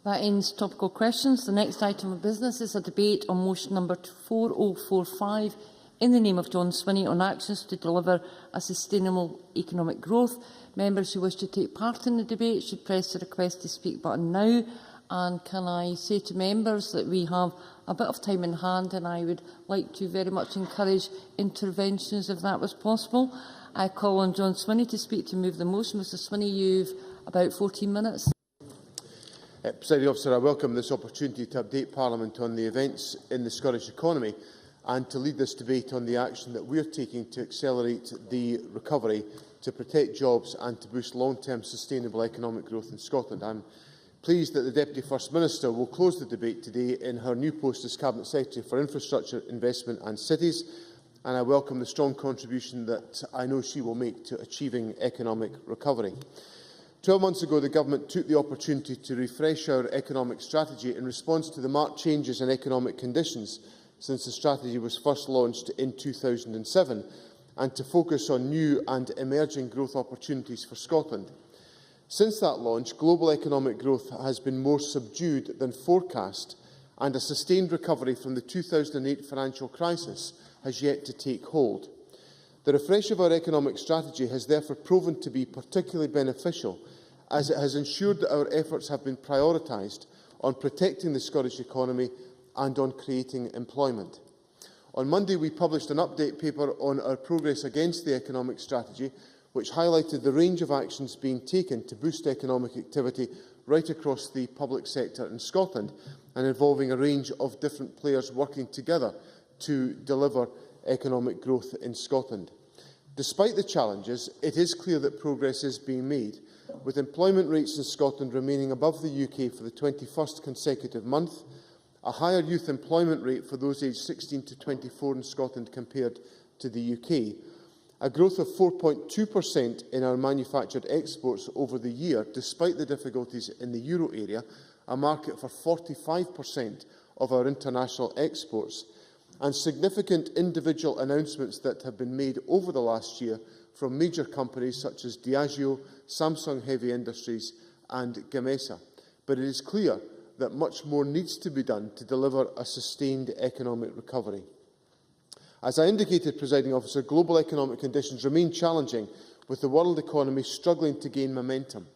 That ends topical questions. The next item of business is a debate on motion number 4045 in the name of John Swinney on actions to deliver a sustainable economic growth. Members who wish to take part in the debate should press the request to speak button now. And can I say to members that we have a bit of time in hand, and I would like to very much encourage interventions if that was possible. I call on John Swinney to speak to move the motion. Mr Swinney, you've about 14 minutes. Presiding Officer, I welcome this opportunity to update Parliament on the events in the Scottish economy and to lead this debate on the action that we are taking to accelerate the recovery, to protect jobs and to boost long-term sustainable economic growth in Scotland. I am pleased that the Deputy First Minister will close the debate today in her new post as Cabinet Secretary for Infrastructure, Investment and Cities, and I welcome the strong contribution that I know she will make to achieving economic recovery. 12 months ago, the Government took the opportunity to refresh our economic strategy in response to the marked changes in economic conditions since the strategy was first launched in 2007, and to focus on new and emerging growth opportunities for Scotland. Since that launch, global economic growth has been more subdued than forecast, and a sustained recovery from the 2008 financial crisis has yet to take hold. The refresh of our economic strategy has therefore proven to be particularly beneficial, as it has ensured that our efforts have been prioritised on protecting the Scottish economy and on creating employment. On Monday, we published an update paper on our progress against the economic strategy, which highlighted the range of actions being taken to boost economic activity right across the public sector in Scotland, and involving a range of different players working together to deliver economic growth in Scotland. Despite the challenges, it is clear that progress is being made, with employment rates in Scotland remaining above the UK for the 21st consecutive month, a higher youth employment rate for those aged 16 to 24 in Scotland compared to the UK, a growth of 4.2% in our manufactured exports over the year, despite the difficulties in the euro area, a market for 45% of our international exports, and significant individual announcements that have been made over the last year from major companies such as Diageo, Samsung Heavy Industries and Gamesa. But it is clear that much more needs to be done to deliver a sustained economic recovery. As I indicated, Presiding Officer, global economic conditions remain challenging, with the world economy struggling to gain momentum.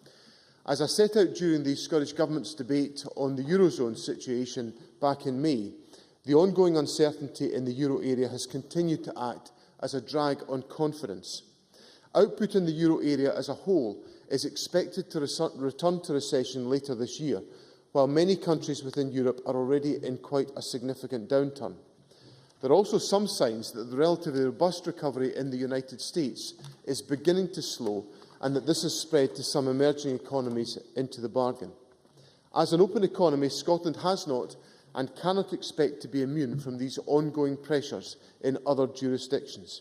As I set out during the Scottish Government's debate on the Eurozone situation back in May, the ongoing uncertainty in the euro area has continued to act as a drag on confidence. Output in the euro area as a whole is expected to return to recession later this year, while many countries within Europe are already in quite a significant downturn. There are also some signs that the relatively robust recovery in the United States is beginning to slow, and that this has spread to some emerging economies into the bargain. As an open economy, Scotland has not and cannot expect to be immune from these ongoing pressures in other jurisdictions.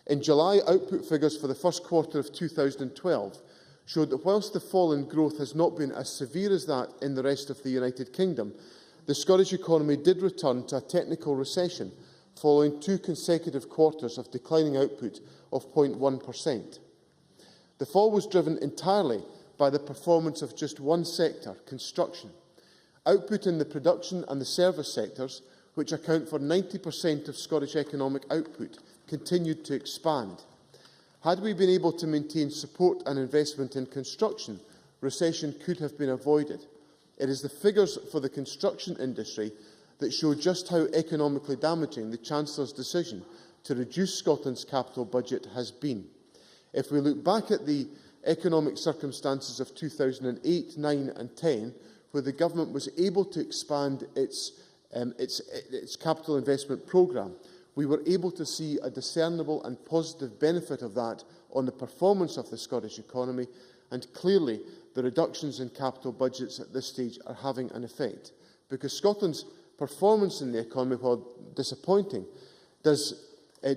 In July, output figures for the first quarter of 2012 showed that whilst the fall in growth has not been as severe as that in the rest of the United Kingdom, the Scottish economy did return to a technical recession following 2 consecutive quarters of declining output of 0.1%. The fall was driven entirely by the performance of just one sector, construction. Output in the production and the service sectors, which account for 90% of Scottish economic output, continued to expand. Had we been able to maintain support and investment in construction, recession could have been avoided. It is the figures for the construction industry that show just how economically damaging the Chancellor's decision to reduce Scotland's capital budget has been. If we look back at the economic circumstances of 2008, 9 and 10, where the Government was able to expand its capital investment programme, we were able to see a discernible and positive benefit of that on the performance of the Scottish economy, and clearly the reductions in capital budgets at this stage are having an effect, because Scotland's performance in the economy, while disappointing, does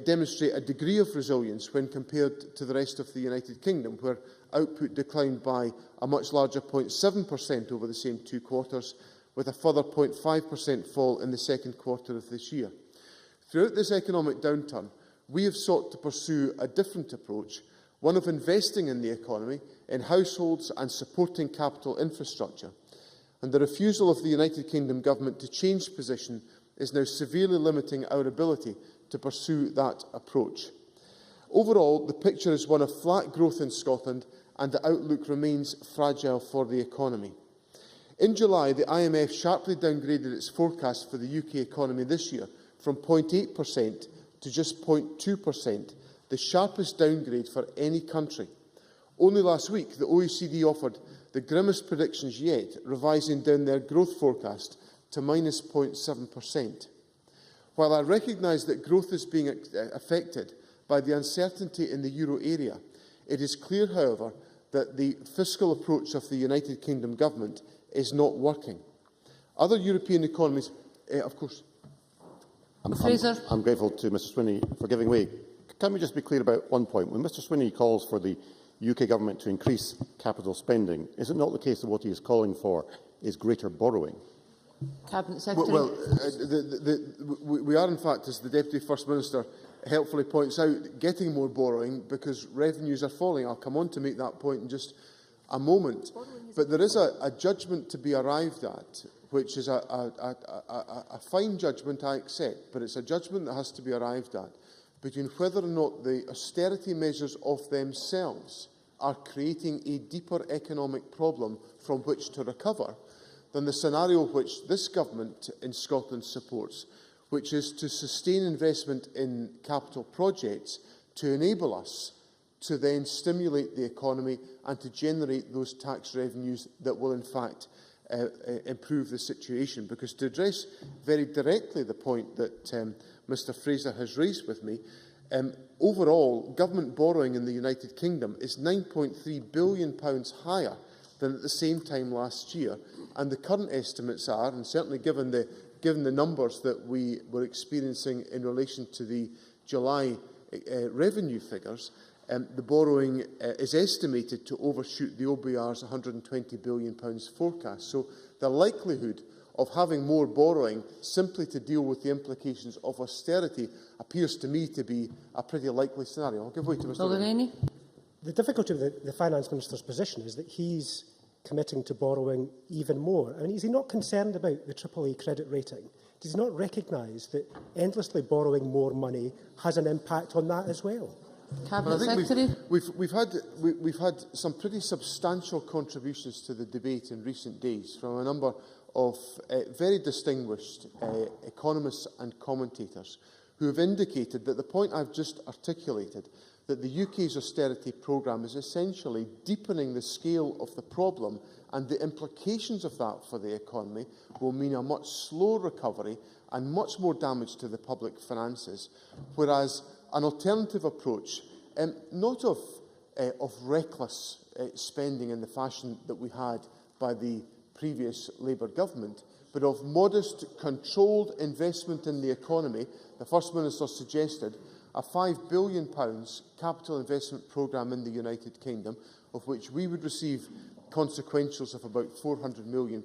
demonstrate a degree of resilience when compared to the rest of the United Kingdom, where output declined by a much larger 0.7% over the same 2 quarters, with a further 0.5% fall in the second quarter of this year. Throughout this economic downturn, we have sought to pursue a different approach, one of investing in the economy, in households and supporting capital infrastructure. and the refusal of the United Kingdom Government to change position is now severely limiting our ability to pursue that approach. Overall, the picture is one of flat growth in Scotland, and the outlook remains fragile for the economy. In July, the IMF sharply downgraded its forecast for the UK economy this year from 0.8% to just 0.2%, the sharpest downgrade for any country. Only last week, the OECD offered the grimmest predictions yet, revising down their growth forecast to minus 0.7%. While I recognise that growth is being affected by the uncertainty in the euro area, it is clear, however, that the fiscal approach of the United Kingdom Government is not working. Other European economies, of course. I'm grateful to Mr Swinney for giving way. Can we just be clear about one point? When Mr Swinney calls for the UK Government to increase capital spending, is it not the case that what he is calling for is greater borrowing? Cabinet Secretary. Well, we are, in fact, as the Deputy First Minister helpfully points out, getting more borrowing because revenues are falling. I'll come on to make that point in just a moment. But there is a judgment to be arrived at, which is a fine judgment, I accept, but it's a judgment that has to be arrived at between whether or not the austerity measures of themselves are creating a deeper economic problem from which to recover than the scenario which this government in Scotland supports, which is to sustain investment in capital projects to enable us to then stimulate the economy and to generate those tax revenues that will, in fact, improve the situation. Because to address very directly the point that Mr Fraser has raised with me, overall, government borrowing in the United Kingdom is £9.3 billion higher than at the same time last year. And the current estimates are, and certainly given the numbers that we were experiencing in relation to the July revenue figures, the borrowing is estimated to overshoot the OBR's £120 billion forecast. So the likelihood of having more borrowing simply to deal with the implications of austerity appears to me to be a pretty likely scenario. I'll give way to Mr Rennie. The difficulty with the Finance Minister's position is that he's committing to borrowing even more. I mean, is he not concerned about the AAA credit rating? Does he not recognise that endlessly borrowing more money has an impact on that as well? Cabinet Secretary. We've had some pretty substantial contributions to the debate in recent days from a number of very distinguished economists and commentators who have indicated that the point I've just articulated, that the UK's austerity programme is essentially deepening the scale of the problem, and the implications of that for the economy will mean a much slower recovery and much more damage to the public finances, whereas an alternative approach, not of reckless spending in the fashion that we had by the previous Labour government, but of modest, controlled investment in the economy. The First Minister suggested a £5 billion capital investment programme in the United Kingdom, of which we would receive consequentials of about £400 million,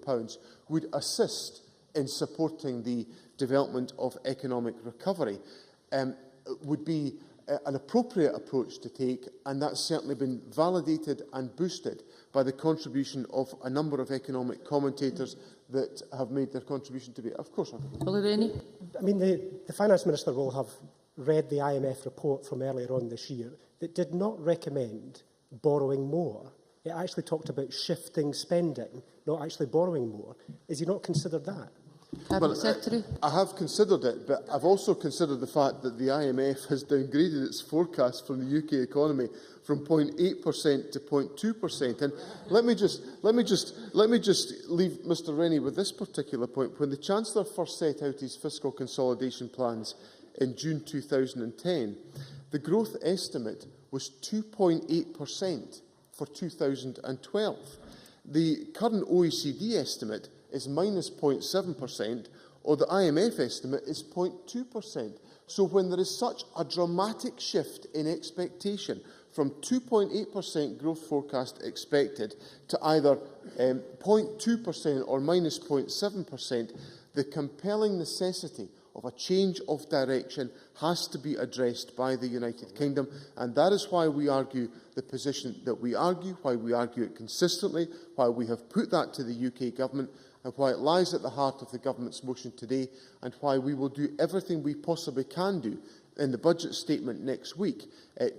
would assist in supporting the development of economic recovery. Would be an appropriate approach to take, and that's certainly been validated and boosted by the contribution of a number of economic commentators that have made their contribution to it. Of course. I mean, the Finance Minister will have read the IMF report from earlier on this year that did not recommend borrowing more. It actually talked about shifting spending, not actually borrowing more. Is he not considered that? Secretary. I have considered it, but I've also considered the fact that the IMF has downgraded its forecast from the UK economy from 0.8% to 0.2%. And let me just leave Mr Rennie with this particular point. When the Chancellor first set out his fiscal consolidation plans in June 2010, the growth estimate was 2.8% for 2012. The current OECD estimate is minus 0.7%, or the IMF estimate is 0.2%. So when there is such a dramatic shift in expectation from 2.8% growth forecast expected to either 0.2% or minus 0.7%, the compelling necessity of a change of direction has to be addressed by the United Kingdom, and that is why we argue the position that we argue, why we argue it consistently, why we have put that to the UK Government, and why it lies at the heart of the Government's motion today, and why we will do everything we possibly can do in the budget statement next week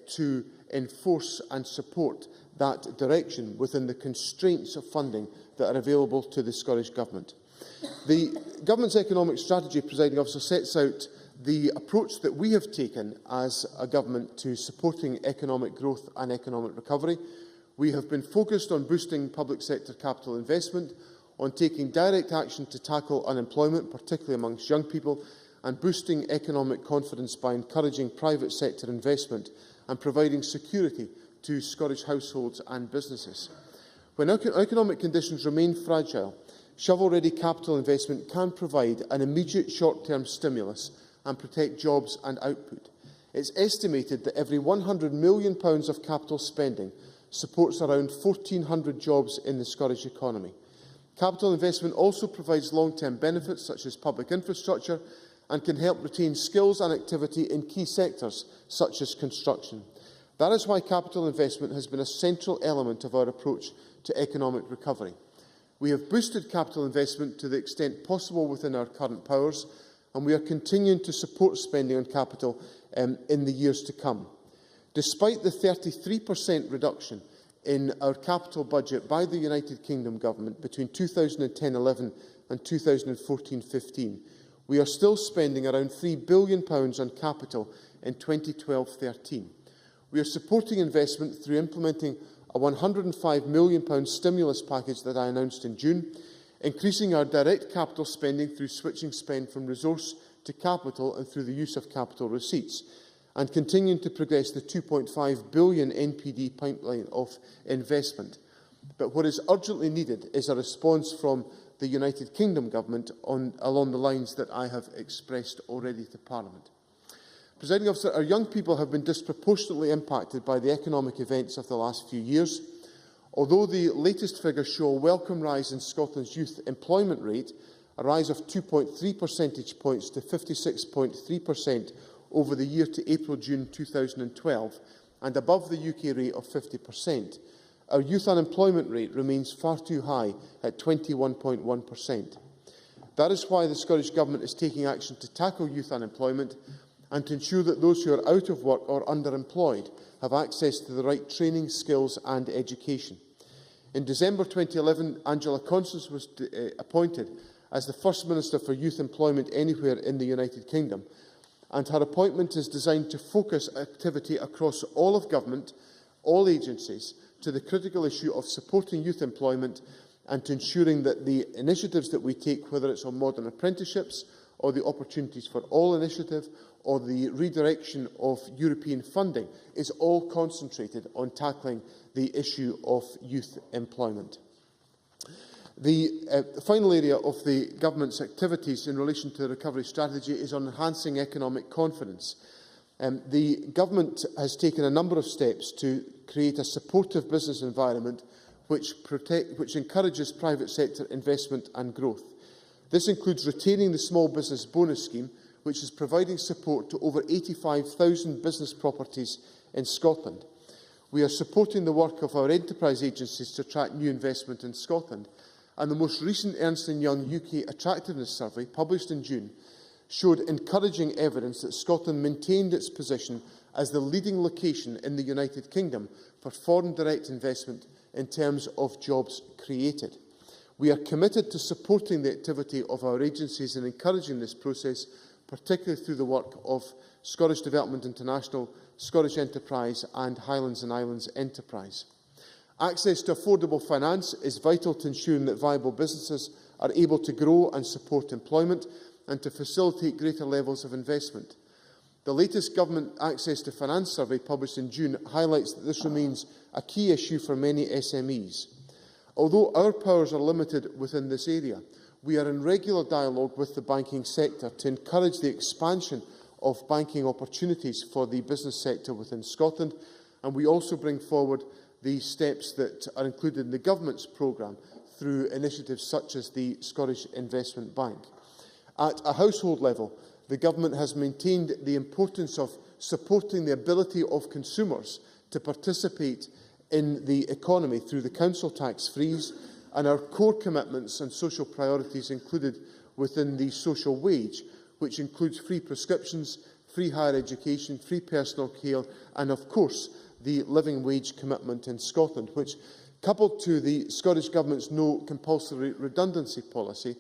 to enforce and support that direction within the constraints of funding that are available to the Scottish Government. The Government's economic strategy, Presiding Officer, sets out the approach that we have taken as a government to supporting economic growth and economic recovery. We have been focused on boosting public sector capital investment, on taking direct action to tackle unemployment, particularly amongst young people, and boosting economic confidence by encouraging private sector investment and providing security to Scottish households and businesses. When economic conditions remain fragile, shovel-ready capital investment can provide an immediate short-term stimulus and protect jobs and output. It's estimated that every £100 million of capital spending supports around 1,400 jobs in the Scottish economy. Capital investment also provides long-term benefits such as public infrastructure and can help retain skills and activity in key sectors such as construction. That is why capital investment has been a central element of our approach to economic recovery. We have boosted capital investment to the extent possible within our current powers, and we are continuing to support spending on capital in the years to come. Despite the 33% reduction in our capital budget by the United Kingdom Government between 2010-11 and 2014-15, we are still spending around £3 billion on capital in 2012-13. We are supporting investment through implementing a £105 million stimulus package that I announced in June, increasing our direct capital spending through switching spend from resource to capital and through the use of capital receipts, and continuing to progress the £2.5 billion NPD pipeline of investment. But what is urgently needed is a response from the United Kingdom Government along the lines that I have expressed already to Parliament. Presiding Officer, our young people have been disproportionately impacted by the economic events of the last few years. Although the latest figures show a welcome rise in Scotland's youth employment rate, a rise of 2.3 percentage points to 56.3% over the year to April-June 2012, and above the UK rate of 50%, our youth unemployment rate remains far too high at 21.1%. That is why the Scottish Government is taking action to tackle youth unemployment and to ensure that those who are out of work or underemployed have access to the right training, skills and education. In December 2011, Angela Constance was appointed as the First Minister for Youth Employment anywhere in the United Kingdom, and her appointment is designed to focus activity across all of government, all agencies, to the critical issue of supporting youth employment and to ensuring that the initiatives that we take, whether it's on modern apprenticeships or the Opportunities for All initiative or the redirection of European funding, is all concentrated on tackling the issue of youth employment. The final area of the Government's activities in relation to the recovery strategy is on enhancing economic confidence. The Government has taken a number of steps to create a supportive business environment which encourages private sector investment and growth. This includes retaining the Small Business Bonus Scheme, which is providing support to over 85,000 business properties in Scotland. We are supporting the work of our enterprise agencies to attract new investment in Scotland, and the most recent Ernst & Young UK Attractiveness Survey, published in June, showed encouraging evidence that Scotland maintained its position as the leading location in the United Kingdom for foreign direct investment in terms of jobs created. We are committed to supporting the activity of our agencies and encouraging this process, particularly through the work of Scottish Development International, Scottish Enterprise and Highlands and Islands Enterprise. Access to affordable finance is vital to ensuring that viable businesses are able to grow and support employment and to facilitate greater levels of investment. The latest Government Access to Finance survey, published in June, highlights that this remains a key issue for many SMEs. Although our powers are limited within this area, we are in regular dialogue with the banking sector to encourage the expansion of banking opportunities for the business sector within Scotland, and we also bring forward the steps that are included in the Government's programme through initiatives such as the Scottish Investment Bank. At a household level, the Government has maintained the importance of supporting the ability of consumers to participate in the economy through the council tax freeze and our core commitments and social priorities included within the social wage, which includes free prescriptions, free higher education, free personal care and, of course, the living wage commitment in Scotland, which, coupled to the Scottish Government's no compulsory redundancy policy,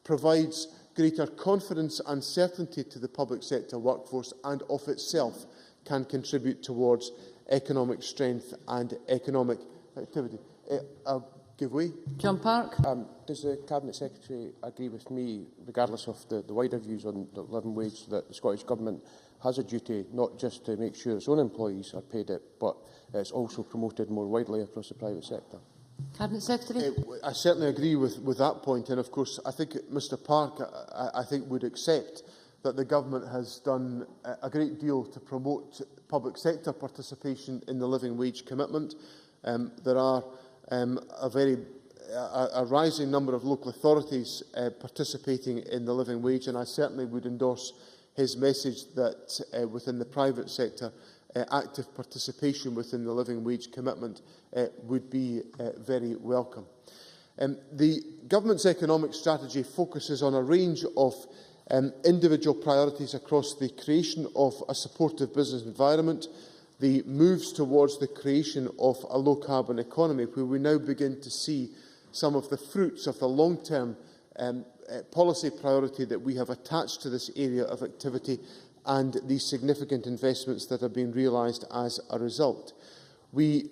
provides greater confidence and certainty to the public sector workforce and of itself can contribute towards economic strength and economic activity. I'll give way. John Park. Does the Cabinet Secretary agree with me, regardless of the wider views on the living wage, that the Scottish Government has a duty not just to make sure its own employees are paid it, but it's also promoted more widely across the private sector? Cabinet Secretary. I certainly agree with that point, and of course I think Mr Park would accept that the Government has done a great deal to promote public sector participation in the living wage commitment. There are a rising number of local authorities participating in the living wage, and I certainly would endorse his message that within the private sector active participation within the living wage commitment would be very welcome. The Government's economic strategy focuses on a range of individual priorities across the creation of a supportive business environment, the moves towards the creation of a low-carbon economy, where we now begin to see some of the fruits of the long-term policy priority that we have attached to this area of activity and the significant investments that have been realised as a result. We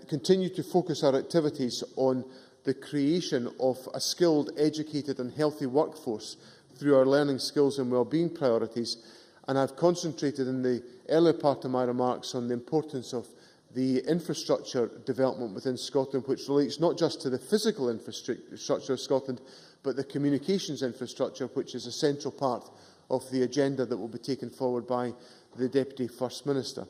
continue to focus our activities on the creation of a skilled, educated and healthy workforce through our learning, skills and wellbeing priorities, and I've concentrated in the earlier part of my remarks on the importance of the infrastructure development within Scotland, which relates not just to the physical infrastructure of Scotland, but the communications infrastructure, which is a central part of the agenda that will be taken forward by the Deputy First Minister.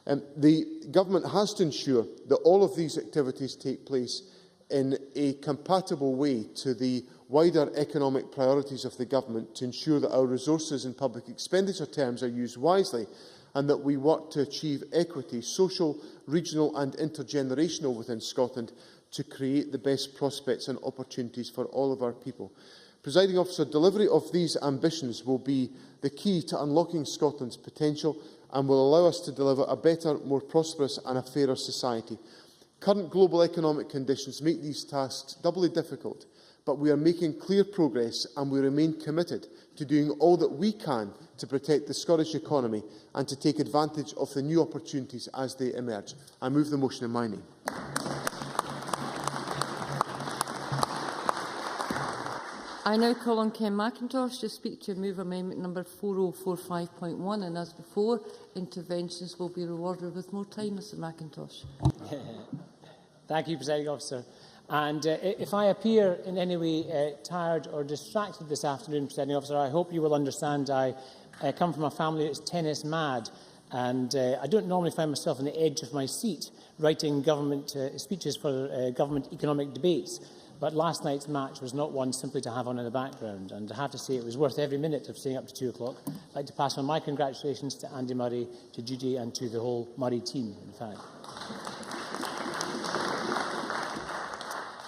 The Government has to ensure that all of these activities take place in a compatible way to the wider economic priorities of the Government, to ensure that our resources in public expenditure terms are used wisely and that we work to achieve equity, social, regional and intergenerational within Scotland to create the best prospects and opportunities for all of our people. Presiding Officer, delivery of these ambitions will be the key to unlocking Scotland's potential and will allow us to deliver a better, more prosperous and a fairer society. Current global economic conditions make these tasks doubly difficult, but we are making clear progress and we remain committed to doing all that we can to protect the Scottish economy and to take advantage of the new opportunities as they emerge. I move the motion in my name. I now call on Ken McIntosh to speak to move amendment number 4045.1, and as before, interventions will be rewarded with more time. Mr McIntosh. Thank you, Presiding Officer. And if I appear in any way tired or distracted this afternoon, Presiding Officer, I hope you will understand I come from a family that's tennis mad, and I don't normally find myself on the edge of my seat writing government speeches for government economic debates. But last night's match was not one simply to have on in the background, and I have to say it was worth every minute of staying up to 2 o'clock. I'd like to pass on my congratulations to Andy Murray, to Judy and to the whole Murray team, in fact.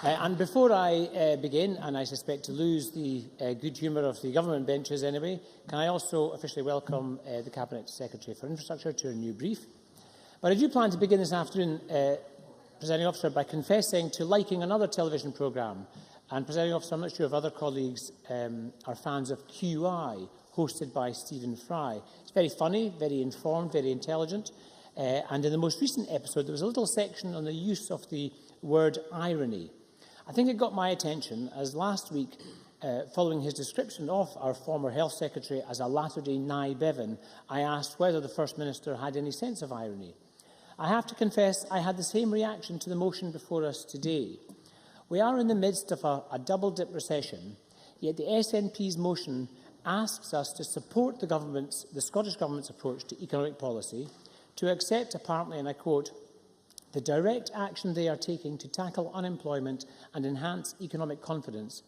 And before I begin, and I suspect to lose the good humour of the government benches anyway, can I also officially welcome the Cabinet Secretary for Infrastructure to her new brief. But I do plan to begin this afternoon, Presiding Officer, by confessing to liking another television programme. And, Presiding Officer, I'm not sure if other colleagues are fans of QI, hosted by Stephen Fry. It's very funny, very informed, very intelligent. And in the most recent episode, there was a little section on the use of the word irony. I think it got my attention, as last week, following his description of our former Health Secretary as a latter-day Nye Bevan, I asked whether the First Minister had any sense of irony. I have to confess I had the same reaction to the motion before us today. We are in the midst of a double-dip recession, yet the SNP's motion asks us to support the Scottish Government's approach to economic policy, to accept, apparently, and I quote, the direct action they are taking to tackle unemployment and enhance economic confidence,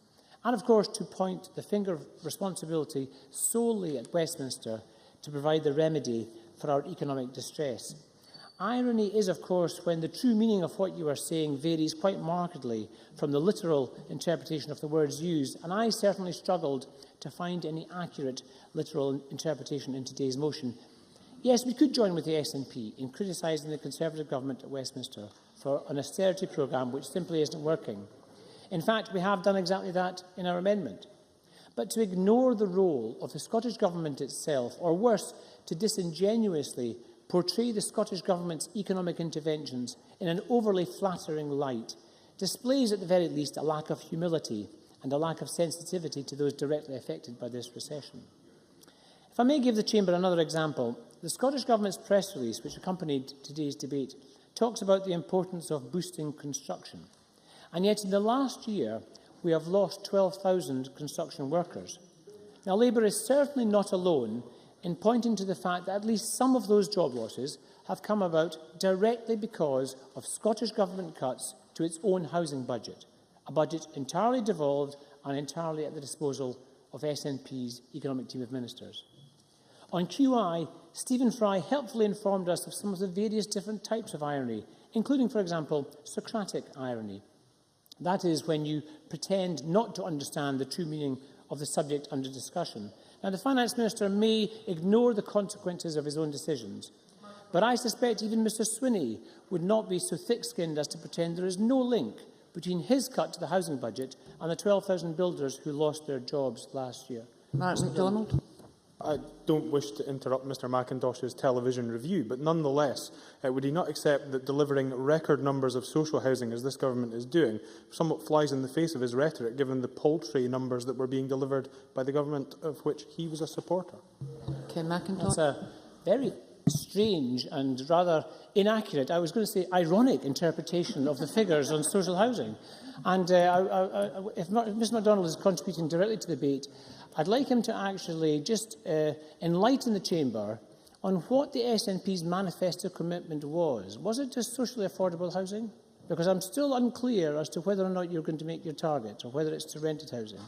and of course to point the finger of responsibility solely at Westminster to provide the remedy for our economic distress. Irony is, of course, when the true meaning of what you are saying varies quite markedly from the literal interpretation of the words used, and I certainly struggled to find any accurate literal interpretation in today's motion. Yes, we could join with the SNP in criticising the Conservative government at Westminster for an austerity programme which simply isn't working. In fact, we have done exactly that in our amendment. But to ignore the role of the Scottish Government itself, or worse, to disingenuously portray the Scottish Government's economic interventions in an overly flattering light, displays at the very least a lack of humility and a lack of sensitivity to those directly affected by this recession. If I may give the Chamber another example, the Scottish Government's press release, which accompanied today's debate, talks about the importance of boosting construction. And yet in the last year, we have lost 12,000 construction workers. Now, Labour is certainly not alone in pointing to the fact that at least some of those job losses have come about directly because of Scottish Government cuts to its own housing budget, a budget entirely devolved and entirely at the disposal of SNP's Economic Team of Ministers. On QI, Stephen Fry helpfully informed us of some of the various different types of irony, including, for example, Socratic irony. That is when you pretend not to understand the true meaning of the subject under discussion. Now, the Finance Minister may ignore the consequences of his own decisions, but I suspect even Mr Swinney would not be so thick-skinned as to pretend there is no link between his cut to the housing budget and the 12,000 builders who lost their jobs last year. Mark MacDonald. I don't wish to interrupt Mr Macintosh's television review, but nonetheless, would he not accept that delivering record numbers of social housing, as this government is doing, somewhat flies in the face of his rhetoric, given the paltry numbers that were being delivered by the government of which he was a supporter? Ken Macintosh. That's a very strange and rather inaccurate, I was going to say ironic, interpretation of the figures on social housing. And if Mr MacDonald is contributing directly to the debate, I'd like him to actually just enlighten the Chamber on what the SNP's manifesto commitment was. Was it just socially affordable housing? Because I'm still unclear as to whether or not you're going to make your target, or whether it's to rented housing.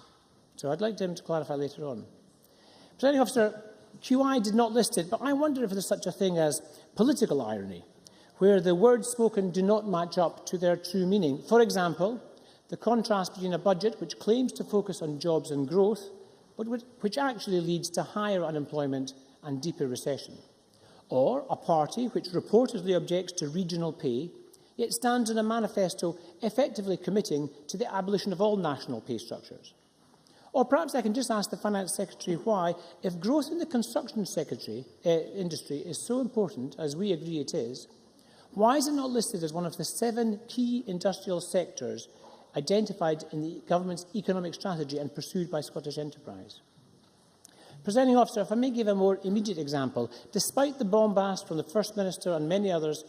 So I'd like him to clarify later on. Presiding Officer, QI did not list it, but I wonder if there's such a thing as political irony, where the words spoken do not match up to their true meaning. For example, the contrast between a budget which claims to focus on jobs and growth, but which actually leads to higher unemployment and deeper recession. Or a party which reportedly objects to regional pay, yet stands in a manifesto effectively committing to the abolition of all national pay structures. Or perhaps I can just ask the Finance Secretary why, if growth in the construction industry is so important, as we agree it is, why is it not listed as one of the 7 key industrial sectors identified in the government's economic strategy and pursued by Scottish enterprise? Presiding Officer, if I may give a more immediate example, despite the bombast from the First Minister and many others,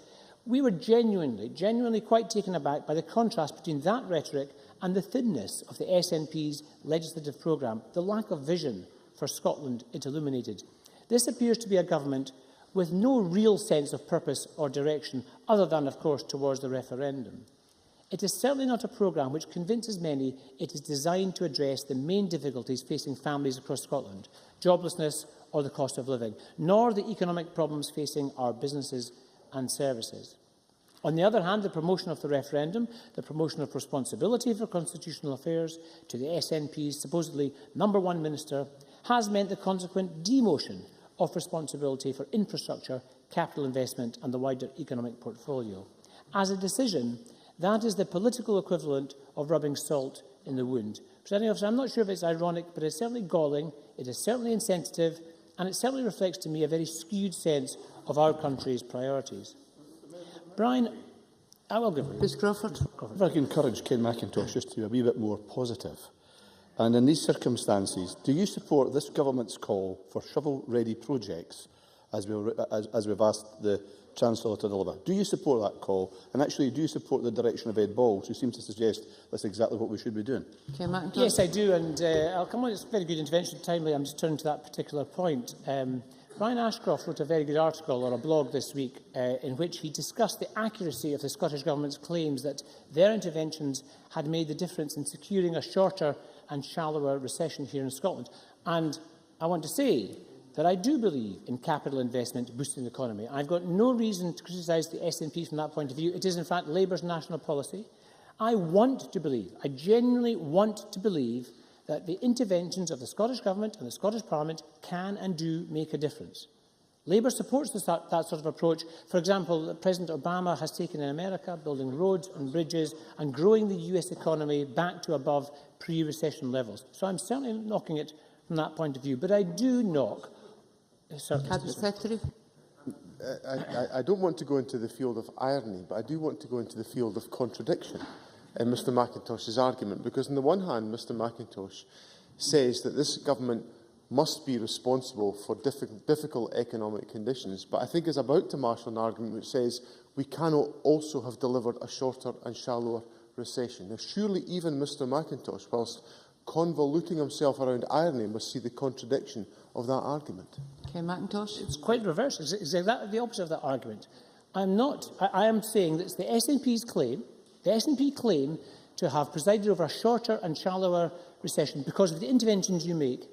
we were genuinely quite taken aback by the contrast between that rhetoric and the thinness of the SNP's legislative programme, the lack of vision for Scotland it illuminated. This appears to be a government with no real sense of purpose or direction, other than, of course, towards the referendum. It is certainly not a programme which convinces many it is designed to address the main difficulties facing families across Scotland, joblessness or the cost of living, nor the economic problems facing our businesses and services. On the other hand, the promotion of the referendum, the promotion of responsibility for constitutional affairs to the SNP's supposedly #1 minister, has meant the consequent demotion of responsibility for infrastructure, capital investment and the wider economic portfolio. As a decision, that is the political equivalent of rubbing salt in the wound. Presiding Officer, I'm not sure if it's ironic, but it's certainly galling, it is certainly insensitive, and it certainly reflects to me a very skewed sense of our country's priorities. Brian, I will give you. Ms Crawford. If I can encourage Ken Macintosh just to be a wee bit more positive. And in these circumstances, do you support this government's call for shovel-ready projects, as we've asked the Chancellor to deliver? Do you support that call? And actually, do you support the direction of Ed Balls, who seems to suggest that's exactly what we should be doing? Yes, I do, and I'll come on. It's a very good intervention. Timely, I'm just turning to that particular point. Brian Ashcroft wrote a very good article on a blog this week in which he discussed the accuracy of the Scottish Government's claims that their interventions had made the difference in securing a shorter and shallower recession here in Scotland. And I want to say that I do believe in capital investment boosting the economy. I've got no reason to criticise the SNP from that point of view. It is, in fact, Labour's national policy. I want to believe, I genuinely want to believe, that the interventions of the Scottish Government and the Scottish Parliament can and do make a difference. Labour supports that sort of approach. For example, President Obama has taken in America, building roads and bridges and growing the US economy back to above pre-recession levels. So I'm certainly knocking it from that point of view. But I do knock... Cabinet Secretary. I don't want to go into the field of irony, but I do want to go into the field of contradiction in Mr Macintosh's argument, because on the one hand, Mr Macintosh says that this government must be responsible for difficult economic conditions, but I think is about to marshal an argument which says we cannot also have delivered a shorter and shallower recession. Now, surely even Mr Macintosh, whilst convoluting himself around irony, must see the contradiction of that argument. Ken Macintosh. It's quite reverse. It's exactly the opposite of that argument. I am saying that it's the SNP's claim, the SNP claim to have presided over a shorter and shallower recession because of the interventions you make,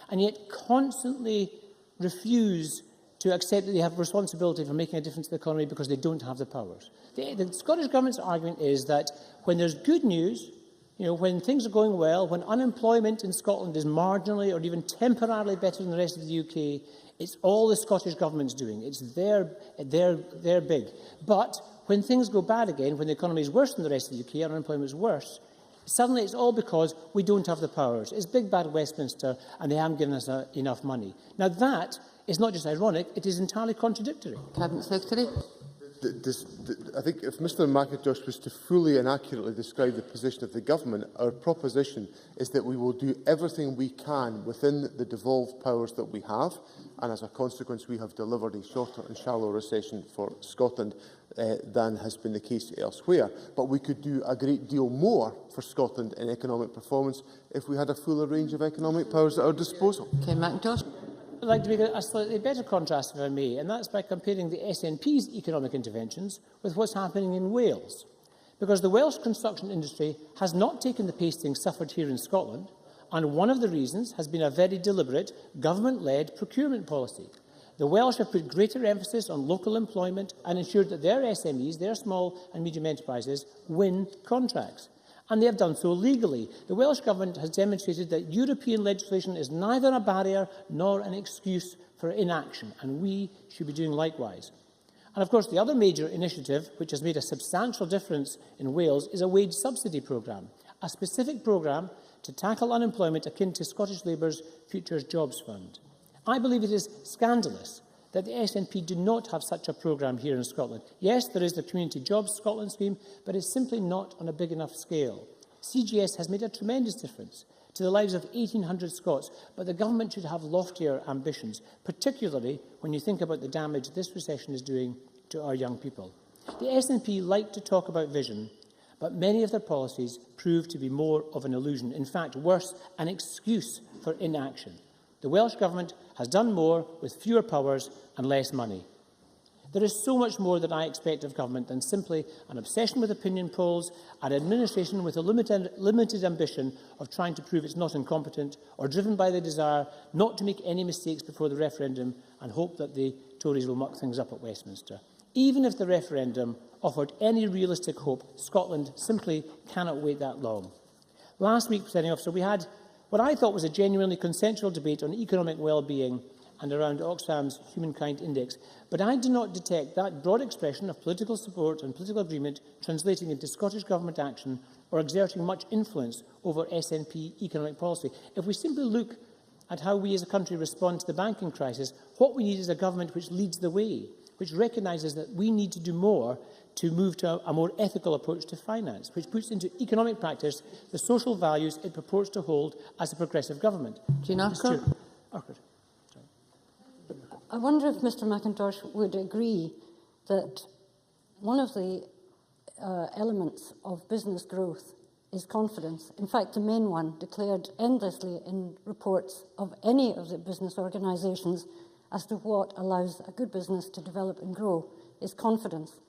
and yet constantly refuse to accept that they have responsibility for making a difference to the economy because they don't have the powers. The Scottish Government's argument is that when there's good news, when things are going well, when unemployment in Scotland is marginally or even temporarily better than the rest of the UK, it's all the Scottish Government's doing. It's their big. But when things go bad again, when the economy is worse than the rest of the UK, unemployment is worse, suddenly it's all because we don't have the powers. It's big bad Westminster and they haven't given us enough money. Now that is not just ironic, it is entirely contradictory. Cabinet Secretary. I think if Mr Macintosh was to fully and accurately describe the position of the government, our proposition is that we will do everything we can within the devolved powers that we have, and as a consequence we have delivered a shorter and shallower recession for Scotland than has been the case elsewhere. But we could do a great deal more for Scotland in economic performance if we had a fuller range of economic powers at our disposal. Ken Macintosh. I'd like to make a slightly better contrast, if I may, and that's by comparing the SNP's economic interventions with what's happening in Wales. Because the Welsh construction industry has not taken the pasting suffered here in Scotland, and one of the reasons has been a very deliberate government-led procurement policy. The Welsh have put greater emphasis on local employment and ensured that their SMEs, their small and medium enterprises, win contracts. And they have done so legally. The Welsh Government has demonstrated that European legislation is neither a barrier nor an excuse for inaction, and we should be doing likewise. And of course, the other major initiative, which has made a substantial difference in Wales, is a wage subsidy programme, a specific programme to tackle unemployment akin to Scottish Labour's Futures Jobs Fund. I believe it is scandalous that the SNP do not have such a programme here in Scotland. Yes, there is the Community Jobs Scotland scheme, but it's simply not on a big enough scale. CGS has made a tremendous difference to the lives of 1,800 Scots, but the government should have loftier ambitions, particularly when you think about the damage this recession is doing to our young people. The SNP like to talk about vision, but many of their policies prove to be more of an illusion. In fact, worse, an excuse for inaction. The Welsh Government has done more with fewer powers and less money. There is so much more that I expect of government than simply an obsession with opinion polls, an administration with a limited ambition of trying to prove it's not incompetent, or driven by the desire not to make any mistakes before the referendum and hope that the Tories will muck things up at Westminster. Even if the referendum offered any realistic hope, Scotland simply cannot wait that long. Last week, Presiding Officer, we had what I thought was a genuinely consensual debate on economic well-being and around Oxfam's Humankind Index, but I do not detect that broad expression of political support and political agreement translating into Scottish Government action or exerting much influence over SNP economic policy. If we simply look at how we as a country respond to the banking crisis, what we need is a government which leads the way, which recognises that we need to do more to move to a more ethical approach to finance, which puts into economic practice the social values it purports to hold as a progressive government. Jean Archer. I wonder if Mr Macintosh would agree that one of the elements of business growth is confidence. In fact, the main one, declared endlessly in reports of any of the business organisations as to what allows a good business to develop and grow is confidence.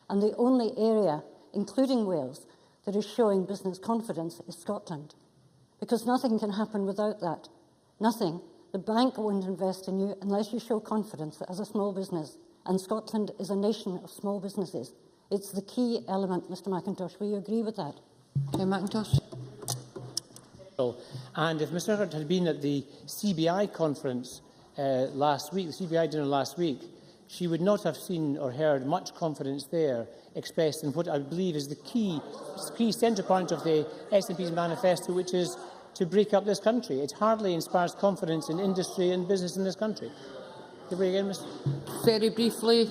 And the only area, including Wales, that is showing business confidence is Scotland. Because nothing can happen without that. Nothing. The bank won't invest in you unless you show confidence as a small business. And Scotland is a nation of small businesses. It's the key element, Mr Macintosh. Will you agree with that? Okay, Macintosh. And if Mr Eckert had been at the CBI conference last week, the CBI dinner last week, she would not have seen or heard much confidence there expressed in what I believe is the key centre point of the SNP's manifesto, which is to break up this country. It hardly inspires confidence in industry and business in this country. Again, Very briefly,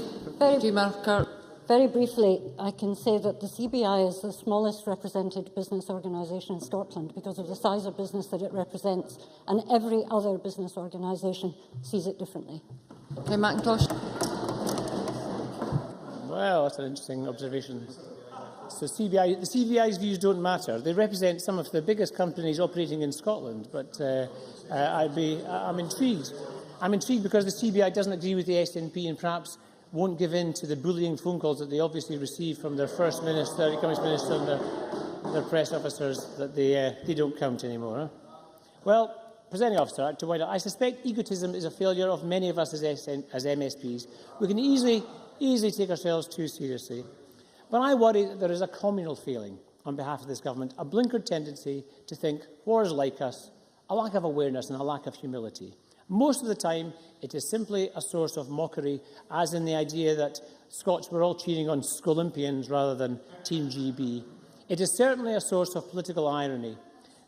Very briefly, I can say that the CBI is the smallest represented business organisation in Scotland because of the size of business that it represents, and every other business organisation sees it differently. Okay, Macintosh. Well, that's an interesting observation. So the CBI's views don't matter. They represent some of the biggest companies operating in Scotland, but I'm intrigued. I'm intrigued because the CBI doesn't agree with the SNP and perhaps won't give in to the bullying phone calls that they obviously receive from their First Minister, Economics Minister and their press officers that they don't count anymore. Huh? Well, Presiding Officer, to wind up, I suspect egotism is a failure of many of us as MSPs. We can easily take ourselves too seriously. But I worry that there is a communal feeling on behalf of this government, a blinkered tendency to think wars like us, a lack of awareness and a lack of humility. Most of the time, it is simply a source of mockery, as in the idea that Scots were all cheering on Scotolympians rather than Team GB. It is certainly a source of political irony.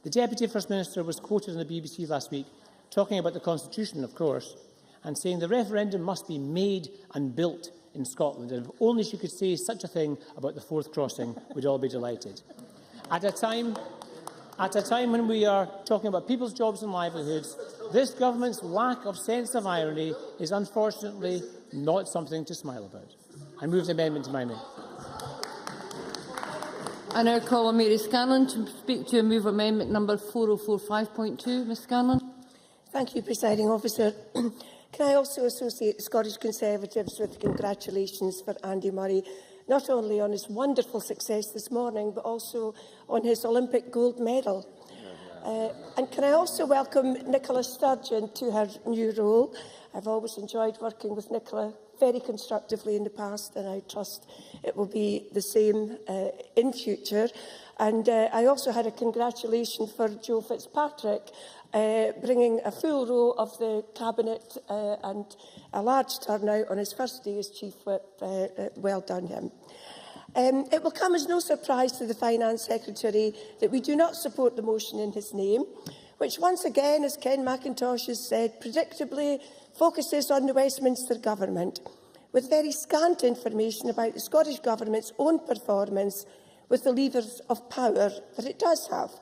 The Deputy First Minister was quoted on the BBC last week, talking about the Constitution, of course, and saying the referendum must be made and built in Scotland, and if only she could say such a thing about the fourth crossing, we'd all be delighted. At a time when we are talking about people's jobs and livelihoods, this government's lack of sense of irony is unfortunately not something to smile about. I move the amendment to my name. I now call on Mary Scanlon to speak to and move amendment number 4045.2. Ms Scanlon. Thank you, Presiding Officer. Can I also associate the Scottish Conservatives with congratulations for Andy Murray, not only on his wonderful success this morning, but also on his Olympic gold medal. And can I also welcome Nicola Sturgeon to her new role. I've always enjoyed working with Nicola very constructively in the past, and I trust it will be the same in future. And I also had a congratulation for Joe Fitzpatrick, bringing a full row of the Cabinet and a large turnout on his first day as Chief Whip. Well done him. It will come as no surprise to the Finance Secretary that we do not support the motion in his name, which once again, as Ken Macintosh has said, predictably focuses on the Westminster Government, with very scant information about the Scottish Government's own performance with the levers of power that it does have.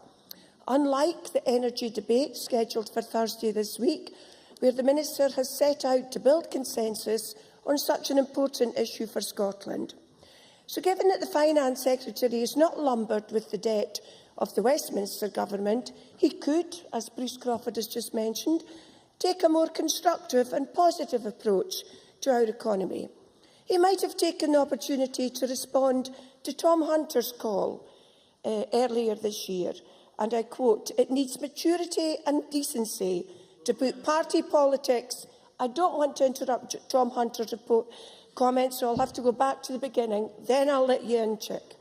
Unlike the energy debate scheduled for Thursday this week, where the Minister has set out to build consensus on such an important issue for Scotland. So given that the Finance Secretary is not lumbered with the debt of the Westminster Government, he could, as Bruce Crawford has just mentioned, take a more constructive and positive approach to our economy. He might have taken the opportunity to respond to Tom Hunter's call earlier this year, and I quote, "It needs maturity and decency to put party politics." I don't want to interrupt Tom Hunter's comments, so I'll have to go back to the beginning, then I'll let you in, Chick.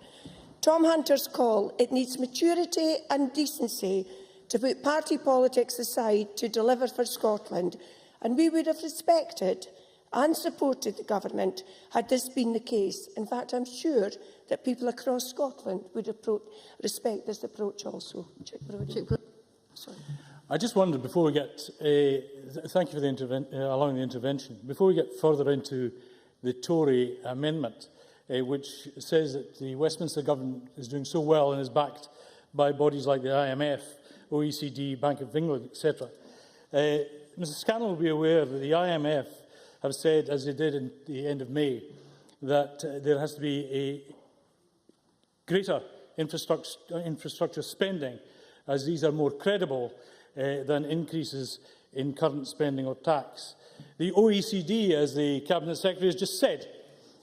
Tom Hunter's call, "It needs maturity and decency to put party politics aside to deliver for Scotland," and we would have respected and supported the government had this been the case. In fact, I'm sure that people across Scotland would respect this approach also. Sorry. I just wondered, before we get... thank you for allowing the intervention. Before we get further into the Tory amendment, which says that the Westminster Government is doing so well and is backed by bodies like the IMF, OECD, Bank of England, etc. Mrs Scanlon will be aware that the IMF have said, as they did in the end of May, that there has to be a greater infrastructure spending, as these are more credible than increases in current spending or tax. The OECD, as the Cabinet Secretary has just said,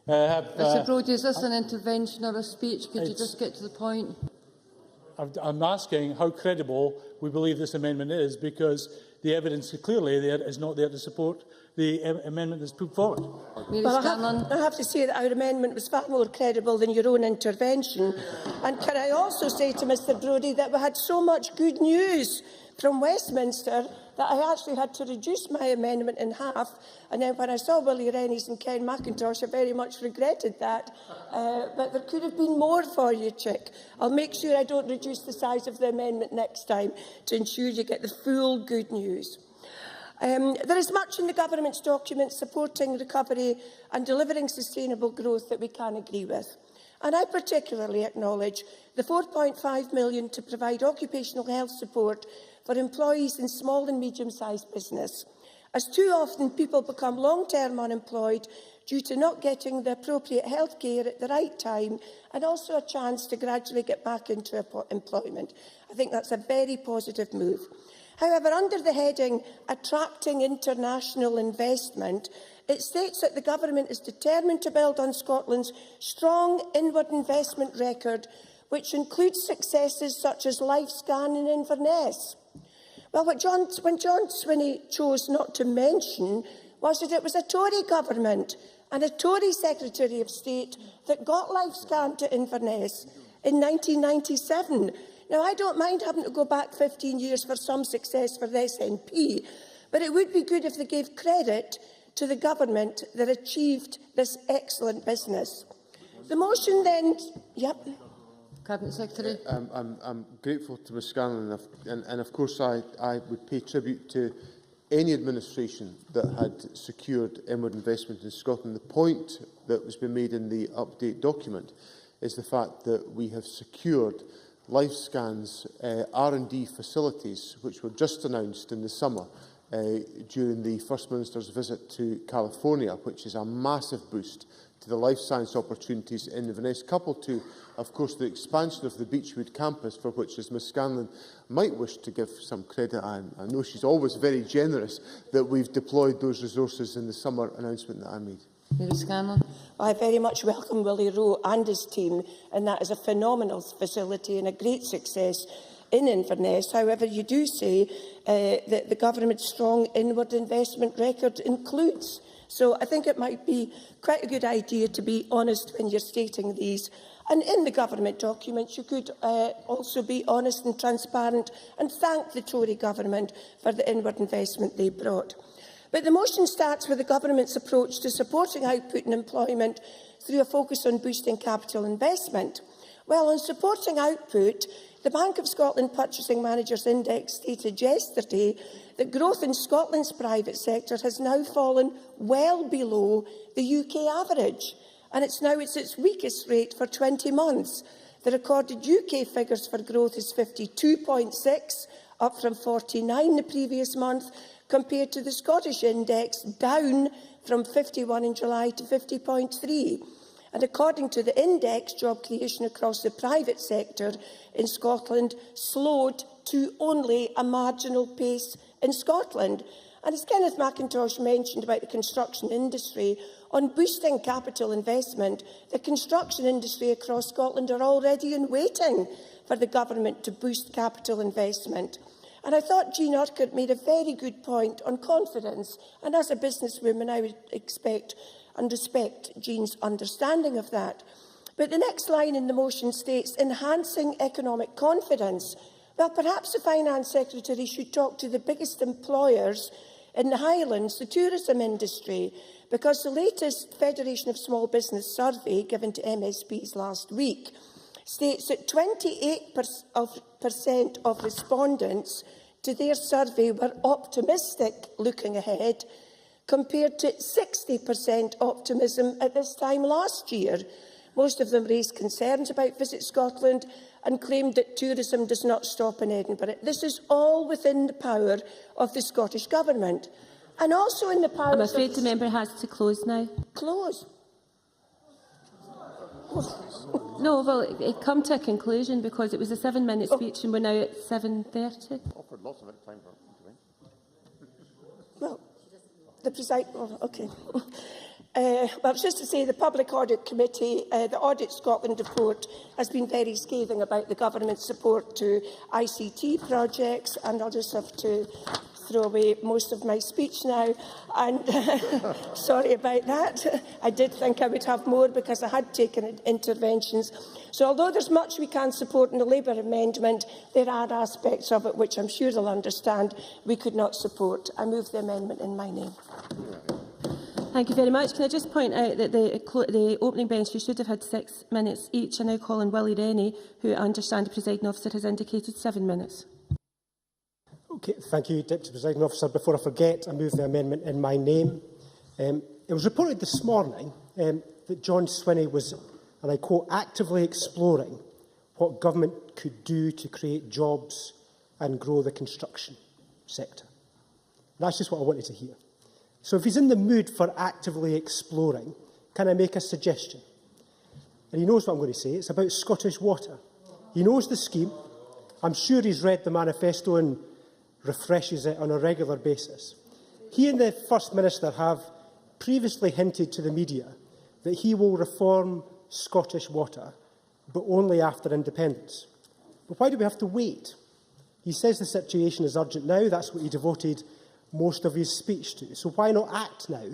Mr Brodie, is this an intervention or a speech? Could you just get to the point? I'm asking how credible we believe this amendment is, because the evidence clearly there is not there to support the amendment that's put forward. Well, I have to say that our amendment was far more credible than your own intervention. And can I also say to Mr Brodie that we had so much good news from Westminster that I actually had to reduce my amendment in half. And then when I saw Willie Rennie's and Ken McIntosh, I very much regretted that. But there could have been more for you, Chick. I'll make sure I don't reduce the size of the amendment next time to ensure you get the full good news. There is much in the Government's document supporting recovery and delivering sustainable growth that we can agree with. And I particularly acknowledge the £4.5 million to provide occupational health support for employees in small and medium-sized business, as too often people become long-term unemployed due to not getting the appropriate health care at the right time, and also a chance to gradually get back into employment. I think that's a very positive move. However, under the heading Attracting International Investment, it states that the Government is determined to build on Scotland's strong inward investment record, which includes successes such as LifeScan and Inverness. Well, when John Swinney chose not to mention was that it was a Tory government and a Tory Secretary of State that got LifeScan to Inverness in 1997. Now, I don't mind having to go back 15 years for some success for the SNP, but it would be good if they gave credit to the government that achieved this excellent business. The motion then... Yep. Cabinet Secretary. I'm grateful to Ms Scanlon, and of course I would pay tribute to any administration that had secured inward investment in Scotland. The point that was being made in the update document is the fact that we have secured LifeScan's R&D facilities, which were just announced in the summer during the First Minister's visit to California, which is a massive boost to the life science opportunities in Inverness, coupled to, of course, the expansion of the Beechwood campus, for which, as Ms Scanlon might wish to give some credit, I know she's always very generous, that we've deployed those resources in the summer announcement that I made. Mary Scanlon. I very much welcome Willie Rowe and his team, and that is a phenomenal facility and a great success in Inverness. However, you do say that the Government's strong inward investment record includes. So I think it might be quite a good idea to be honest when you're stating these. And in the Government documents, you could also be honest and transparent and thank the Tory Government for the inward investment they brought. But the motion starts with the Government's approach to supporting output and employment through a focus on boosting capital investment. Well, on supporting output, the Bank of Scotland Purchasing Managers Index stated yesterday that growth in Scotland's private sector has now fallen well below the UK average, and it's now at its weakest rate for 20 months. The recorded UK figures for growth is 52.6, up from 49 the previous month, compared to the Scottish index, down from 51 in July to 50.3. And according to the index, job creation across the private sector in Scotland slowed to only a marginal pace in Scotland. And as Kenneth McIntosh mentioned about the construction industry, on boosting capital investment, the construction industry across Scotland are already in waiting for the Government to boost capital investment. And I thought Jean Urquhart made a very good point on confidence. And as a businesswoman, I would expect and respect Jean's understanding of that. But the next line in the motion states, enhancing economic confidence. Well, perhaps the Finance Secretary should talk to the biggest employers in the Highlands, the tourism industry, because the latest Federation of Small Business survey given to MSPs last week states that 28% of respondents to their survey were optimistic looking ahead, compared to 60% optimism at this time last year. Most of them raised concerns about Visit Scotland and claimed that tourism does not stop in Edinburgh. This is all within the power of the Scottish Government. And also in the power... I'm afraid the member has to close now. Close? No, well, it come to a conclusion because it was a 7-minute speech and we're now at 7:30. Offered lots of time for well, Okay. Well, just to say, the Public Audit Committee, the Audit Scotland report has been very scathing about the government's support to ICT projects, and I'll just have to throw away most of my speech now. And sorry about that. I did think I would have more because I had taken interventions. So although there's much we can support in the Labour amendment, there are aspects of it which I'm sure they'll understand we could not support. I move the amendment in my name. Thank you very much. Can I just point out that the opening bench, you should have had 6 minutes each. I now call on Willie Rennie, who I understand the presiding officer has indicated 7 minutes. Okay, thank you, Deputy Presiding Officer. Before I forget, I move the amendment in my name. It was reported this morning that John Swinney was, and I quote, actively exploring what government could do to create jobs and grow the construction sector. That's just what I wanted to hear. So if he's in the mood for actively exploring, can I make a suggestion? And he knows what I'm going to say. It's about Scottish Water. He knows the scheme. I'm sure he's read the manifesto and refreshes it on a regular basis. He and the First Minister have previously hinted to the media that he will reform Scottish Water, but only after independence. But why do we have to wait? He says the situation is urgent now. That's what he devoted most of his speech to. So why not act now?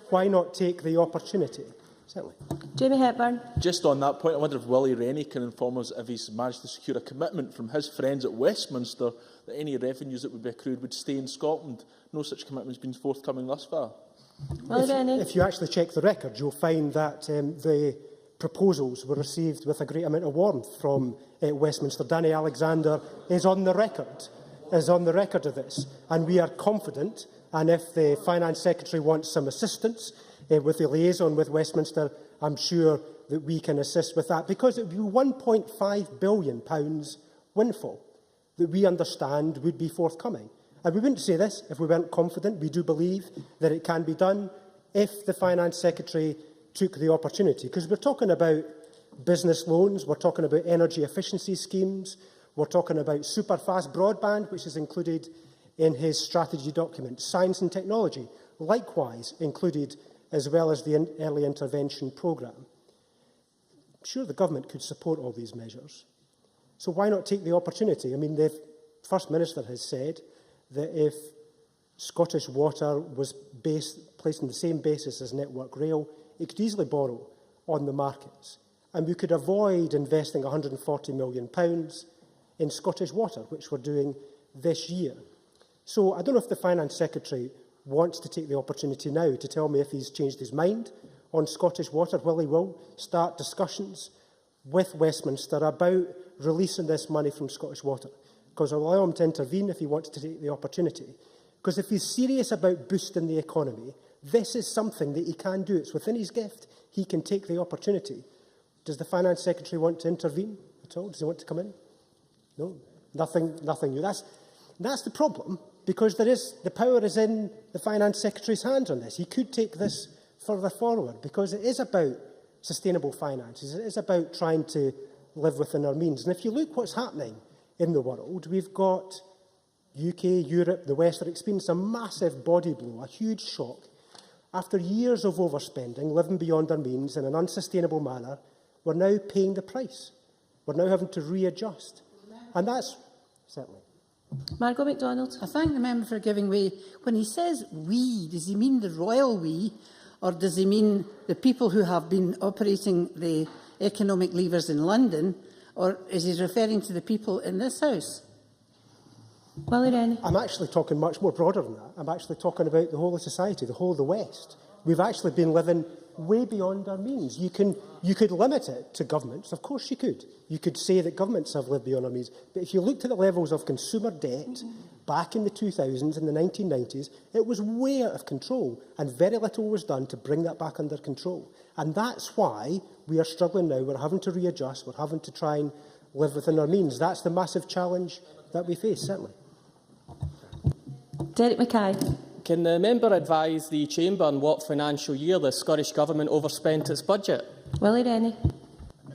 Why not take the opportunity? Certainly. Jamie Hepburn. Just on that point, I wonder if Willie Rennie can inform us if he's managed to secure a commitment from his friends at Westminster that any revenues that would be accrued would stay in Scotland. No such commitment has been forthcoming thus far. If you actually check the record, you'll find that the proposals were received with a great amount of warmth from Westminster. Danny Alexander is on the record of this, and we are confident, and if the Finance Secretary wants some assistance with the liaison with Westminster, I'm sure that we can assist with that, because it would be £1.5 billion windfall that we understand would be forthcoming. And we wouldn't say this if we weren't confident. We do believe that it can be done if the Finance Secretary took the opportunity, because we're talking about business loans, we're talking about energy efficiency schemes, we're talking about super-fast broadband, which is included in his strategy document, science and technology, likewise included, as well as the early intervention programme. I'm sure the government could support all these measures. So why not take the opportunity? I mean, the First Minister has said that if Scottish Water was placed on the same basis as Network Rail, it could easily borrow on the markets. And we could avoid investing £140 million in Scottish Water, which we're doing this year. So I don't know if the Finance Secretary wants to take the opportunity now to tell me if he's changed his mind on Scottish Water. Will he will start discussions with Westminster about releasing this money from Scottish Water? Because I'll allow him to intervene if he wants to take the opportunity. Because if he's serious about boosting the economy, this is something that he can do. It's within his gift. He can take the opportunity. Does the Finance Secretary want to intervene at all? Does he want to come in? No, nothing new. That's the problem, because the power is in the Finance Secretary's hands on this. He could take this further forward, because it is about sustainable finances. It is about trying to live within our means. And if you look what's happening in the world, we've got UK, Europe, the West are experiencing a massive body blow, a huge shock. After years of overspending, living beyond our means in an unsustainable manner, we're now paying the price. We're now having to readjust. And that's certainly. Margot MacDonald. I thank the member for giving way. When he says we, does he mean the royal we, or does he mean the people who have been operating the economic levers in London, or is he referring to the people in this House? Willie Rennie. I'm actually talking much more broader than that. I'm actually talking about the whole of society, the whole of the West. We've actually been living way beyond our means. You could limit it to governments. Of course you could. You could say that governments have lived beyond our means. But if you looked at the levels of consumer debt back in the 2000s and the 1990s, it was way out of control. And very little was done to bring that back under control. And that's why we are struggling now. We're having to readjust. We're having to try and live within our means. That's the massive challenge that we face, certainly. Derek Mackay. Can the member advise the Chamber on what financial year the Scottish Government overspent its budget? Willie Rennie.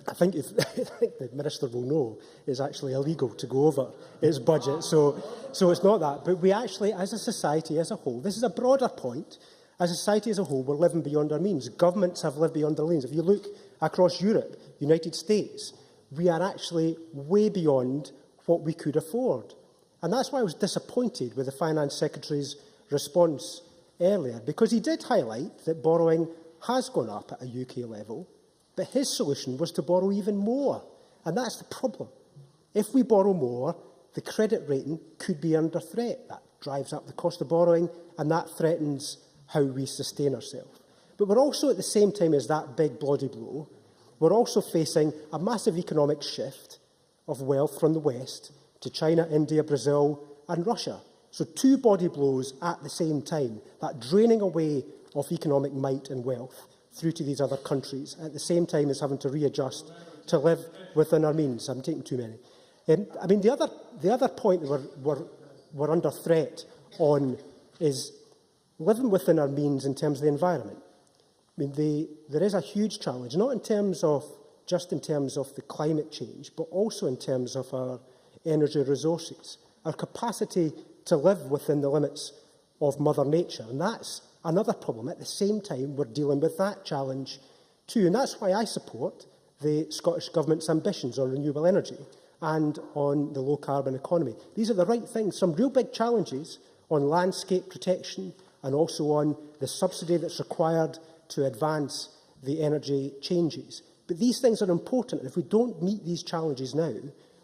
I think the Minister will know it's actually illegal to go over its budget, so it's not that. But we actually, as a society, as a whole, this is a broader point, As a society as a whole, we're living beyond our means. Governments have lived beyond their means. If you look across Europe, the United States, we are actually way beyond what we could afford. And that's why I was disappointed with the Finance Secretary's response earlier, because he did highlight that borrowing has gone up at a UK level, but his solution was to borrow even more. And that's the problem. If we borrow more, the credit rating could be under threat. That drives up the cost of borrowing, and that threatens how we sustain ourselves. But we're also, at the same time as that big bloody blow, we're also facing a massive economic shift of wealth from the West to China, India, Brazil and Russia. So two body blows at the same time, that draining away of economic might and wealth through to these other countries, at the same time as having to readjust to live within our means. I'm taking too many. I mean, the other point that we're under threat on is living within our means in terms of the environment. I mean, there is a huge challenge, not in terms of just in terms of the climate change, but also in terms of our energy resources, our capacity to live within the limits of Mother Nature. And that's another problem. At the same time, we're dealing with that challenge too. And that's why I support the Scottish Government's ambitions on renewable energy and on the low-carbon economy. These are the right things. Some real big challenges on landscape protection and also on the subsidy that's required to advance the energy changes. But these things are important, and if we don't meet these challenges now,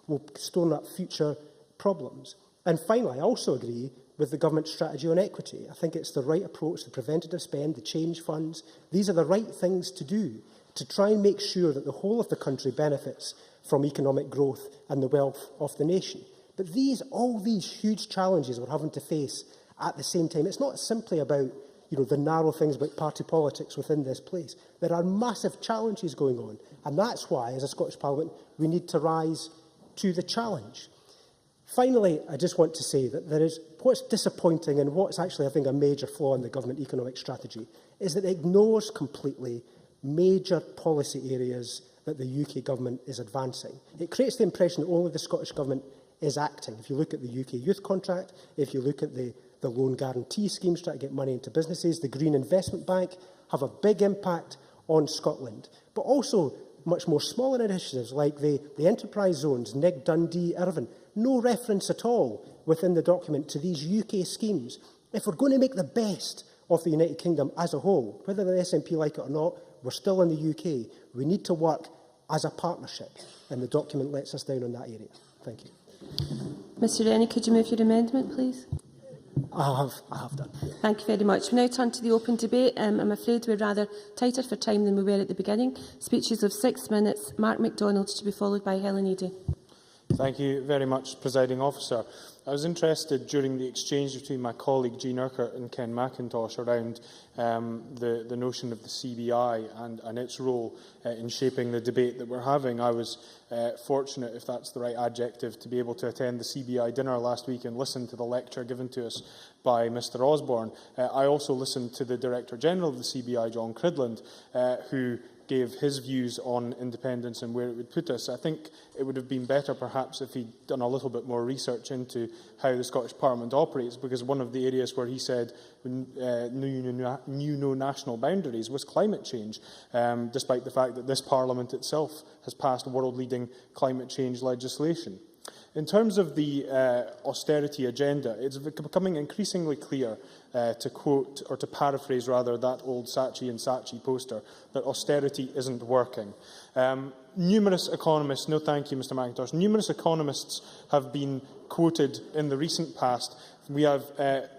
we'll store up future problems. And finally, I also agree with the government's strategy on equity. I think it's the right approach, the preventative spend, the change funds. These are the right things to do to try and make sure that the whole of the country benefits from economic growth and the wealth of the nation. But all these huge challenges we're having to face at the same time, it's not simply about the narrow things about party politics within this place. There are massive challenges going on, and that's why, as a Scottish Parliament, we need to rise to the challenge. Finally, I just want to say that what's disappointing and what's actually, I think, a major flaw in the government economic strategy is that it ignores completely major policy areas that the UK government is advancing. It creates the impression that only the Scottish government is acting. If you look at the UK Youth Contract, if you look at the loan guarantee schemes trying to get money into businesses, the Green Investment Bank have a big impact on Scotland. But also much more smaller initiatives like the enterprise zones, Nig, Dundee, Irvine. No reference at all within the document to these UK schemes. If we're going to make the best of the United Kingdom as a whole, whether the SNP like it or not, we're still in the UK. We need to work as a partnership, and the document lets us down on that area. Thank you. Mr Rennie, could you move your amendment, please? I have done. Thank you very much. We now turn to the open debate. I'm afraid we're rather tighter for time than we were at the beginning. Speeches of 6 minutes. Mark MacDonald to be followed by Helen Eadie. Thank you very much, Presiding Officer. I was interested during the exchange between my colleague Jean Urquhart and Ken McIntosh around the notion of the CBI and its role in shaping the debate that we're having. I was fortunate, if that's the right adjective, to be able to attend the CBI dinner last week and listen to the lecture given to us by Mr Osborne. I also listened to the Director General of the CBI, John Cridland, who gave his views on independence and where it would put us. I think it would have been better perhaps if he'd done a little bit more research into how the Scottish Parliament operates, because one of the areas where he said knew no national boundaries was climate change, despite the fact that this Parliament itself has passed world-leading climate change legislation. In terms of the austerity agenda, it's becoming increasingly clear, to quote, or to paraphrase rather, that old Saatchi and Saatchi poster, that austerity isn't working. Numerous economists, no thank you Mr McIntosh, numerous economists have been quoted in the recent past. We have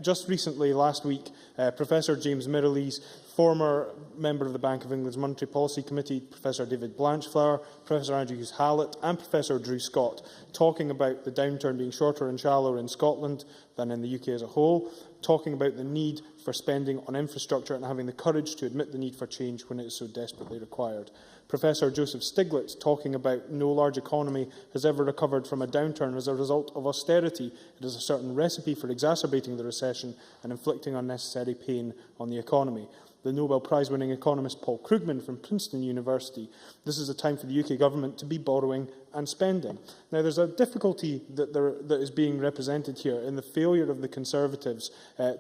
just recently, last week, Professor James Mirrlees, former member of the Bank of England's Monetary Policy Committee, Professor David Blanchflower, Professor Andrew Hewes-Hallett and Professor Drew Scott, talking about the downturn being shorter and shallower in Scotland than in the UK as a whole, talking about the need for spending on infrastructure and having the courage to admit the need for change when it is so desperately required. Professor Joseph Stiglitz talking about no large economy has ever recovered from a downturn as a result of austerity. It is a certain recipe for exacerbating the recession and inflicting unnecessary pain on the economy. The Nobel Prize-winning economist Paul Krugman from Princeton University. This is a time for the UK government to be borrowing and spending. Now, there's a difficulty that is being represented here in the failure of the Conservatives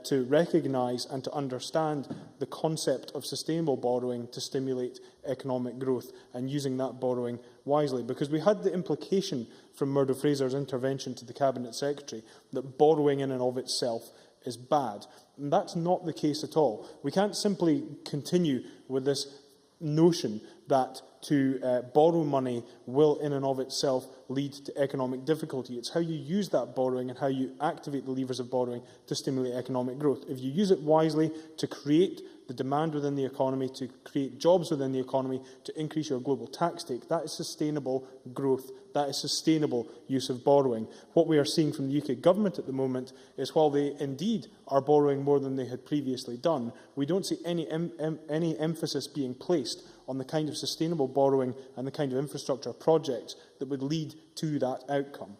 to recognise and to understand the concept of sustainable borrowing to stimulate economic growth and using that borrowing wisely. Because we had the implication from Murdo Fraser's intervention to the Cabinet Secretary that borrowing in and of itself is bad. And that's not the case at all. We can't simply continue with this notion that to borrow money will in and of itself lead to economic difficulty. It's how you use that borrowing and how you activate the levers of borrowing to stimulate economic growth. If you use it wisely to create the demand within the economy, to create jobs within the economy, to increase your global tax take, that is sustainable growth. That is sustainable use of borrowing. What we are seeing from the UK government at the moment is, while they indeed are borrowing more than they had previously done, we don't see any emphasis being placed on the kind of sustainable borrowing and the kind of infrastructure projects that would lead to that outcome.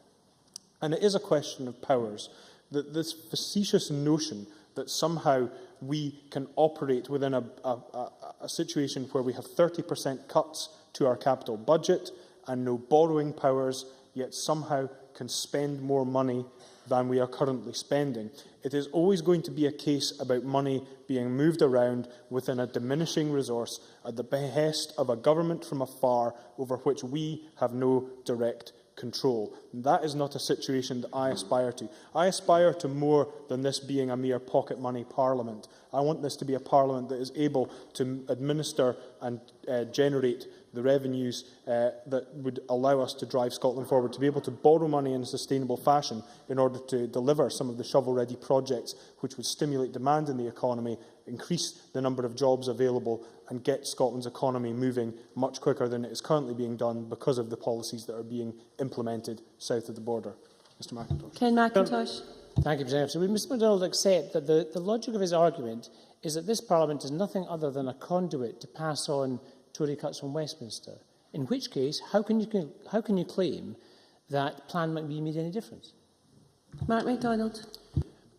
And it is a question of powers. That this facetious notion that somehow we can operate within a situation where we have 30% cuts to our capital budget and no borrowing powers, yet somehow can spend more money than we are currently spending. It is always going to be a case about money being moved around within a diminishing resource at the behest of a government from afar over which we have no direct control. That is not a situation that I aspire to. I aspire to more than this being a mere pocket money parliament. I want this to be a parliament that is able to administer and generate the revenues that would allow us to drive Scotland forward, to be able to borrow money in a sustainable fashion in order to deliver some of the shovel-ready projects which would stimulate demand in the economy, increase the number of jobs available and get Scotland's economy moving much quicker than it is currently being done because of the policies that are being implemented south of the border. Mr McIntosh. Ken McIntosh. Thank you, President. So we must accept that the logic of his argument is that this Parliament is nothing other than a conduit to pass on Tory cuts from Westminster. In which case, how can you claim that Plan McBee made any difference? Mark MacDonald.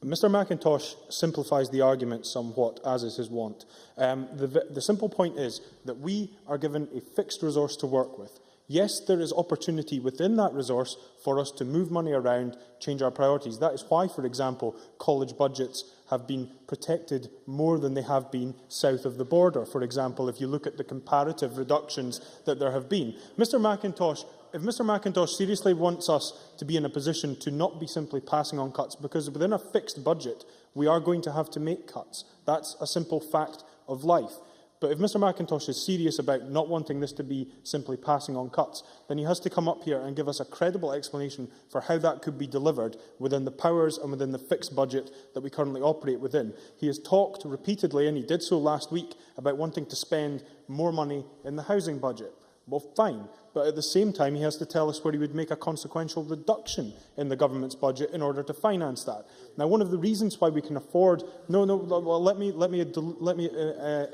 Mr McIntosh simplifies the argument somewhat, as is his wont. The simple point is that we are given a fixed resource to work with. Yes, there is opportunity within that resource for us to move money around, change our priorities. That is why, for example, college budgets have been protected more than they have been south of the border. For example, if you look at the comparative reductions that there have been. If Mr McIntosh seriously wants us to be in a position to not be simply passing on cuts, because within a fixed budget we are going to have to make cuts. That's a simple fact of life. But if Mr McIntosh is serious about not wanting this to be simply passing on cuts, then he has to come up here and give us a credible explanation for how that could be delivered within the powers and within the fixed budget that we currently operate within. He has talked repeatedly, and he did so last week, about wanting to spend more money in the housing budget. Well, fine. But at the same time, he has to tell us where he would make a consequential reduction in the government's budget in order to finance that. Now, one of the reasons why we can afford... Well, let me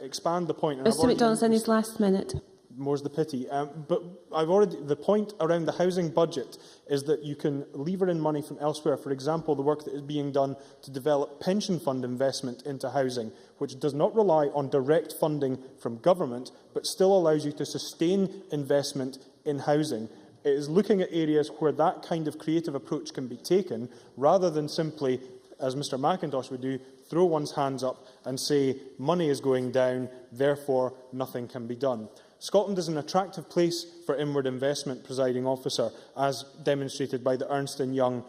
expand the point. Mr McDonald's in his last minute. More's the pity. But the point around the housing budget is that you can lever in money from elsewhere. For example, the work that is being done to develop pension fund investment into housing, which does not rely on direct funding from government, but still allows you to sustain investment in housing. It is looking at areas where that kind of creative approach can be taken, rather than simply, as Mr McIntosh would do, throw one's hands up and say money is going down, therefore nothing can be done. Scotland is an attractive place for inward investment, presiding officer, as demonstrated by the Ernst & Young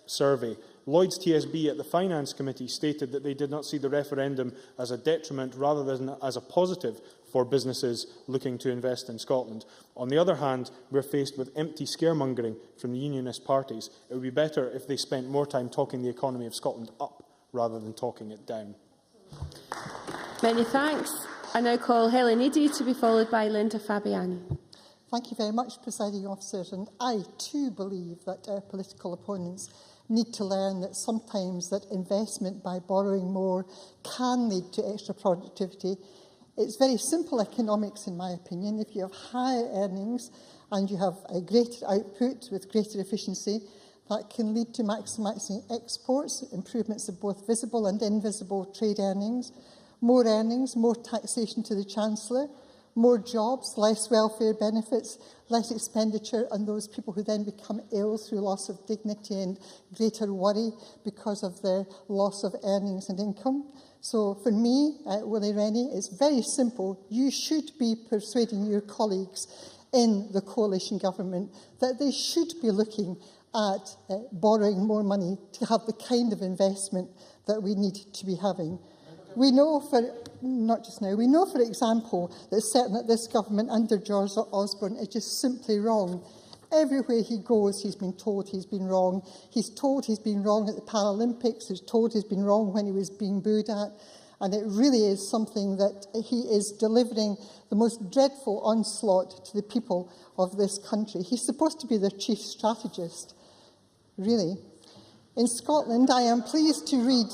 survey. Lloyd's TSB at the Finance Committee stated that they did not see the referendum as a detriment rather than as a positive for businesses looking to invest in Scotland. On the other hand, we're faced with empty scaremongering from the unionist parties. It would be better if they spent more time talking the economy of Scotland up rather than talking it down. Many thanks. I now call Helen Eadie to be followed by Linda Fabiani. Thank you very much, Presiding Officer. And I too believe that our political opponents need to learn that sometimes that investment by borrowing more can lead to extra productivity. It's very simple economics, in my opinion. If you have higher earnings and you have a greater output with greater efficiency, that can lead to maximising exports, improvements of both visible and invisible trade earnings, more taxation to the Chancellor, More jobs, less welfare benefits, less expenditure on those people who then become ill through loss of dignity and greater worry because of their loss of earnings and income. So for me, Willie Rennie, it's very simple. You should be persuading your colleagues in the coalition government that they should be looking at borrowing more money to have the kind of investment that we need to be having. We know, not just now, we know, for example, that it's certain that this government under George Osborne is just simply wrong. Everywhere he goes, he's been told he's been wrong. He's told he's been wrong at the Paralympics. He's told he's been wrong when he was being booed at. And it really is something that he is delivering the most dreadful onslaught to the people of this country. He's supposed to be their chief strategist, really. In Scotland, I am pleased to read...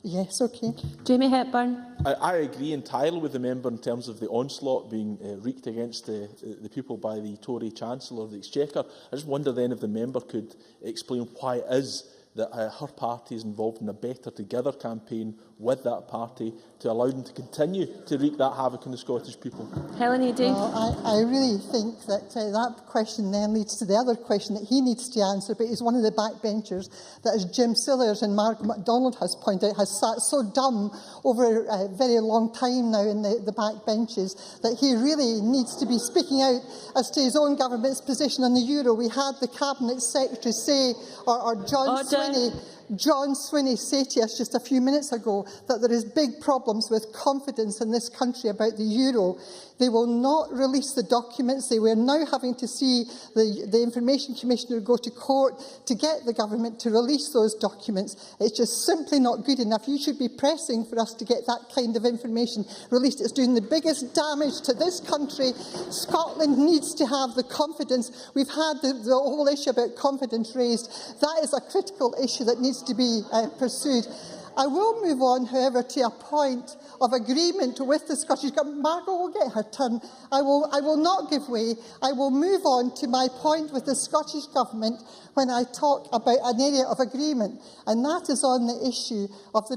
Yes, OK. Jamie Hepburn. I agree entirely with the member in terms of the onslaught being wreaked against the people by the Tory Chancellor of the Exchequer. I just wonder then if the member could explain why it is that her party is involved in a Better Together campaign with that party to allow them to continue to wreak that havoc on the Scottish people. Helen Eadie. Well, I really think that that question then leads to the other question that he needs to answer, but he's one of the backbenchers that, as Jim Sillars and Margaret MacDonald has pointed out, has sat so dumb over a very long time now in the backbenches that he really needs to be speaking out as to his own government's position on the euro. We had the Cabinet Secretary say, or John Swinney say to us just a few minutes ago that there is big problems with confidence in this country about the euro. They will not release the documents. They were now having to see the Information Commissioner go to court to get the government to release those documents. It's just simply not good enough. You should be pressing for us to get that kind of information released. It's doing the biggest damage to this country. Scotland needs to have the confidence. We've had the whole issue about confidence raised. That is a critical issue that needs to be pursued. I will move on, however, to a point of agreement with the Scottish Government. Margot will get her turn. I will not give way. I will move on to my point with the Scottish Government when I talk about an area of agreement, and that is on the issue of the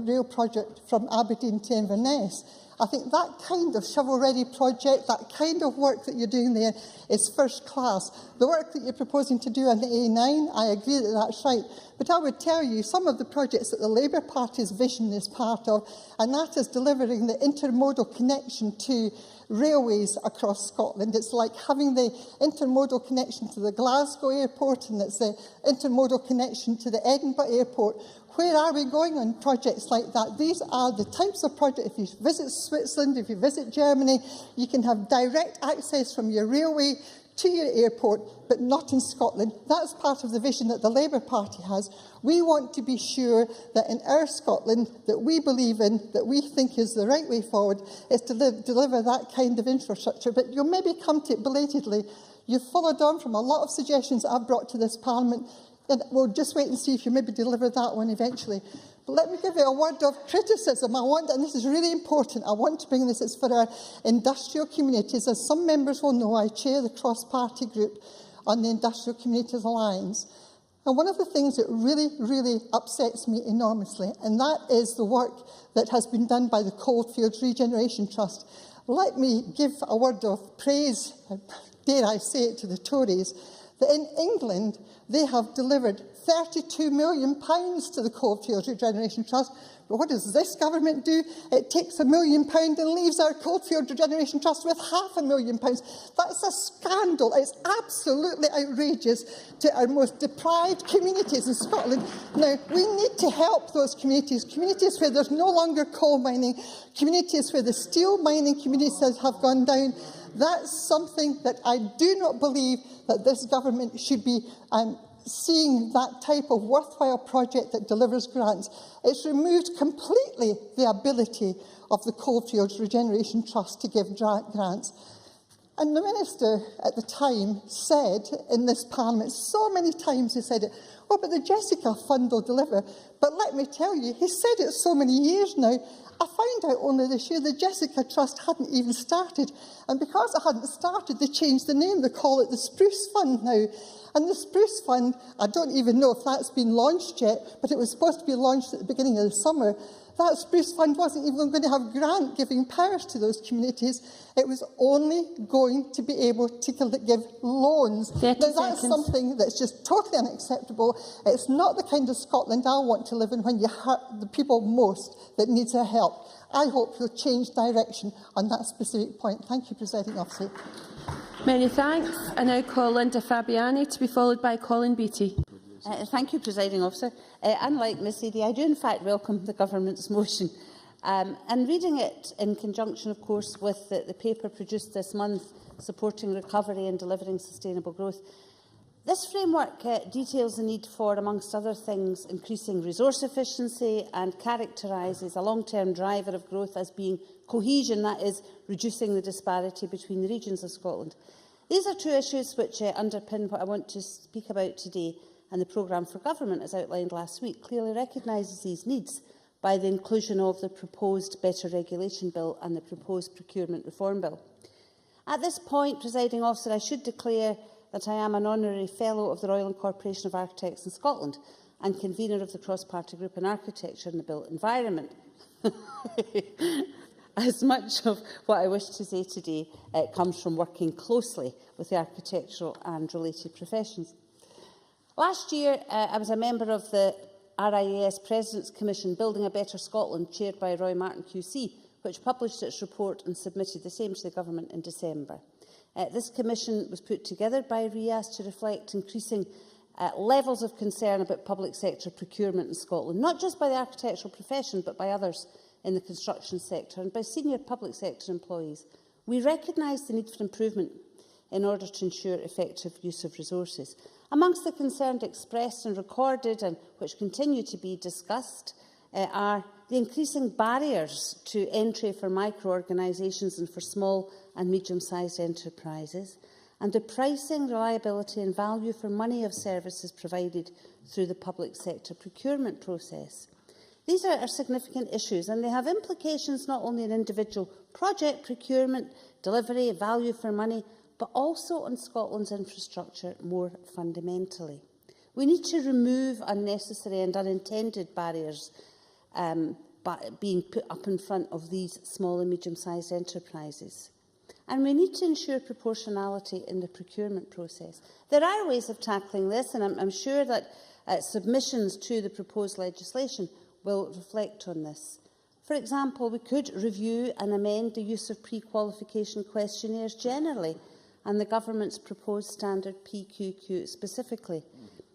rail project from Aberdeen to Inverness. I think that kind of shovel-ready project, that kind of work that you're doing there is first class. The work that you're proposing to do on the A9, I agree that that's right. But I would tell you some of the projects that the Labour Party's vision is part of, and that is delivering the intermodal connection to railways across Scotland. It's like having the intermodal connection to the Glasgow airport, and it's the intermodal connection to the Edinburgh airport. Where are we going on projects like that? These are the types of projects. If you visit Switzerland, if you visit Germany, you can have direct access from your railway to your airport, but not in Scotland. That's part of the vision that the Labour Party has. We want to be sure that in our Scotland, that we believe in, that we think is the right way forward, is to deliver that kind of infrastructure. But you'll maybe come to it belatedly. You've followed on from a lot of suggestions that I've brought to this Parliament, and we'll just wait and see if you maybe deliver that one eventually. But let me give you a word of criticism. And this is really important, I want to bring this, it's for our industrial communities. As some members will know, I chair the cross-party group on the Industrial Communities Alliance. And one of the things that really upsets me enormously, and that is the work that has been done by the Coalfields Regeneration Trust. Let me give a word of praise, dare I say it, to the Tories, that in England they have delivered £32 million to the Coalfields Regeneration Trust. But what does this government do? It takes £1 million and leaves our Coalfields Regeneration Trust with £500,000. That's a scandal. It's absolutely outrageous to our most deprived communities in Scotland. Now, we need to help those communities, communities where there's no longer coal mining, communities where the steel mining communities have gone down. That's something that I do not believe that this government should be seeing that type of worthwhile project that delivers grants. It's removed completely the ability of the Coalfields Regeneration Trust to give grants. And the Minister at the time said in this Parliament, so many times he said it, oh, but the Jessica Fund will deliver. But let me tell you, he said it so many years now. I found out only this year the Jessica Trust hadn't even started. And because it hadn't started, they changed the name. They call it the Spruce Fund now. And the Spruce Fund, I don't even know if that's been launched yet, but it was supposed to be launched at the beginning of the summer. That Spruce Fund wasn't even going to have grant-giving powers to those communities. It was only going to be able to give loans. Now, that's something that's just totally unacceptable. It's not the kind of Scotland I want to live in when you hurt the people most that needs our help. I hope you'll change direction on that specific point. Thank you, Presiding Officer. Many thanks. I now call Linda Fabiani to be followed by Colin Beattie. Thank you, Presiding Officer. Unlike Ms Eadie, I do in fact welcome the Government's motion. And reading it in conjunction, of course, with the paper produced this month, Supporting Recovery and Delivering Sustainable Growth, this framework details the need for, amongst other things, increasing resource efficiency and characterises a long-term driver of growth as being cohesion, that is, reducing the disparity between the regions of Scotland. These are two issues which underpin what I want to speak about today, and the programme for government, as outlined last week, clearly recognises these needs by the inclusion of the proposed Better Regulation Bill and the proposed Procurement Reform Bill. At this point, Presiding Officer, I should declare that I am an honorary Fellow of the Royal Incorporation of Architects in Scotland and convener of the cross-party group on architecture and the built environment. As much of what I wish to say today comes from working closely with the architectural and related professions. Last year, I was a member of the RIAS President's Commission Building a Better Scotland, chaired by Roy Martin QC, which published its report and submitted the same to the Government in December. This commission was put together by RIAS to reflect increasing levels of concern about public sector procurement in Scotland, not just by the architectural profession, but by others in the construction sector and by senior public sector employees. We recognise the need for improvement in order to ensure effective use of resources. Amongst the concerns expressed and recorded, and which continue to be discussed, are the increasing barriers to entry for micro-organisations and for small and medium-sized enterprises, and the pricing, reliability and value for money of services provided through the public sector procurement process. These are significant issues, and they have implications not only in individual project procurement, delivery, value for money, but also on Scotland's infrastructure more fundamentally. We need to remove unnecessary and unintended barriers being put up in front of these small and medium-sized enterprises. And we need to ensure proportionality in the procurement process. There are ways of tackling this, and I'm sure that submissions to the proposed legislation will reflect on this. For example, we could review and amend the use of pre-qualification questionnaires generally, and the Government's proposed standard PQQ specifically.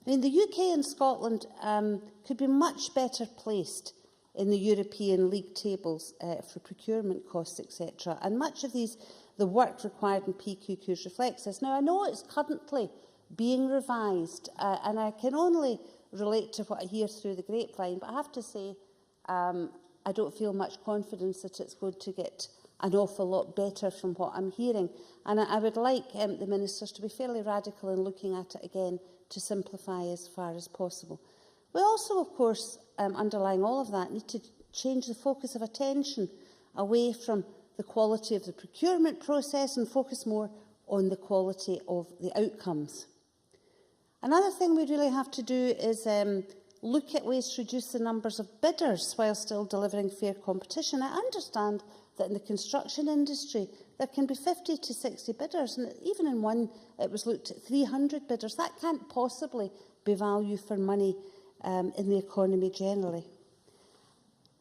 I mean, the UK and Scotland could be much better placed in the European League tables for procurement costs, etc. And much of the work required in PQQs reflects this. Now, I know it's currently being revised, and I can only relate to what I hear through the grapevine, but I have to say I don't feel much confidence that it's going to get an awful lot better from what I'm hearing. And I would like the ministers to be fairly radical in looking at it again to simplify as far as possible. We also, of course, underlying all of that, need to change the focus of attention away from the quality of the procurement process and focus more on the quality of the outcomes. Another thing we really have to do is look at ways to reduce the numbers of bidders while still delivering fair competition. I understand that in the construction industry there can be 50 to 60 bidders, and even in one it was looked at 300 bidders. That can't possibly be value for money in the economy generally.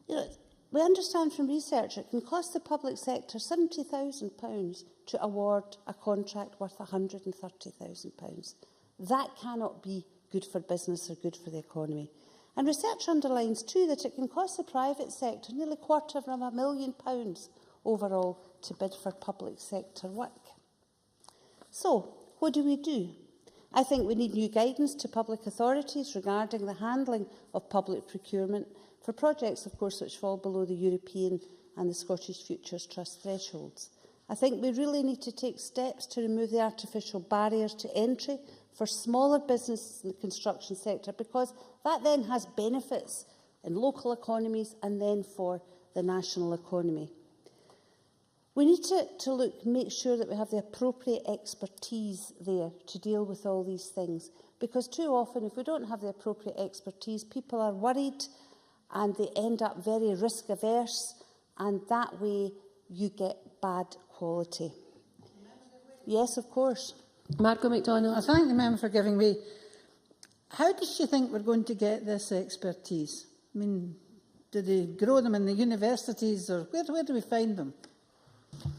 You know, we understand from research it can cost the public sector £70,000 to award a contract worth £130,000. That cannot be good for business or good for the economy. And research underlines too that it can cost the private sector nearly £250,000 overall to bid for public sector work. So, what do? I think we need new guidance to public authorities regarding the handling of public procurement for projects, of course, which fall below the European and the Scottish Futures Trust thresholds. I think we really need to take steps to remove the artificial barriers to entry for smaller businesses in the construction sector, because that then has benefits in local economies and then for the national economy. We need to make sure that we have the appropriate expertise there to deal with all these things, because too often, if we don't have the appropriate expertise, people are worried and they end up very risk averse, and that way you get bad quality. Yes, of course. Margaret MacDonald. I thank the member for giving way. How does she think we're going to get this expertise? I mean, do they grow them in the universities, or where do we find them?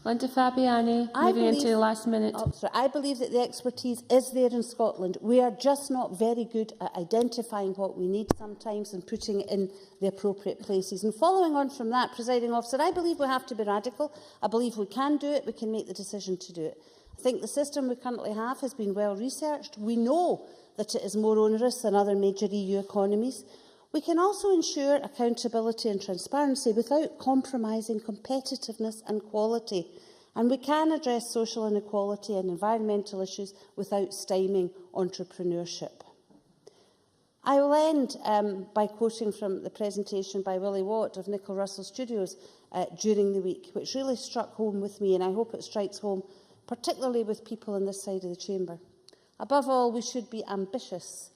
Linda Fabiani, moving into the last minute. I believe that the expertise is there in Scotland. We are just not very good at identifying what we need sometimes and putting it in the appropriate places. And following on from that, Presiding Officer, I believe we have to be radical. I believe we can do it. We can make the decision to do it. I think the system we currently have has been well researched. We know that it is more onerous than other major EU economies. We can also ensure accountability and transparency without compromising competitiveness and quality. And we can address social inequality and environmental issues without stymieing entrepreneurship. I will end by quoting from the presentation by Willie Watt of Nicoll Russell Studios during the week, which really struck home with me, and I hope it strikes home particularly with people on this side of the chamber. Above all, we should be ambitious,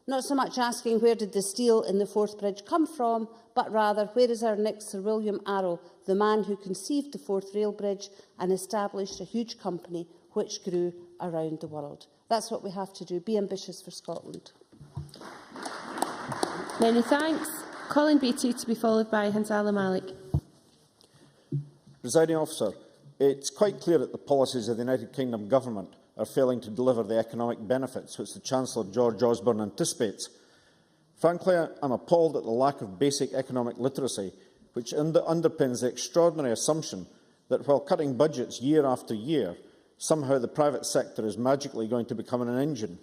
not so much asking where did the steel in the Forth Bridge come from, but rather where is our next Sir William Arrow, the man who conceived the Forth Rail Bridge and established a huge company which grew around the world. That's what we have to do, be ambitious for Scotland. Many thanks. Colin Beattie to be followed by Hansala Malik. Presiding Officer, it's quite clear that the policies of the United Kingdom Government are failing to deliver the economic benefits which the Chancellor George Osborne anticipates. Frankly, I'm appalled at the lack of basic economic literacy, which underpins the extraordinary assumption that while cutting budgets year after year, somehow the private sector is magically going to become an engine,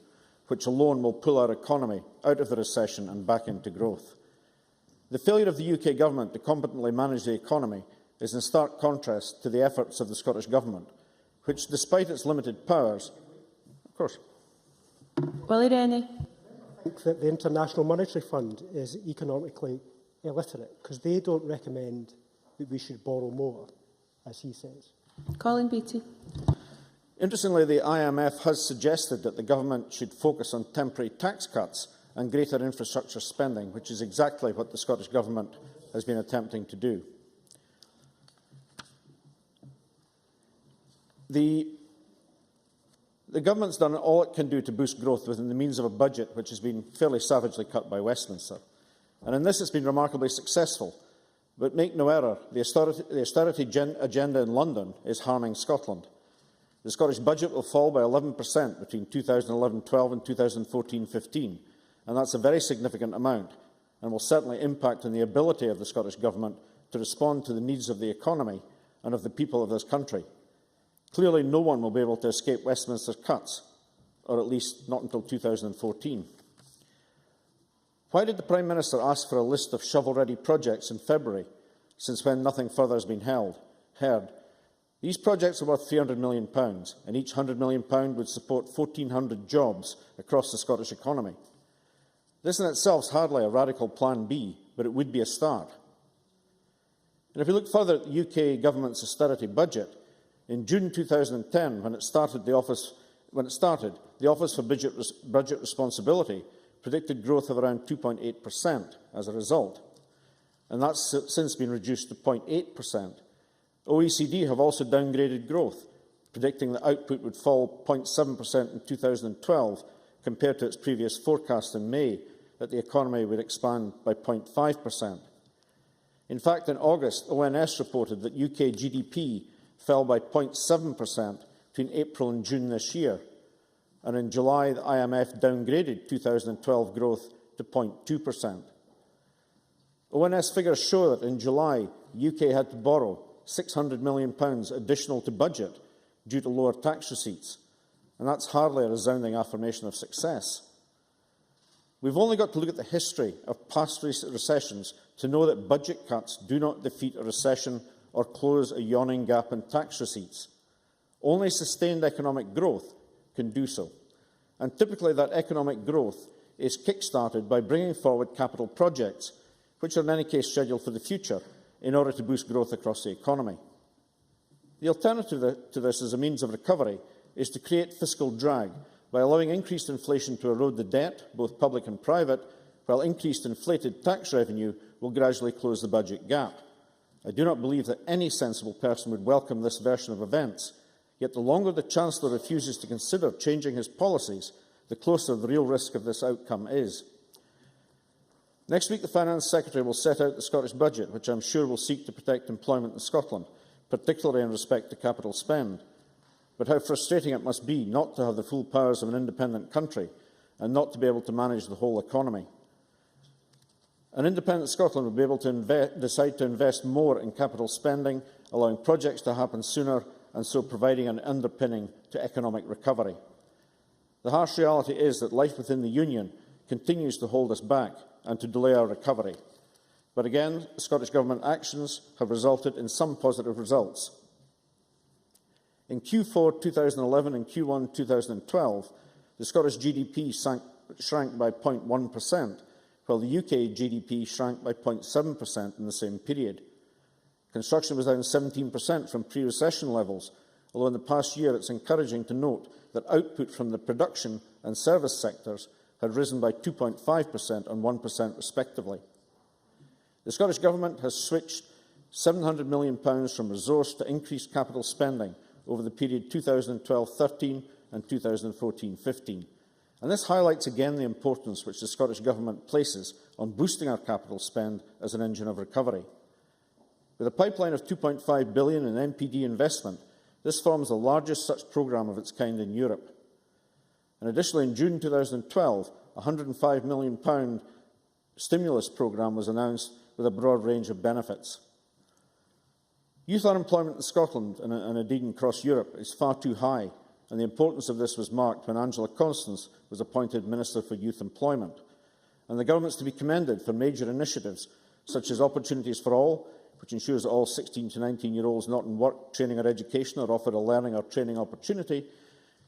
which alone will pull our economy out of the recession and back into growth. The failure of the UK Government to competently manage the economy is in stark contrast to the efforts of the Scottish Government, which, despite its limited powers, of course. Willie Rennie. I think that the International Monetary Fund is economically illiterate, because they don't recommend that we should borrow more, as he says. Colin Beattie. Interestingly, the IMF has suggested that the Government should focus on temporary tax cuts and greater infrastructure spending, which is exactly what the Scottish Government has been attempting to do. The Government's done all it can do to boost growth within the means of a budget which has been fairly savagely cut by Westminster. And in this it's been remarkably successful. But make no error, the austerity agenda in London is harming Scotland. The Scottish budget will fall by 11% between 2011-12 and 2014-15, and that's a very significant amount, and will certainly impact on the ability of the Scottish Government to respond to the needs of the economy and of the people of this country. Clearly, no one will be able to escape Westminster's cuts, or at least not until 2014. Why did the Prime Minister ask for a list of shovel-ready projects in February, since when nothing further has been heard? These projects are worth £300 million, and each £100 million would support 1,400 jobs across the Scottish economy. This in itself is hardly a radical Plan B, but it would be a start. And if we look further at the UK Government's austerity budget, in June 2010, when it started, the Office for Budget Responsibility predicted growth of around 2.8% as a result, and that's since been reduced to 0.8%. OECD have also downgraded growth, predicting that output would fall 0.7% in 2012 compared to its previous forecast in May that the economy would expand by 0.5%. In fact, in August, ONS reported that UK GDP fell by 0.7% between April and June this year, and in July the IMF downgraded 2012 growth to 0.2%. ONS figures show that in July the UK had to borrow £600 million additional to budget due to lower tax receipts, and that's hardly a resounding affirmation of success. We've only got to look at the history of past recessions to know that budget cuts do not defeat a recession or close a yawning gap in tax receipts. Only sustained economic growth can do so. and typically that economic growth is kick-started by bringing forward capital projects, which are in any case scheduled for the future, in order to boost growth across the economy. The alternative to this as a means of recovery is to create fiscal drag by allowing increased inflation to erode the debt, both public and private, while increased inflated tax revenue will gradually close the budget gap. I do not believe that any sensible person would welcome this version of events, yet the longer the Chancellor refuses to consider changing his policies, the closer the real risk of this outcome is. Next week, the Finance Secretary will set out the Scottish budget, which I am sure will seek to protect employment in Scotland, particularly in respect to capital spend. But how frustrating it must be not to have the full powers of an independent country and not to be able to manage the whole economy. An independent Scotland will be able to decide to invest more in capital spending, allowing projects to happen sooner and so providing an underpinning to economic recovery. The harsh reality is that life within the Union continues to hold us back and to delay our recovery. But again, the Scottish Government actions have resulted in some positive results. In Q4 2011 and Q1 2012, the Scottish GDP shrank by 0.1%, while the UK GDP shrank by 0.7% in the same period. Construction was down 17% from pre-recession levels, although in the past year it's encouraging to note that output from the production and service sectors had risen by 2.5% and 1% respectively. The Scottish Government has switched £700 million from resource to increased capital spending over the period 2012-13 and 2014-15. And this highlights again the importance which the Scottish Government places on boosting our capital spend as an engine of recovery. With a pipeline of £2.5 billion in NPD investment, this forms the largest such programme of its kind in Europe. And additionally, in June 2012, a £105 million stimulus programme was announced with a broad range of benefits. Youth unemployment in Scotland and indeed across Europe is far too high, and the importance of this was marked when Angela Constance was appointed Minister for Youth Employment. And the Government is to be commended for major initiatives such as Opportunities for All, which ensures that all 16 to 19-year-olds not in work, training or education are offered a learning or training opportunity.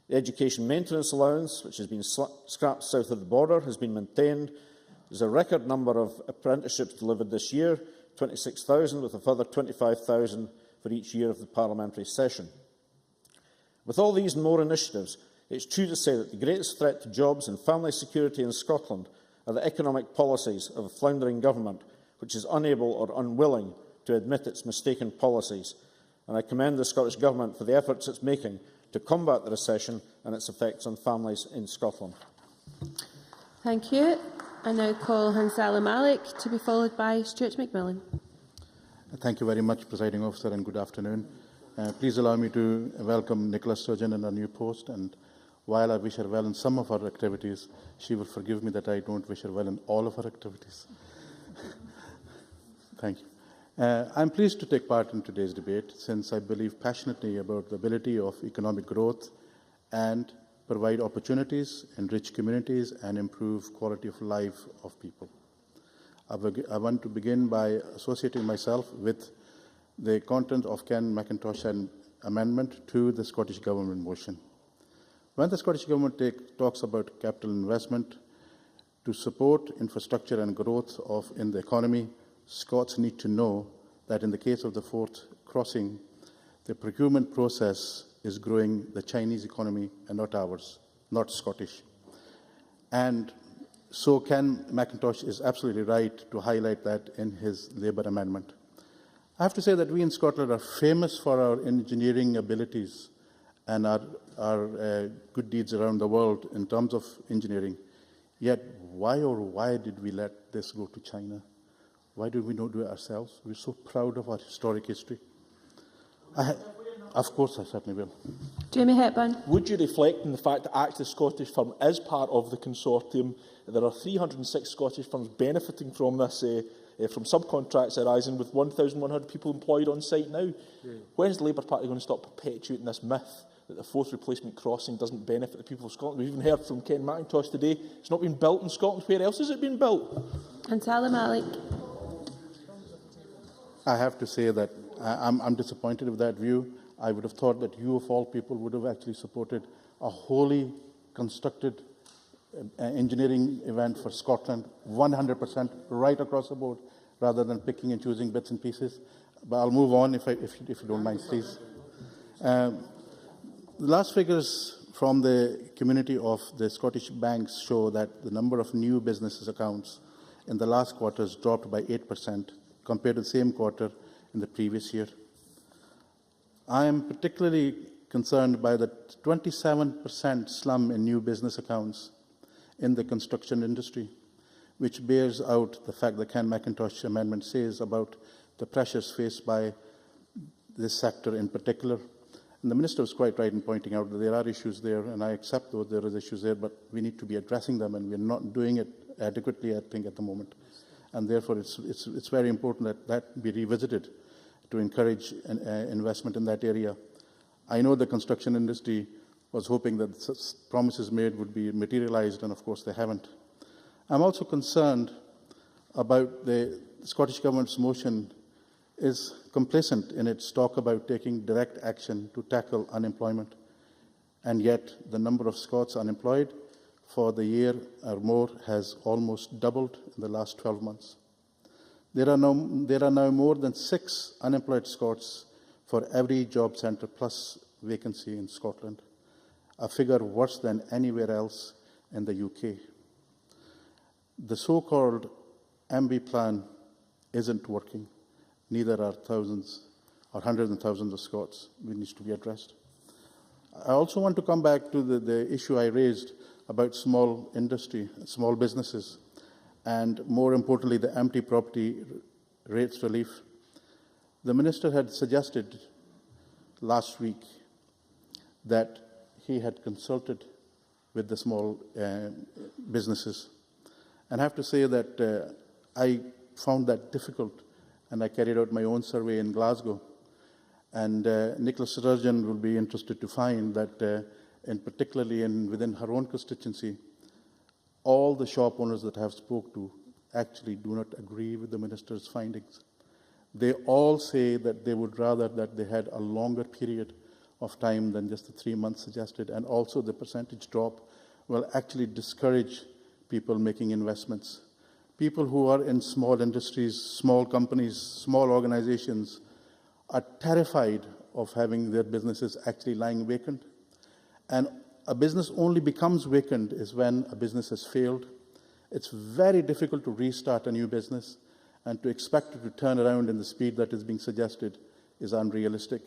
The Education Maintenance Allowance, which has been scrapped south of the border, has been maintained. There's a record number of apprenticeships delivered this year, 26,000, with a further 25,000 for each year of the parliamentary session. With all these and more initiatives, it's true to say that the greatest threat to jobs and family security in Scotland are the economic policies of a floundering government, which is unable or unwilling to admit its mistaken policies. And I commend the Scottish Government for the efforts it's making to combat the recession and its effects on families in Scotland. Thank you. I now call Hansala Malik to be followed by Stuart McMillan. Thank you very much, Presiding Officer, and good afternoon. Please allow me to welcome Nicola Sturgeon in her new post, and while I wish her well in some of her activities, she will forgive me that I don't wish her well in all of her activities. Thank you. I am pleased to take part in today's debate, since I believe passionately about the ability of economic growth and provide opportunities, enrich communities, and improve quality of life of people. I want to begin by associating myself with the content of Ken McIntosh's amendment to the Scottish Government motion. When the Scottish Government talks about capital investment to support infrastructure and growth in the economy, Scots need to know that in the case of the Forth crossing, the procurement process is growing the Chinese economy and not ours, not Scottish. And so Ken McIntosh is absolutely right to highlight that in his Labour amendment. I have to say that we in Scotland are famous for our engineering abilities and our good deeds around the world in terms of engineering. Yet why did we let this go to China? Why did we not do it ourselves? We're so proud of our historic history. Of course, I certainly will. Jamie Hepburn. Would you reflect on the fact that actually the Scottish firm is part of the consortium? There are 306 Scottish firms benefiting from this, from subcontracts arising with 1,100 people employed on site now. When is the Labour Party going to stop perpetuating this myth that the Forth replacement crossing doesn't benefit the people of Scotland? We've even heard from Ken McIntosh today, it's not been built in Scotland. Where else has it been built? Hansala Malik. I have to say that I'm disappointed with that view. I would have thought that you, of all people, would have actually supported a wholly constructed engineering event for Scotland, 100% right across the board, rather than picking and choosing bits and pieces. But I'll move on if you don't mind, please. The last figures from the community of the Scottish banks show that the number of new businesses accounts in the last quarter has dropped by 8% compared to the same quarter in the previous year. I am particularly concerned by the 27% slump in new business accounts in the construction industry, which bears out the fact that Ken McIntosh's amendment says about the pressures faced by this sector in particular. And the Minister was quite right in pointing out that there are issues there, and I accept that there are issues there, but we need to be addressing them, and we're not doing it adequately, I think, at the moment. And therefore, it's very important that that be revisited to encourage investment in that area. I know the construction industry was hoping that such promises made would be materialised, and of course they haven't. I'm also concerned about the Scottish Government's motion is complacent in its talk about taking direct action to tackle unemployment, and yet the number of Scots unemployed for the year or more has almost doubled in the last 12 months. There are now more than 6 unemployed Scots for every job centre plus vacancy in Scotland, a figure worse than anywhere else in the UK. The so-called MB plan isn't working. Neither are thousands or hundreds and thousands of Scots, which needs to be addressed. I also want to come back to the issue I raised about small industry, small businesses, and more importantly, the empty property rates relief. The Minister had suggested last week that he had consulted with the small businesses. And I have to say that I found that difficult, and I carried out my own survey in Glasgow. And Nicola Sturgeon will be interested to find that, particularly within her own constituency, all the shop owners that I have spoke to actually do not agree with the Minister's findings. They all say that they would rather that they had a longer period of time than just the 3 months suggested, and also the percentage drop will actually discourage people making investments. People who are in small industries, small companies, small organizations are terrified of having their businesses actually lying vacant. And a business only becomes vacant is when a business has failed. It's very difficult to restart a new business, and to expect it to turn around in the speed that is being suggested is unrealistic.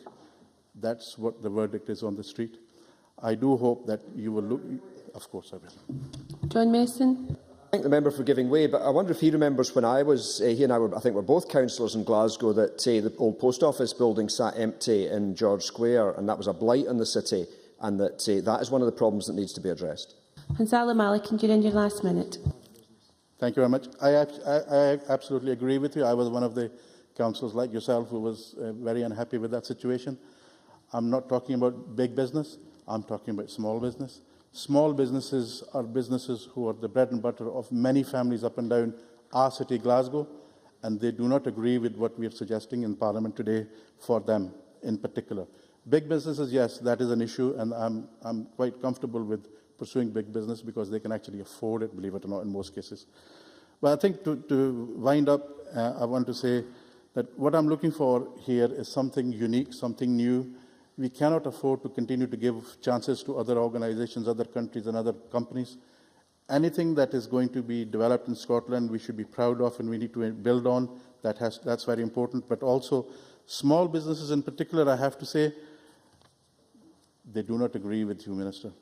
That's what the verdict is on the street. I do hope that you will look... Of course I will. John Mason. I thank the member for giving way, but I wonder if he remembers when I was, he and I think we're both councillors in Glasgow, that the old post office building sat empty in George Square, and that was a blight on the city, and that that is one of the problems that needs to be addressed. Hanzala Malik, and you're in your last minute. Thank you very much. I absolutely agree with you. I was one of the councillors like yourself who was very unhappy with that situation. I'm not talking about big business. I'm talking about small business. Small businesses are businesses who are the bread and butter of many families up and down our city, Glasgow, and they do not agree with what we are suggesting in Parliament today for them in particular. Big businesses, yes, that is an issue, and I'm quite comfortable with pursuing big business because they can actually afford it, believe it or not, in most cases. But I think to wind up, I want to say that what I'm looking for here is something unique, something new. We cannot afford to continue to give chances to other organisations, other countries and other companies. Anything that is going to be developed in Scotland, we should be proud of and we need to build on. That's very important. But also, small businesses in particular, I have to say, they do not agree with you, Minister.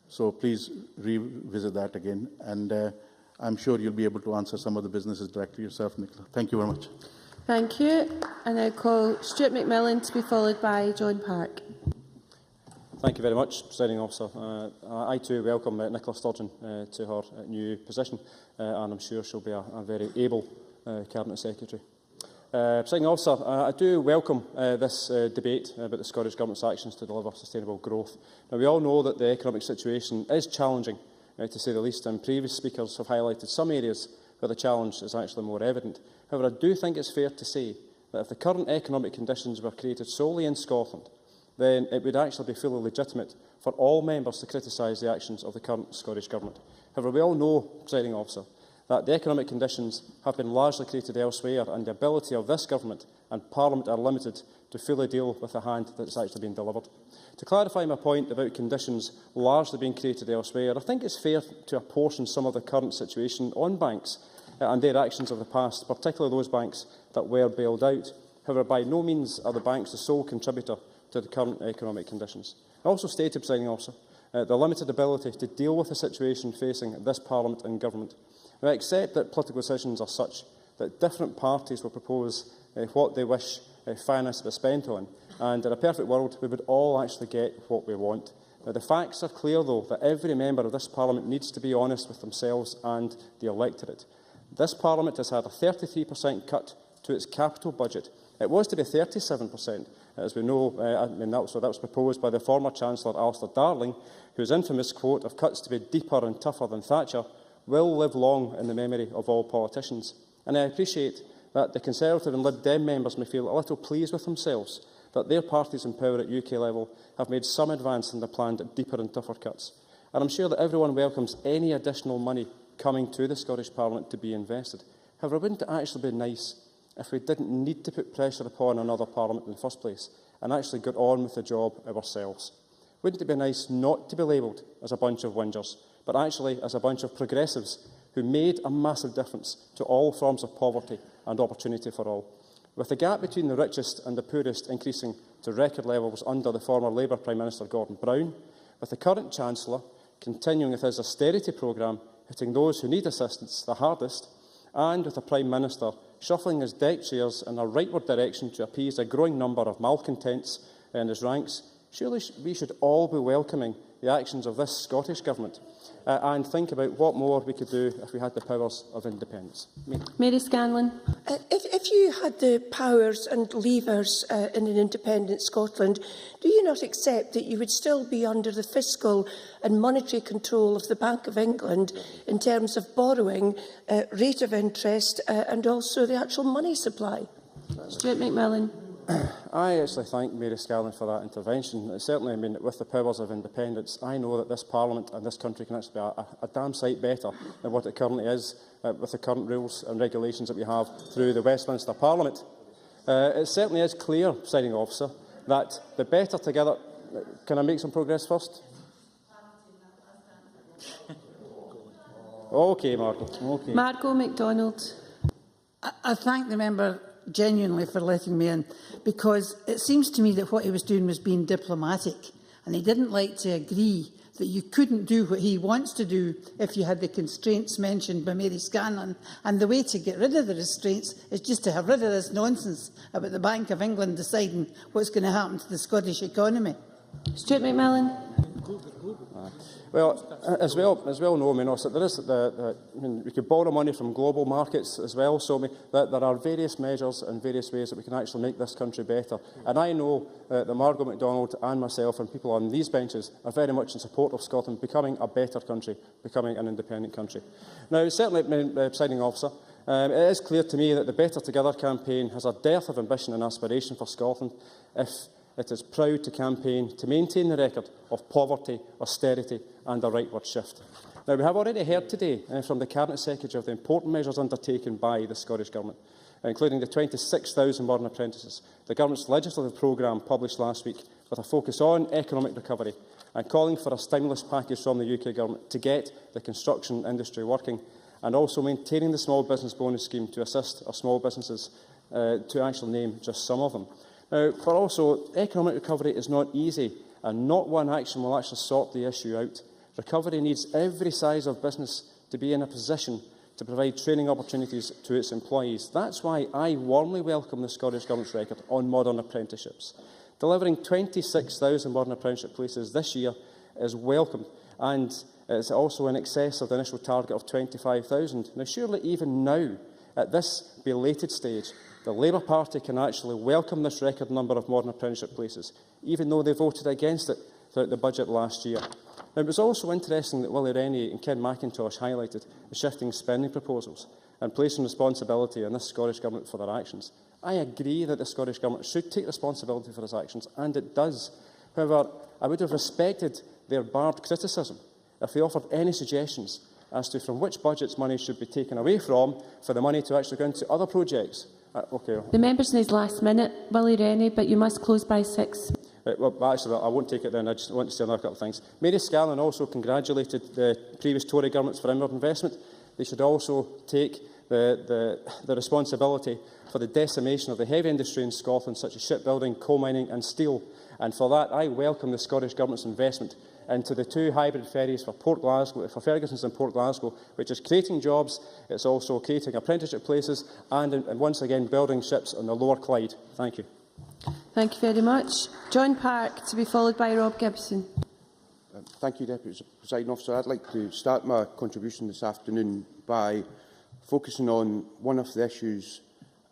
So please revisit that again. And I'm sure you'll be able to answer some of the businesses directly yourself, Nicola. Thank you very much. Thank you. And I call Stuart McMillan to be followed by John Park. Thank you very much, Presiding Officer. I too welcome Nicola Sturgeon to her new position, and I'm sure she'll be a very able Cabinet Secretary. Presiding Officer, I do welcome this debate about the Scottish Government's actions to deliver sustainable growth. Now, we all know that the economic situation is challenging, to say the least, and previous speakers have highlighted some areas where the challenge is actually more evident. However, I do think it's fair to say that if the current economic conditions were created solely in Scotland, then it would actually be fully legitimate for all members to criticise the actions of the current Scottish Government. However, we all know, Presiding Officer, that the economic conditions have been largely created elsewhere, and the ability of this Government and Parliament are limited to fully deal with the hand that is actually being delivered. To clarify my point about conditions largely being created elsewhere, I think it's fair to apportion some of the current situation on banks and their actions of the past, particularly those banks that were bailed out. However, by no means are the banks the sole contributor to the current economic conditions. I also stated, Presiding Officer, the limited ability to deal with the situation facing this Parliament and Government. Now, I accept that political decisions are such that different parties will propose what they wish finance to be spent on, and in a perfect world we would all actually get what we want. Now, the facts are clear, though, that every member of this Parliament needs to be honest with themselves and the electorate. This Parliament has had a 33% cut to its capital budget. It was to be 37%, as we know. That was proposed by the former Chancellor Alistair Darling, whose infamous quote of cuts to be deeper and tougher than Thatcher will live long in the memory of all politicians. And I appreciate that the Conservative and Lib Dem members may feel a little pleased with themselves that their parties in power at UK level have made some advance in the planned deeper and tougher cuts. And I'm sure that everyone welcomes any additional money coming to the Scottish Parliament to be invested. However, wouldn't it actually be nice if we didn't need to put pressure upon another Parliament in the first place and actually got on with the job ourselves? Wouldn't it be nice not to be labelled as a bunch of whingers, but actually as a bunch of progressives who made a massive difference to all forms of poverty and opportunity for all? With the gap between the richest and the poorest increasing to record levels under the former Labour Prime Minister Gordon Brown, with the current Chancellor continuing with his austerity programme, hitting those who need assistance the hardest, and with the Prime Minister shuffling his deck chairs in a rightward direction to appease a growing number of malcontents in his ranks, surely we should all be welcoming the actions of this Scottish Government and think about what more we could do if we had the powers of independence. Mary Scanlon. If you had the powers and levers in an independent Scotland, do you not accept that you would still be under the fiscal and monetary control of the Bank of England in terms of borrowing, rate of interest and also the actual money supply? Stuart McMillan. I actually thank Mary Scanlon for that intervention. Certainly, with the powers of independence, I know that this Parliament and this country can actually be a damn sight better than what it currently is with the current rules and regulations that we have through the Westminster Parliament. It certainly is clear, Presiding Officer, that the better together... Can I make some progress first? OK, Marco. Okay. Marco MacDonald. I thank the member genuinely for letting me in, because it seems to me that what he was doing was being diplomatic, and he didn't like to agree that you couldn't do what he wants to do if you had the constraints mentioned by Mary Scanlon. And the way to get rid of the restraints is just to have rid of this nonsense about the Bank of England deciding what's going to happen to the Scottish economy. Stuart McMillan. Well, as well know, there is we could borrow money from global markets as well, so there are various measures and various ways that we can actually make this country better. And I know that Margaret MacDonald and myself and people on these benches are very much in support of Scotland becoming a better country, becoming an independent country. Now, certainly, Presiding Officer, it is clear to me that the Better Together campaign has a dearth of ambition and aspiration for Scotland if it is proud to campaign to maintain the record of poverty, austerity and a rightward shift. Now, we have already heard today from the Cabinet Secretary of the important measures undertaken by the Scottish Government, including the 26,000 modern apprentices, the Government's legislative programme published last week with a focus on economic recovery and calling for a stimulus package from the UK Government to get the construction industry working, and also maintaining the small business bonus scheme to assist our small businesses, to actually name just some of them. Now, for also, economic recovery is not easy, and not one action will actually sort the issue out. Recovery needs every size of business to be in a position to provide training opportunities to its employees. That's why I warmly welcome the Scottish Government's record on modern apprenticeships. Delivering 26,000 modern apprenticeship places this year is welcomed, and it's also in excess of the initial target of 25,000. Now, surely even now, at this belated stage, the Labour Party can actually welcome this record number of modern apprenticeship places, even though they voted against it throughout the budget last year. Now, it was also interesting that Willie Rennie and Ken Macintosh highlighted the shifting spending proposals and placing responsibility on this Scottish Government for their actions. I agree that the Scottish Government should take responsibility for its actions, and it does. However, I would have respected their barbed criticism if they offered any suggestions as to from which budgets money should be taken away from for the money to actually go into other projects. The member's needs last minute, Willie Rennie, but you must close by 6. Well, actually, I won't take it then. I just want to say another couple of things. Mary Scallon also congratulated the previous Tory governments for inward investment. They should also take the responsibility for the decimation of the heavy industry in Scotland, such as shipbuilding, coal mining and steel. And for that, I welcome the Scottish Government's investment into the 2 hybrid ferries for Ferguson's and Port Glasgow, which is creating jobs. It's also creating apprenticeship places and once again building ships on the Lower Clyde. Thank you. Thank you very much. John Park, to be followed by Rob Gibson. Thank you, Deputy Presiding Officer. I'd like to start my contribution this afternoon by focusing on one of the issues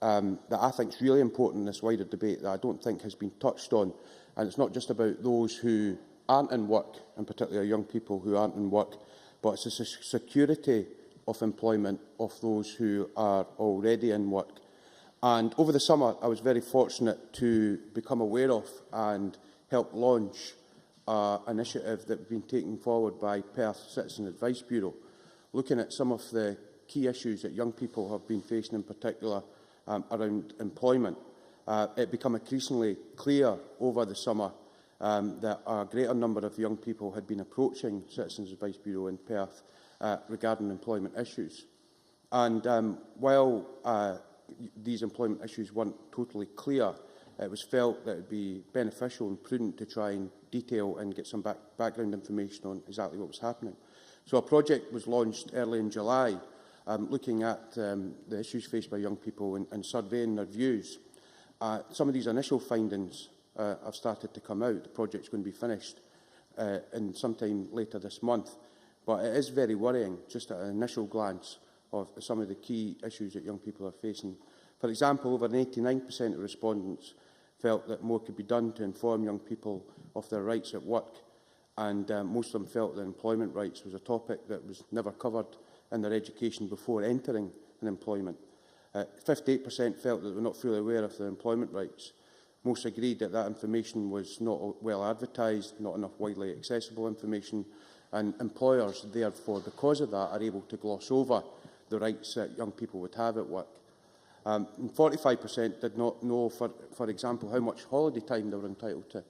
that I think is really important in this wider debate that I don't think has been touched on. And it's not just about those who aren't in work, and particularly young people who aren't in work, but it's the security of employment of those who are already in work. And over the summer, I was very fortunate to become aware of and help launch an initiative that has been taken forward by Perth Citizen Advice Bureau, looking at some of the key issues that young people have been facing, in particular around employment. It became increasingly clear over the summer that a greater number of young people had been approaching Citizens Advice Bureau in Perth regarding employment issues. And while these employment issues weren't totally clear, it was felt that it would be beneficial and prudent to try and detail and get some background information on exactly what was happening. So a project was launched early in July, looking at the issues faced by young people and surveying their views. Some of these initial findings have started to come out. The project is going to be finished in sometime later this month. But it is very worrying, just at an initial glance, of some of the key issues that young people are facing. For example, over 89% of respondents felt that more could be done to inform young people of their rights at work, and most of them felt that employment rights was a topic that was never covered in their education before entering in employment. 58% felt that they were not fully aware of their employment rights. Most agreed that that information was not well advertised, not enough widely accessible information, and employers, therefore, because of that, are able to gloss over the rights that young people would have at work. 45% did not know, for example, how much holiday time they were entitled to.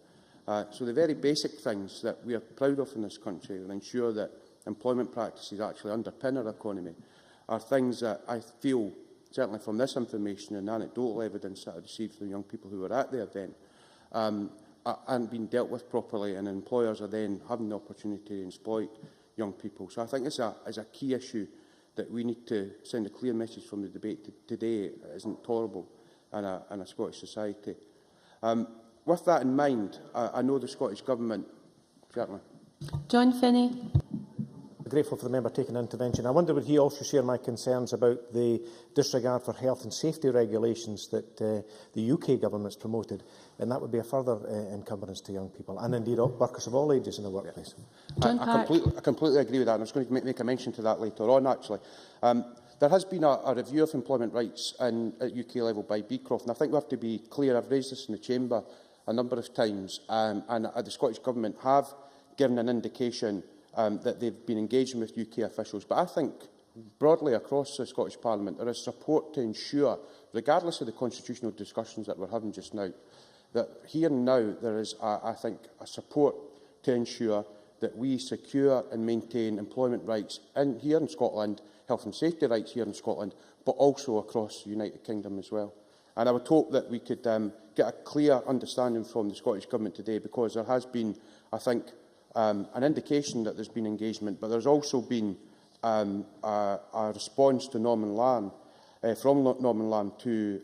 So the very basic things that we are proud of in this country and ensure that employment practices actually underpin our economy are things that I feel, certainly from this information and anecdotal evidence that I received from young people who were at the event, aren't being dealt with properly, and employers are then having the opportunity to exploit young people. So I think it's a key issue that we need to send a clear message from the debate today. It isn't tolerable in a Scottish society. With that in mind, I know the Scottish Government... Certainly. John Finney. Grateful for the member taking intervention. I wonder would he also share my concerns about the disregard for health and safety regulations that the UK government's promoted, and that would be a further encumbrance to young people and indeed workers of all ages in the workplace. I completely agree with that, and I was going to make a mention to that later on, actually. There has been a review of employment rights at UK level by Beecroft, and I think we have to be clear. I've raised this in the Chamber a number of times, and the Scottish Government have given an indication that they've been engaging with UK officials. But I think broadly across the Scottish Parliament there is support to ensure, regardless of the constitutional discussions that we're having just now, that here and now there is, I think, a support to ensure that we secure and maintain employment rights here in Scotland, health and safety rights here in Scotland, but also across the United Kingdom as well. And I would hope that we could get a clear understanding from the Scottish Government today, because there has been, I think, an indication that there's been engagement, but there's also been a response to Norman Lamb, from Norman Lamb to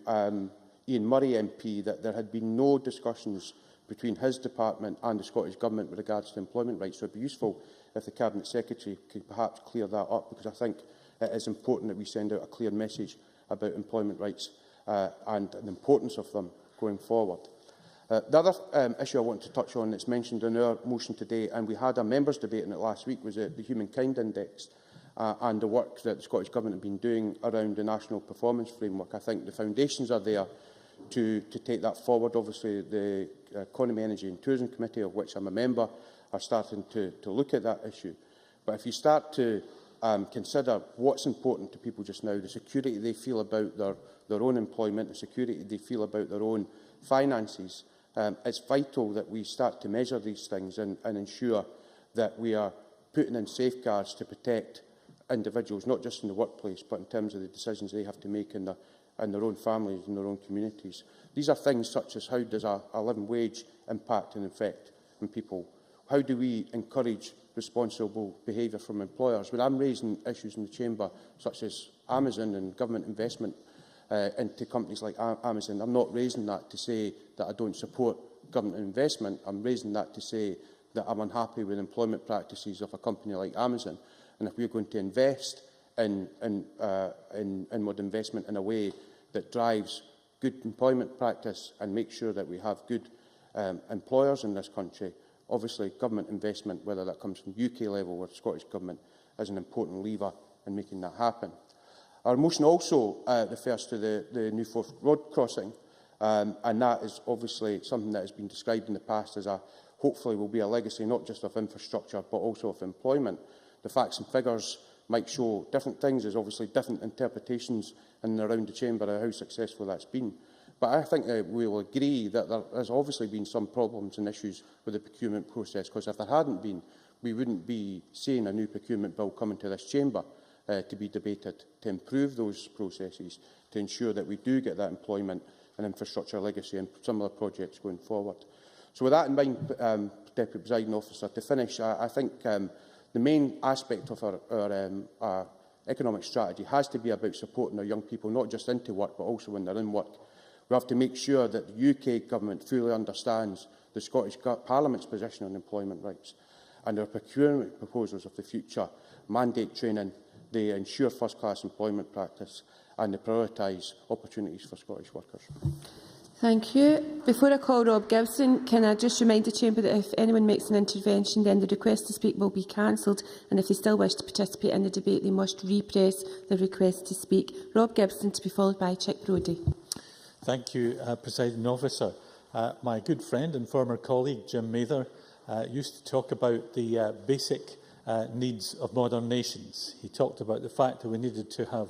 Ian Murray MP, that there had been no discussions between his department and the Scottish Government with regards to employment rights. So it would be useful if the Cabinet Secretary could perhaps clear that up, because I think it is important that we send out a clear message about employment rights and the importance of them going forward. The other issue I want to touch on that's mentioned in our motion today, and we had a members' debate on it last week, was the Humankind Index and the work that the Scottish Government have been doing around the National Performance Framework. I think the foundations are there to take that forward. Obviously, the Economy, Energy and Tourism Committee, of which I'm a member, are starting to look at that issue. But if you start to consider what's important to people just now, the security they feel about their own employment, the security they feel about their own finances, it's vital that we start to measure these things and ensure that we are putting in safeguards to protect individuals, not just in the workplace, but in terms of the decisions they have to make in their own families and their own communities. These are things such as how does a living wage impact and affect on people? How do we encourage responsible behaviour from employers? When I'm raising issues in the Chamber, such as Amazon and government investment into companies like Amazon, I'm not raising that to say that I don't support government investment. I'm raising that to say that I'm unhappy with employment practices of a company like Amazon. And if we're going to invest in inward investment in a way that drives good employment practice and make sure that we have good employers in this country, obviously government investment, whether that comes from UK level or Scottish Government, is an important lever in making that happen. Our motion also refers to the New Forth Road crossing, and that is obviously something that has been described in the past as hopefully will be a legacy not just of infrastructure but also of employment. The facts and figures might show different things. There's obviously different interpretations in and around the Chamber of how successful that's been. But I think we will agree that there has obviously been some problems and issues with the procurement process, because if there hadn't been, we wouldn't be seeing a new procurement bill coming to this Chamber to be debated, to improve those processes, to ensure that we do get that employment and infrastructure legacy and similar projects going forward. So with that in mind, Deputy Presiding Officer, to finish, I think the main aspect of our economic strategy has to be about supporting our young people, not just into work, but also when they're in work. We have to make sure that the UK Government fully understands the Scottish Parliament's position on employment rights, and our procurement proposals of the future mandate training, they ensure first-class employment practice, and they prioritise opportunities for Scottish workers. Thank you. Before I call Rob Gibson, can I just remind the Chamber that if anyone makes an intervention, then the request to speak will be cancelled, and if they still wish to participate in the debate, they must repress the request to speak. Rob Gibson, to be followed by Chick Brodie. Thank you, Presiding Officer. My good friend and former colleague, Jim Mather, used to talk about the basic needs of modern nations. He talked about the fact that we needed to have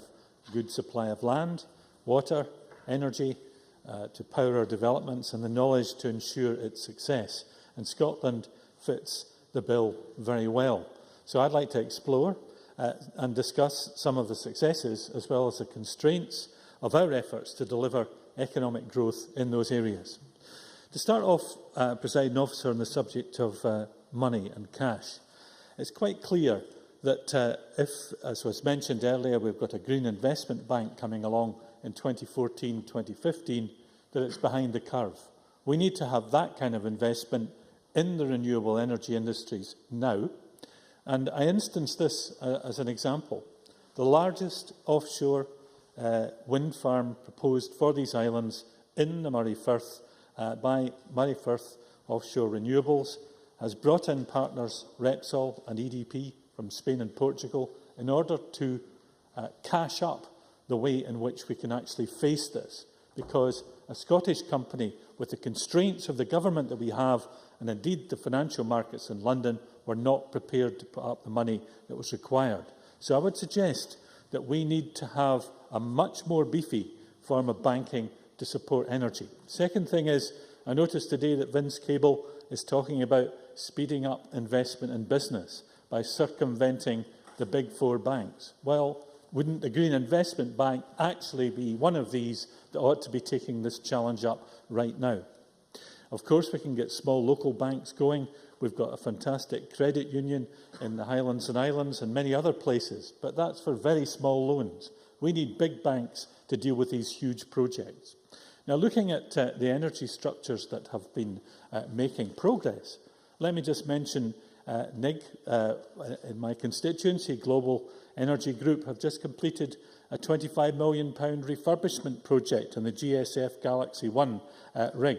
a good supply of land, water, energy, to power our developments, and the knowledge to ensure its success. And Scotland fits the bill very well. So I'd like to explore and discuss some of the successes as well as the constraints of our efforts to deliver economic growth in those areas. To start off, Presiding Officer, on the subject of money and cash, it's quite clear that if, as was mentioned earlier, we've got a Green Investment Bank coming along in 2014-2015, that it's behind the curve. We need to have that kind of investment in the renewable energy industries now. And I instance this as an example. The largest offshore wind farm proposed for these islands in the Murray Firth by Murray Firth Offshore Renewables has brought in partners Repsol and EDP from Spain and Portugal in order to cash up the way in which we can actually face this, because a Scottish company, with the constraints of the government that we have, and indeed the financial markets in London, were not prepared to put up the money that was required. So I would suggest that we need to have a much more beefy form of banking to support energy. Second thing is, I noticed today that Vince Cable is talking about speeding up investment in business by circumventing the big four banks. Well, wouldn't the Green Investment Bank actually be one of these that ought to be taking this challenge up right now? Of course, we can get small local banks going. We've got a fantastic credit union in the Highlands and Islands and many other places, but that's for very small loans. We need big banks to deal with these huge projects. Now, looking at the energy structures that have been making progress, let me just mention NIG in my constituency, Global Energy Group, have just completed a £25 million refurbishment project on the GSF Galaxy 1 rig.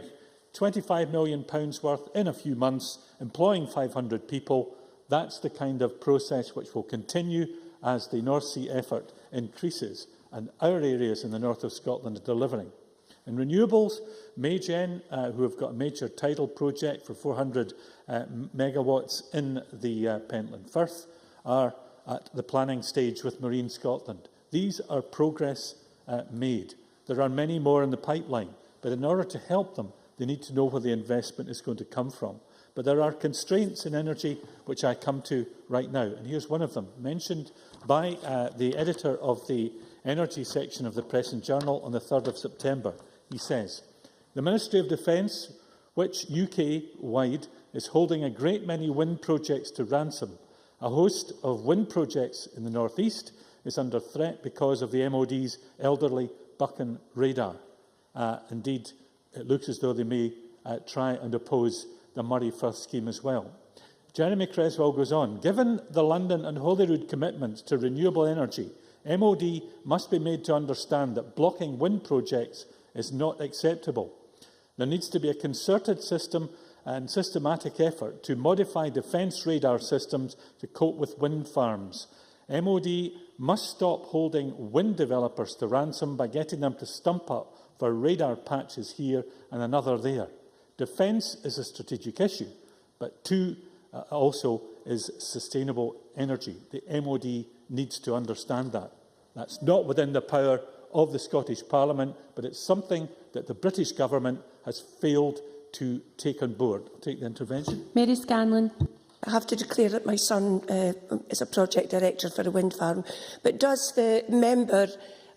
£25 million worth in a few months, employing 500 people. That's the kind of process which will continue as the North Sea effort increases, and our areas in the north of Scotland are delivering. In renewables, Maygen, who have got a major tidal project for 400 megawatts in the Pentland Firth, are at the planning stage with Marine Scotland. These are progress made. There are many more in the pipeline, but in order to help them, they need to know where the investment is going to come from. But there are constraints in energy which I come to right now, and here's one of them, mentioned by the editor of the energy section of the Press and Journal on the 3rd of September. He says, "The Ministry of Defence, which UK-wide is holding a great many wind projects to ransom. A host of wind projects in the North East is under threat because of the MOD's elderly Buchan radar." Indeed, it looks as though they may try and oppose the Murray Firth scheme as well. Jeremy Creswell goes on, "Given the London and Holyrood commitments to renewable energy, MOD must be made to understand that blocking wind projects is not acceptable. There needs to be a concerted system and systematic effort to modify defence radar systems to cope with wind farms. MOD must stop holding wind developers to ransom by getting them to stump up for radar patches here and another there. Defence is a strategic issue, but also is sustainable energy. The MOD needs to understand that. That's not within the power of the Scottish Parliament, but it's something that the British Government has failed to take on board." I'll take the intervention. Mary Scanlon. I have to declare that my son is a project director for a wind farm. But does the member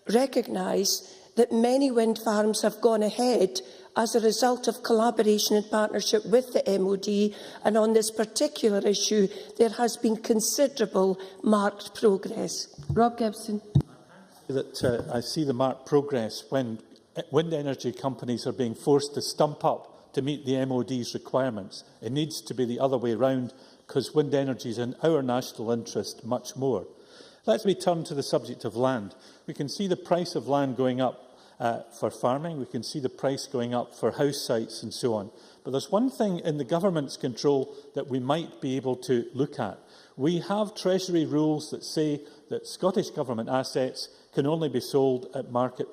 recognise that many wind farms have gone ahead as a result of collaboration and partnership with the MOD, and on this particular issue there has been considerable marked progress? Rob Gibson. That I see the marked progress when wind energy companies are being forced to stump up to meet the MOD's requirements. It needs to be the other way round, because wind energy is in our national interest much more. Let me turn to the subject of land. We can see the price of land going up for farming. We can see the price going up for house sites and so on. But there's one thing in the government's control that we might be able to look at. We have Treasury rules that say that Scottish Government assets can only be sold at market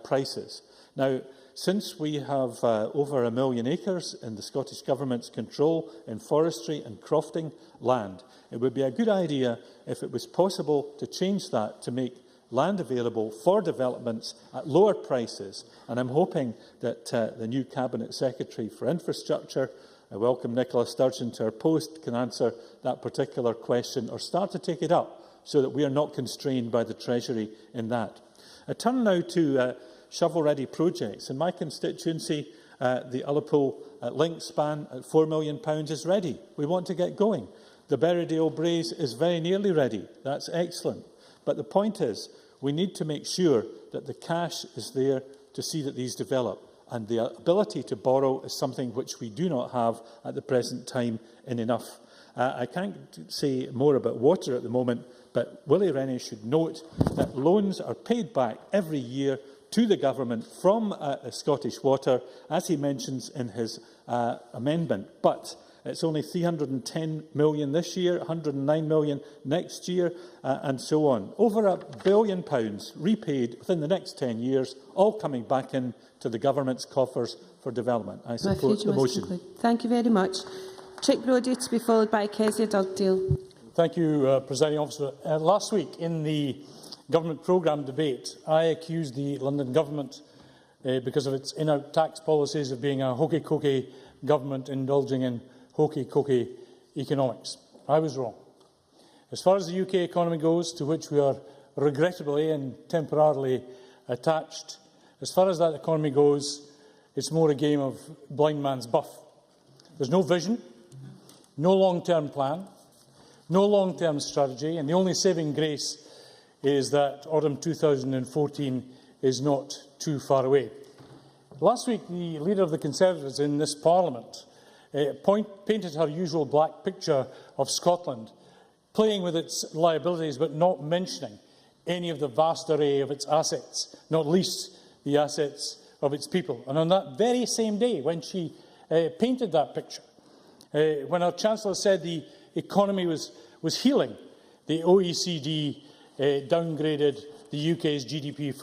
prices. Now, since we have over 1 million acres in the Scottish Government's control in forestry and crofting land, it would be a good idea if it was possible to change that to make land available for developments at lower prices. And I'm hoping that the new Cabinet Secretary for Infrastructure, I welcome Nicola Sturgeon to her post, can answer that particular question or start to take it up so that we are not constrained by the Treasury in that. I turn now to shovel-ready projects. In my constituency, the Ullapool link span at £4 million is ready. We want to get going. The Berriedale Braes is very nearly ready. That's excellent. But the point is, we need to make sure that the cash is there to see that these develop. And the ability to borrow is something which we do not have at the present time in enough. I can't say more about water at the moment, but Willie Rennie should note that loans are paid back every year to the government from Scottish Water, as he mentions in his amendment. But it's only £310 million this year, £109 million next year, and so on. Over £1 billion repaid within the next 10 years, all coming back into the government's coffers for development. I support the motion. Thank you very much. Trick Brodie to be followed by Kezia Dugdale. Thank you, Presiding Officer. Last week, in the government programme debate, I accused the London Government, because of its in-out tax policies, of being a hokey-cokey government indulging in hokey-cokey economics. I was wrong. As far as the UK economy goes, to which we are regrettably and temporarily attached, as far as that economy goes, it's more a game of blind man's buff. There's no vision, no long-term plan, no long-term strategy, and the only saving grace is that autumn 2014 is not too far away. Last week, the leader of the Conservatives in this Parliament painted her usual black picture of Scotland, playing with its liabilities but not mentioning any of the vast array of its assets, not least the assets of its people. And on that very same day, when she painted that picture, when our Chancellor said the economy was healing, the OECD downgraded the UK's GDP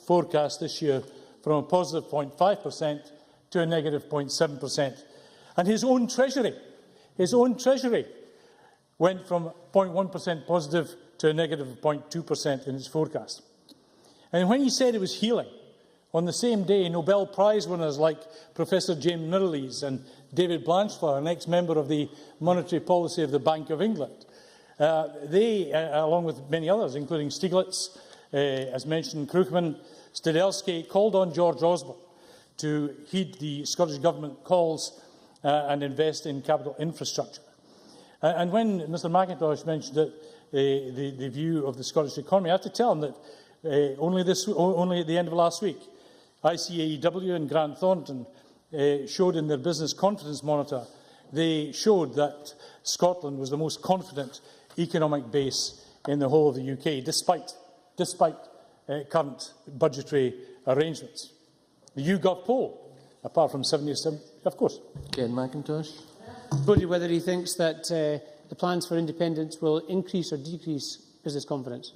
forecast this year from a positive 0.5% to a negative 0.7%. And his own Treasury went from 0.1% positive to a negative 0.2% in its forecast. And when he said it was healing, on the same day, Nobel Prize winners like Professor James Mirrlees and David Blanchflower, an ex-member of the monetary policy of the Bank of England, they, along with many others, including Stiglitz, as mentioned, Krugman, Stadelsky, called on George Osborne to heed the Scottish Government calls and invest in capital infrastructure. And when Mr Macintosh mentioned the view of the Scottish economy, I have to tell him that only at the end of last week, ICAEW and Grant Thornton showed in their business confidence monitor, they showed that Scotland was the most confident economic base in the whole of the UK, despite current budgetary arrangements. The YouGov poll, apart from 77, of course. Ken Macintosh. Voted whether he thinks that the plans for independence will increase or decrease business confidence.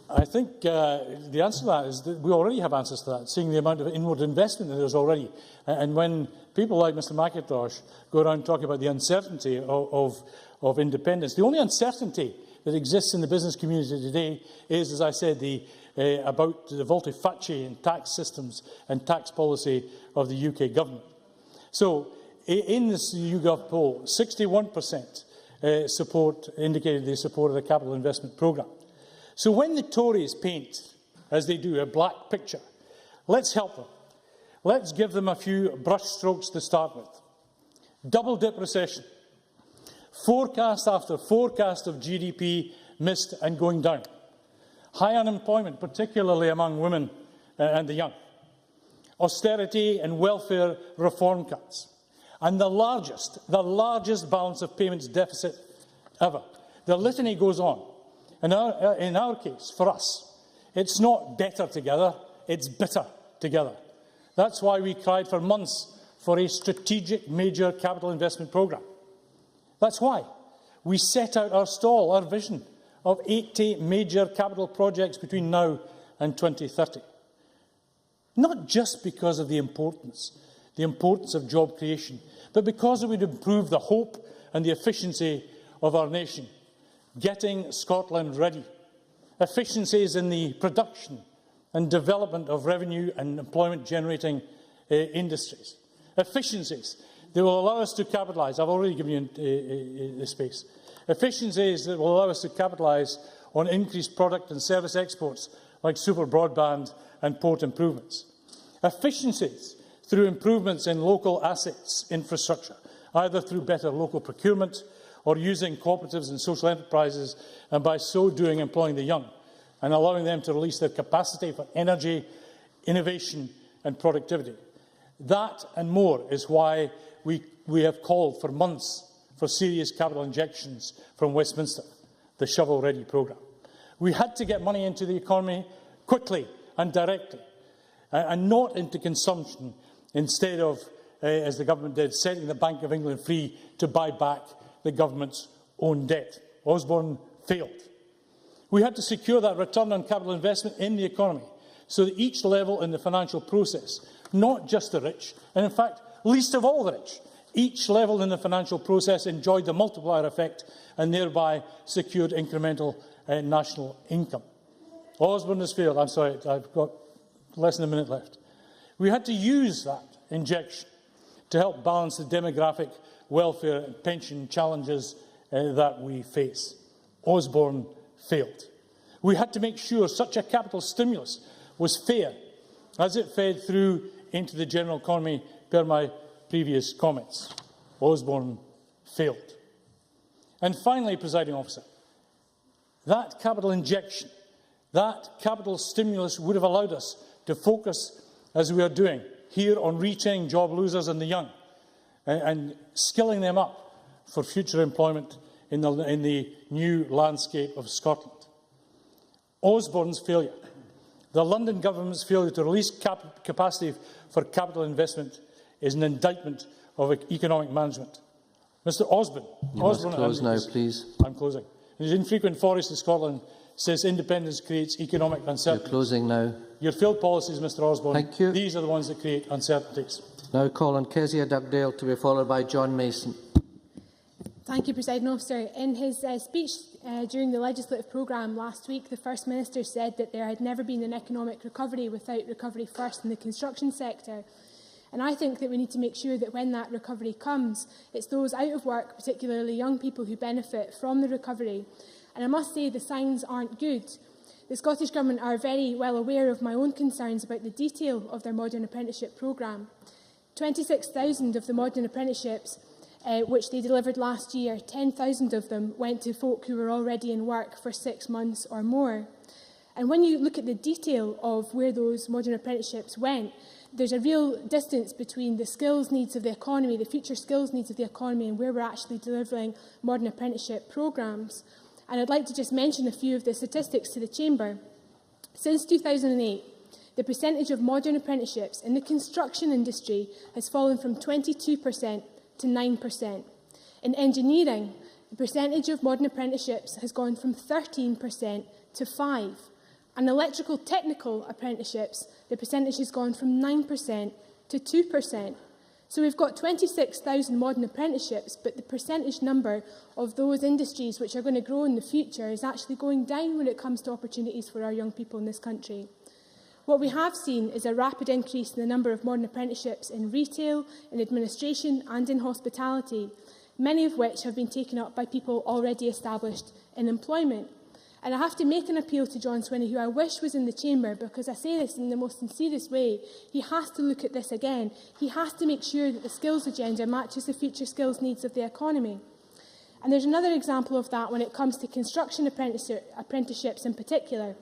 I think the answer to that is that we already have answers to that, seeing the amount of inward investment that there is already. And when people like Mr Macintosh go around talking about the uncertainty of independence, the only uncertainty that exists in the business community today is, as I said, about the volte-face tax systems and tax policy of the UK government. So, in this YouGov poll, 61% indicated they supported a capital investment programme. So when the Tories paint, as they do, a black picture, let's help them. Let's give them a few brushstrokes to start with. Double-dip recession. Forecast after forecast of GDP missed and going down. High unemployment, particularly among women and the young. Austerity and welfare reform cuts. And the largest balance of payments deficit ever. The litany goes on. In our case, for us, it's not better together, it's bitter together. That's why we cried for months for a strategic major capital investment programme. That's why we set out our stall, our vision of 80 major capital projects between now and 2030. Not just because of the importance of job creation, but because it would improve the hope and the efficiency of our nation, getting Scotland ready. Efficiencies in the production and development of revenue and employment-generating industries. Efficiencies that will allow us to capitalise. I've already given you the space. Efficiencies that will allow us to capitalise on increased product and service exports like super broadband and port improvements. Efficiencies through improvements in local assets infrastructure, either through better local procurement or using cooperatives and social enterprises, and by so doing employing the young and allowing them to release their capacity for energy, innovation and productivity. That and more is why we have called for months for serious capital injections from Westminster, the shovel-ready programme. We had to get money into the economy quickly and directly, and not into consumption, instead of, as the government did, setting the Bank of England free to buy back the government's own debt. Osborne failed. We had to secure that return on capital investment in the economy so that each level in the financial process, not just the rich, and in fact, least of all the rich, each level in the financial process enjoyed the multiplier effect and thereby secured incremental national income. Osborne has failed. I'm sorry, I've got less than a minute left. We had to use that injection to help balance the demographic, welfare and pension challenges that we face. Osborne failed. We had to make sure such a capital stimulus was fair as it fed through into the general economy, per my previous comments. Osborne failed. And finally, Presiding Officer, that capital injection, that capital stimulus would have allowed us to focus, as we are doing here, on reaching job losers and the young and skilling them up for future employment in the new landscape of Scotland. Osborne's failure, the London government's failure to release capacity for capital investment, is an indictment of economic management. Mr Osborne, close now, please. I'm closing. In his infrequent forays to Scotland says independence creates economic uncertainty. You're closing now. Your failed policies, Mr Osborne, Thank you. These are the ones that create uncertainties. Now call on Kezia Dugdale to be followed by John Mason. Thank you, Presiding Officer. In his speech during the legislative programme last week, the First Minister said that there had never been an economic recovery without recovery first in the construction sector. And I think that we need to make sure that when that recovery comes, it's those out of work, particularly young people, who benefit from the recovery. And I must say the signs aren't good. The Scottish Government are very well aware of my own concerns about the detail of their modern apprenticeship programme. 26,000 of the modern apprenticeships which they delivered last year, 10,000 of them went to folk who were already in work for 6 months or more. And when you look at the detail of where those modern apprenticeships went, there's a real distance between the skills needs of the economy, the future skills needs of the economy, and where we're actually delivering modern apprenticeship programmes. And I'd like to just mention a few of the statistics to the Chamber. Since 2008, the percentage of modern apprenticeships in the construction industry has fallen from 22% to 9%. In engineering, the percentage of modern apprenticeships has gone from 13% to 5%. And electrical technical apprenticeships, the percentage has gone from 9% to 2%. So we've got 26,000 modern apprenticeships, but the percentage number of those industries which are going to grow in the future is actually going down when it comes to opportunities for our young people in this country. What we have seen is a rapid increase in the number of modern apprenticeships in retail, in administration and in hospitality, many of which have been taken up by people already established in employment. And I have to make an appeal to John Swinney, who I wish was in the Chamber, because I say this in the most sincerest way. He has to look at this again. He has to make sure that the skills agenda matches the future skills needs of the economy. And there's another example of that when it comes to construction apprenticeships in particular.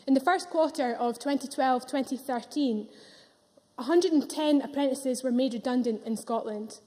In the first quarter of 2012-2013, 110 apprentices were made redundant in Scotland.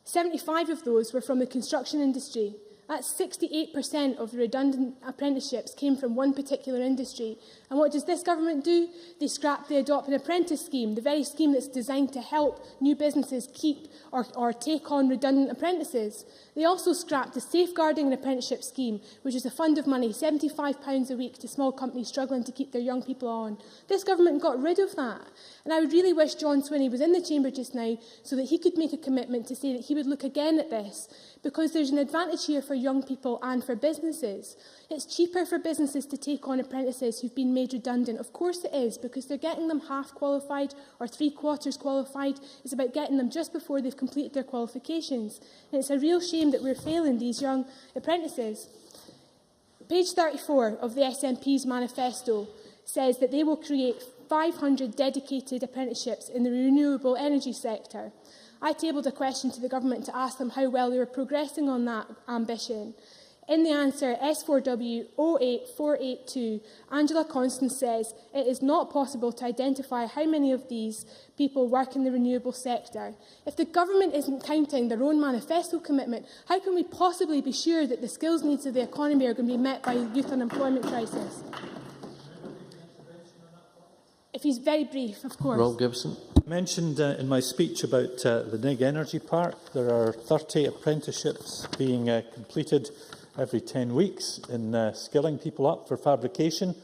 75 of those were from the construction industry. That's 68% of the redundant apprenticeships came from one particular industry. And what does this government do? They scrap the Adopt an Apprentice scheme, the very scheme that's designed to help new businesses keep or take on redundant apprentices. They also scrapped the Safeguarding an Apprenticeship scheme, which is a fund of money, £75 a week to small companies struggling to keep their young people on. This government got rid of that. And I would really wish John Swinney was in the Chamber just now so that he could make a commitment to say that he would look again at this, because there's an advantage here for young people and for businesses. It's cheaper for businesses to take on apprentices who've been made redundant. Of course it is, because they're getting them half qualified or 3/4 qualified. It's about getting them just before they've completed their qualifications. And it's a real shame that we're failing these young apprentices. Page 34 of the SNP's manifesto says that they will create 500 dedicated apprenticeships in the renewable energy sector. I tabled a question to the government to ask them how well they were progressing on that ambition. In the answer S4W 08482, Angela Constance says it is not possible to identify how many of these people work in the renewable sector. If the government isn't counting their own manifesto commitment, how can we possibly be sure that the skills needs of the economy are going to be met by the youth unemployment crisis? If he's very brief, of course. Rob Gibson. I mentioned in my speech about the Nig Energy Park. There are 30 apprenticeships being completed every 10 weeks in skilling people up for fabrication.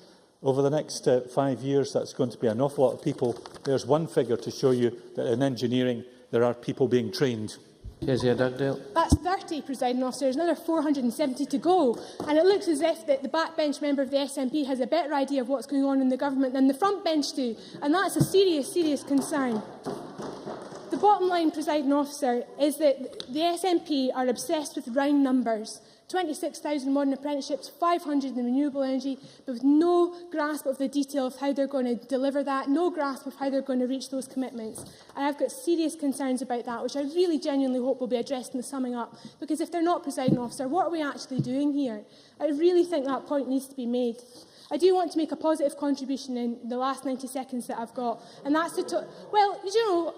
Over the next 5 years, that's going to be an awful lot of people. There's one figure to show you that in engineering there are people being trained. Kezia Dugdale. That's 30, Presiding Officer. There's another 470 to go. And it looks as if the backbench member of the SNP has a better idea of what's going on in the government than the front bench do. And that's a serious, serious concern. The bottom line, Presiding Officer, is that the SNP are obsessed with round numbers. 26,000 modern apprenticeships, 500 in renewable energy, but with no grasp of the detail of how they're going to deliver that, no grasp of how they're going to reach those commitments. And I've got serious concerns about that, which I really genuinely hope will be addressed in the summing up, because if they're not, Presiding Officer, what are we actually doing here? I really think that point needs to be made. I do want to make a positive contribution in the last 90 seconds that I've got, and that's to well, you know,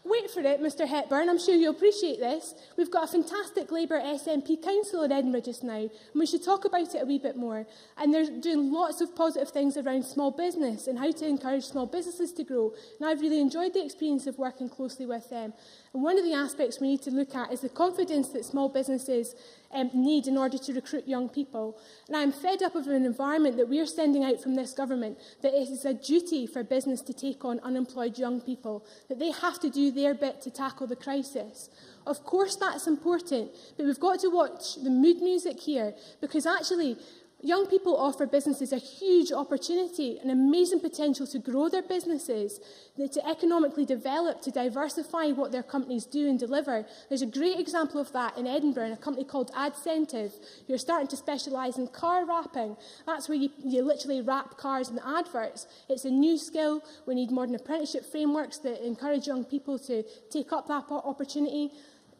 wait for it, Mr Hepburn. I'm sure you'll appreciate this. We've got a fantastic Labour SNP council in Edinburgh just now, and we should talk about it a wee bit more. And they're doing lots of positive things around small business and how to encourage small businesses to grow. And I've really enjoyed the experience of working closely with them. And one of the aspects we need to look at is the confidence that small businesses need in order to recruit young people. And I am fed up of an environment that we are sending out from this government that it is a duty for business to take on unemployed young people, that they have to do their bit to tackle the crisis. Of course that's important, but we've got to watch the mood music here, because actually young people offer businesses a huge opportunity, an amazing potential to grow their businesses, to economically develop, to diversify what their companies do and deliver. There's a great example of that in Edinburgh, in a company called Adcentive, who are starting to specialise in car wrapping. That's where you literally wrap cars in adverts. It's a new skill. We need modern apprenticeship frameworks that encourage young people to take up that opportunity.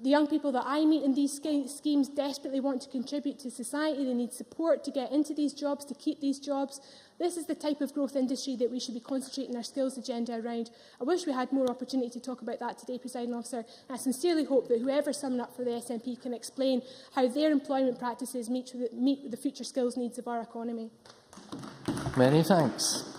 The young people that I meet in these schemes desperately want to contribute to society. They need support to get into these jobs, to keep these jobs. This is the type of growth industry that we should be concentrating our skills agenda around. I wish we had more opportunity to talk about that today, Presiding Officer. And I sincerely hope that whoever's summing up for the SNP can explain how their employment practices meet the future skills needs of our economy. Many thanks.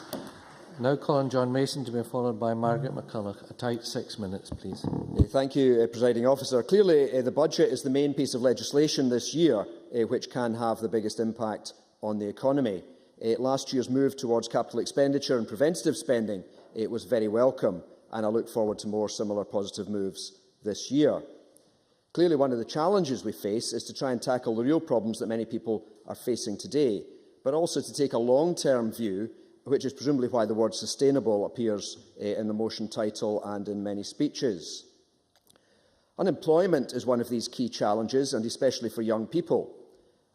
Now call on John Mason to be followed by Margaret McCulloch. A tight 6 minutes, please. Thank you, Presiding Officer. Clearly, the budget is the main piece of legislation this year which can have the biggest impact on the economy. Last year's move towards capital expenditure and preventative spending was very welcome, and I look forward to more similar positive moves this year. Clearly, one of the challenges we face is to try and tackle the real problems that many people are facing today, but also to take a long-term view, which is presumably why the word sustainable appears in the motion title and in many speeches. Unemployment is one of these key challenges, and especially for young people.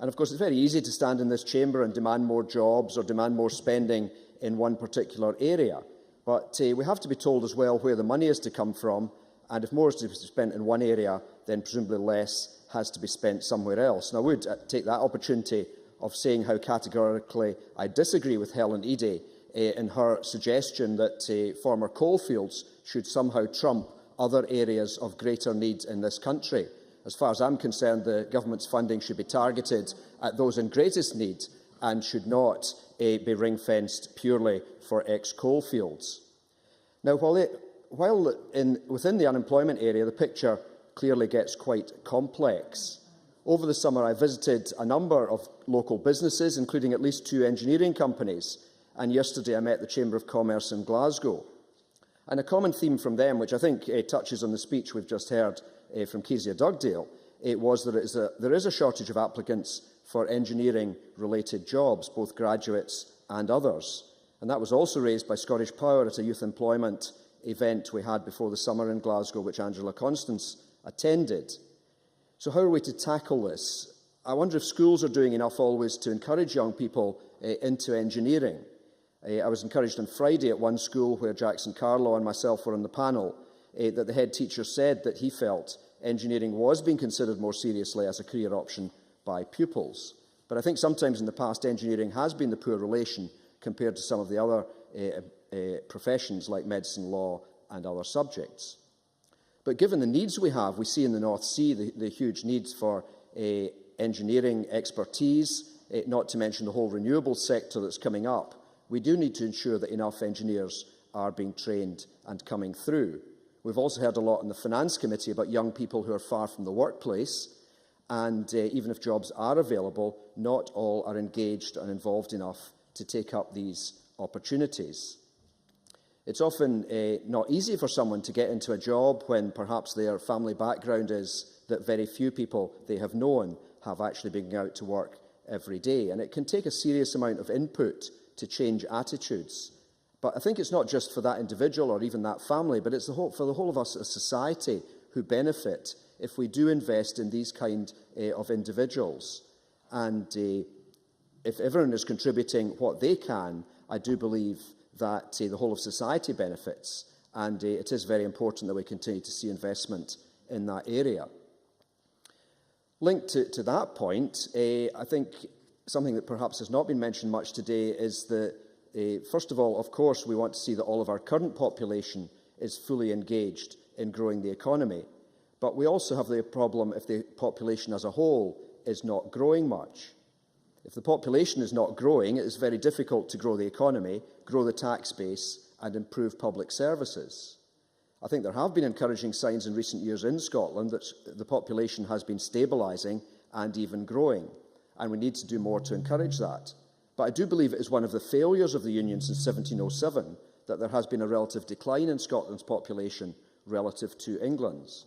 And of course, it's very easy to stand in this chamber and demand more jobs or demand more spending in one particular area. But we have to be told as well where the money is to come from, and if more is to be spent in one area, then presumably less has to be spent somewhere else. And I would take that opportunity of saying how categorically I disagree with Helen Eadie in her suggestion that former coalfields should somehow trump other areas of greater need in this country. As far as I'm concerned, the government's funding should be targeted at those in greatest need and should not be ring-fenced purely for ex-coalfields. Now, within the unemployment area, the picture clearly gets quite complex. Over the summer, I visited a number of local businesses, including at least 2 engineering companies, and yesterday I met the Chamber of Commerce in Glasgow. And a common theme from them, which I think touches on the speech we've just heard from Kezia Dugdale, was that there is a shortage of applicants for engineering-related jobs, both graduates and others. And that was also raised by Scottish Power at a youth employment event we had before the summer in Glasgow, which Angela Constance attended. So how are we to tackle this? I wonder if schools are doing enough always to encourage young people into engineering. I was encouraged on Friday at one school where Jackson Carlow and myself were on the panel that the head teacher said that he felt engineering was being considered more seriously as a career option by pupils. But I think sometimes in the past engineering has been the poor relation compared to some of the other professions like medicine, law and other subjects. But given the needs we have, we see in the North Sea the huge needs for engineering expertise, not to mention the whole renewables sector that's coming up. We do need to ensure that enough engineers are being trained and coming through. We've also heard a lot in the Finance Committee about young people who are far from the workplace, and even if jobs are available, not all are engaged and involved enough to take up these opportunities. It's often not easy for someone to get into a job when perhaps their family background is that very few people they have known have actually been out to work every day. And it can take a serious amount of input to change attitudes. But I think it's not just for that individual or even that family, but it's for the whole of us as society who benefit if we do invest in these kind of individuals. And if everyone is contributing what they can, I do believe that the whole of society benefits, and it is very important that we continue to see investment in that area. Linked to that point, I think something that perhaps has not been mentioned much today is that, first of all, of course, we want to see that all of our current population is fully engaged in growing the economy. But we also have the problem if the population as a whole is not growing much. If the population is not growing, it is very difficult to grow the economy, grow the tax base and improve public services. I think there have been encouraging signs in recent years in Scotland that the population has been stabilising and even growing, and we need to do more to encourage that. But I do believe it is one of the failures of the Union since 1707 that there has been a relative decline in Scotland's population relative to England's.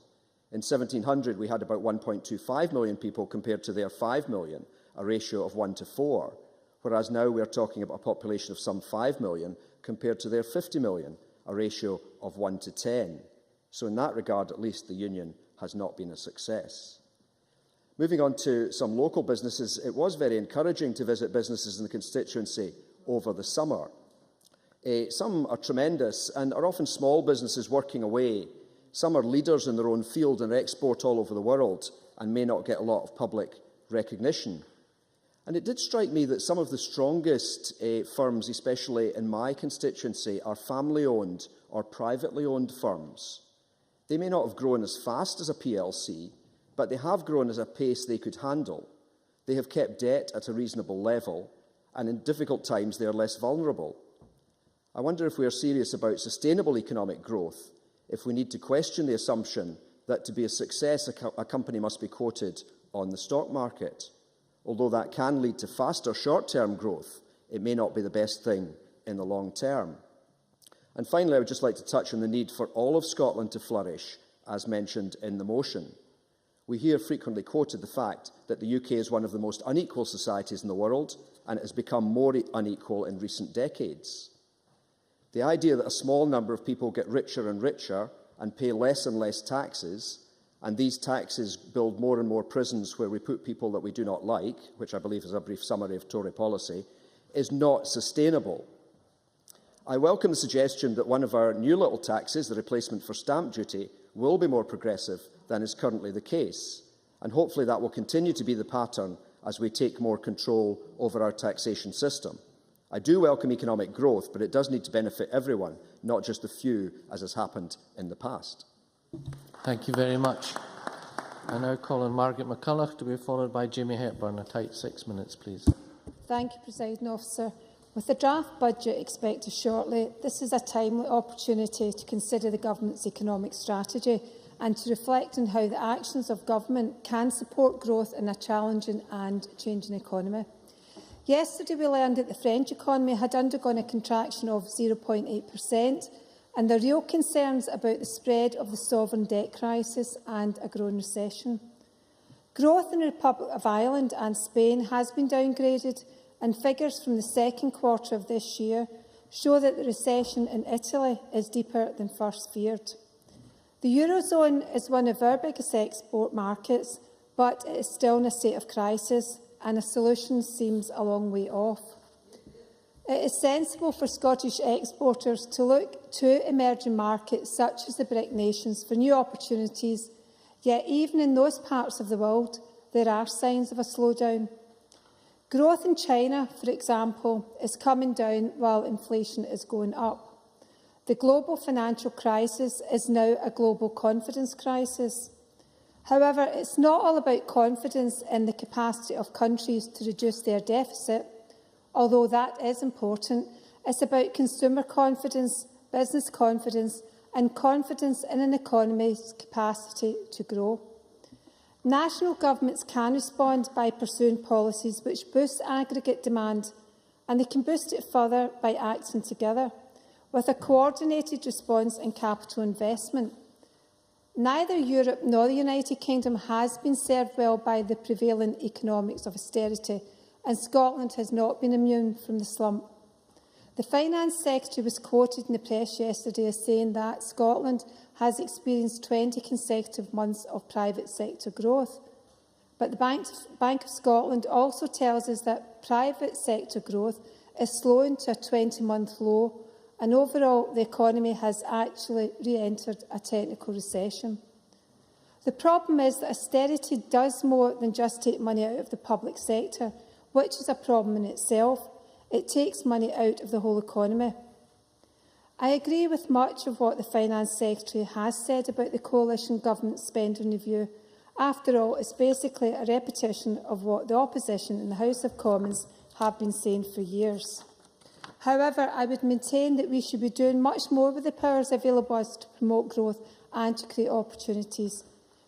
In 1700, we had about 1.25 million people compared to their 5 million, a ratio of 1 to 4, whereas now we are talking about a population of some 5 million compared to their 50 million, a ratio of 1 to 10. So in that regard, at least, the Union has not been a success. Moving on to some local businesses, it was very encouraging to visit businesses in the constituency over the summer. Some are tremendous and are often small businesses working away. Some are leaders in their own field and export all over the world and may not get a lot of public recognition. And it did strike me that some of the strongest firms, especially in my constituency, are family-owned or privately owned firms. They may not have grown as fast as a PLC, but they have grown at a pace they could handle. They have kept debt at a reasonable level, and in difficult times they are less vulnerable. I wonder if we are serious about sustainable economic growth, if we need to question the assumption that to be a success a company must be quoted on the stock market. Although that can lead to faster short-term growth, it may not be the best thing in the long term. And finally, I would just like to touch on the need for all of Scotland to flourish, as mentioned in the motion. We hear frequently quoted the fact that the UK is one of the most unequal societies in the world, and it has become more unequal in recent decades. The idea that a small number of people get richer and richer and pay less and less taxes, and these taxes build more and more prisons where we put people that we do not like, which I believe is a brief summary of Tory policy, is not sustainable. I welcome the suggestion that one of our new little taxes, the replacement for stamp duty, will be more progressive than is currently the case, and hopefully that will continue to be the pattern as we take more control over our taxation system. I do welcome economic growth, but it does need to benefit everyone, not just a few, as has happened in the past. Thank you very much. I now call on Margaret McCulloch to be followed by Jamie Hepburn. A tight 6 minutes, please. Thank you, Presiding Officer. With the draft budget expected shortly, this is a timely opportunity to consider the Government's economic strategy and to reflect on how the actions of Government can support growth in a challenging and changing economy. Yesterday we learned that the French economy had undergone a contraction of 0.8%, and there are real concerns about the spread of the sovereign debt crisis and a growing recession. Growth in the Republic of Ireland and Spain has been downgraded, and figures from the second quarter of this year show that the recession in Italy is deeper than first feared. The Eurozone is one of our biggest export markets, but it is still in a state of crisis, and a solution seems a long way off. It is sensible for Scottish exporters to look to emerging markets such as the BRIC nations for new opportunities, yet even in those parts of the world there are signs of a slowdown. Growth in China, for example, is coming down while inflation is going up. The global financial crisis is now a global confidence crisis. However, it's not all about confidence in the capacity of countries to reduce their deficit, although that is important. It's about consumer confidence, business confidence, and confidence in an economy's capacity to grow. National governments can respond by pursuing policies which boost aggregate demand, and they can boost it further by acting together, with a coordinated response in capital investment. Neither Europe nor the United Kingdom has been served well by the prevailing economics of austerity, and Scotland has not been immune from the slump. The Finance Secretary was quoted in the press yesterday as saying that Scotland has experienced 20 consecutive months of private sector growth. But the Bank of Scotland also tells us that private sector growth is slowing to a 20-month low, and overall the economy has actually re-entered a technical recession. The problem is that austerity does more than just take money out of the public sector, which is a problem in itself. It takes money out of the whole economy. I agree with much of what the Finance Secretary has said about the coalition government spending review. After all, it's basically a repetition of what the opposition in the House of Commons have been saying for years. However, I would maintain that we should be doing much more with the powers available to promote growth and to create opportunities.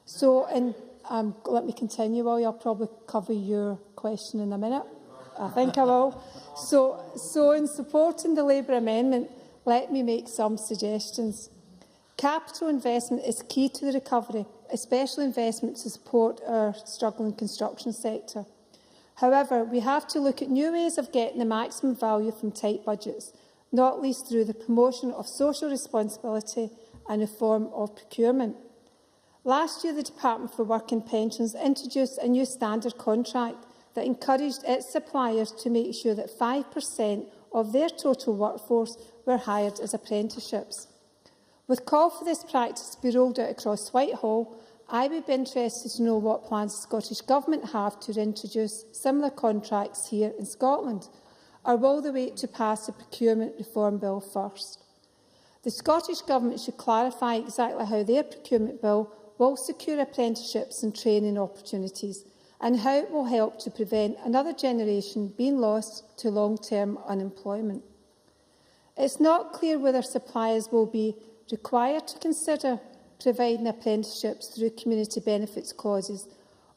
So, in let me continue, will you? I'll probably cover your question in a minute. I think I will. So in supporting the Labour amendment, let me make some suggestions. Capital investment is key to the recovery, especially investment to support our struggling construction sector. However, we have to look at new ways of getting the maximum value from tight budgets, not least through the promotion of social responsibility and reform of procurement. Last year, the Department for Work and Pensions introduced a new standard contract that encouraged its suppliers to make sure that 5% of their total workforce were hired as apprenticeships. With call for this practice to be rolled out across Whitehall, I would be interested to know what plans the Scottish Government have to introduce similar contracts here in Scotland, or will they wait to pass the procurement reform bill first? The Scottish Government should clarify exactly how their procurement bill will secure apprenticeships and training opportunities, and how it will help to prevent another generation being lost to long-term unemployment. It's not clear whether suppliers will be required to consider providing apprenticeships through community benefits clauses,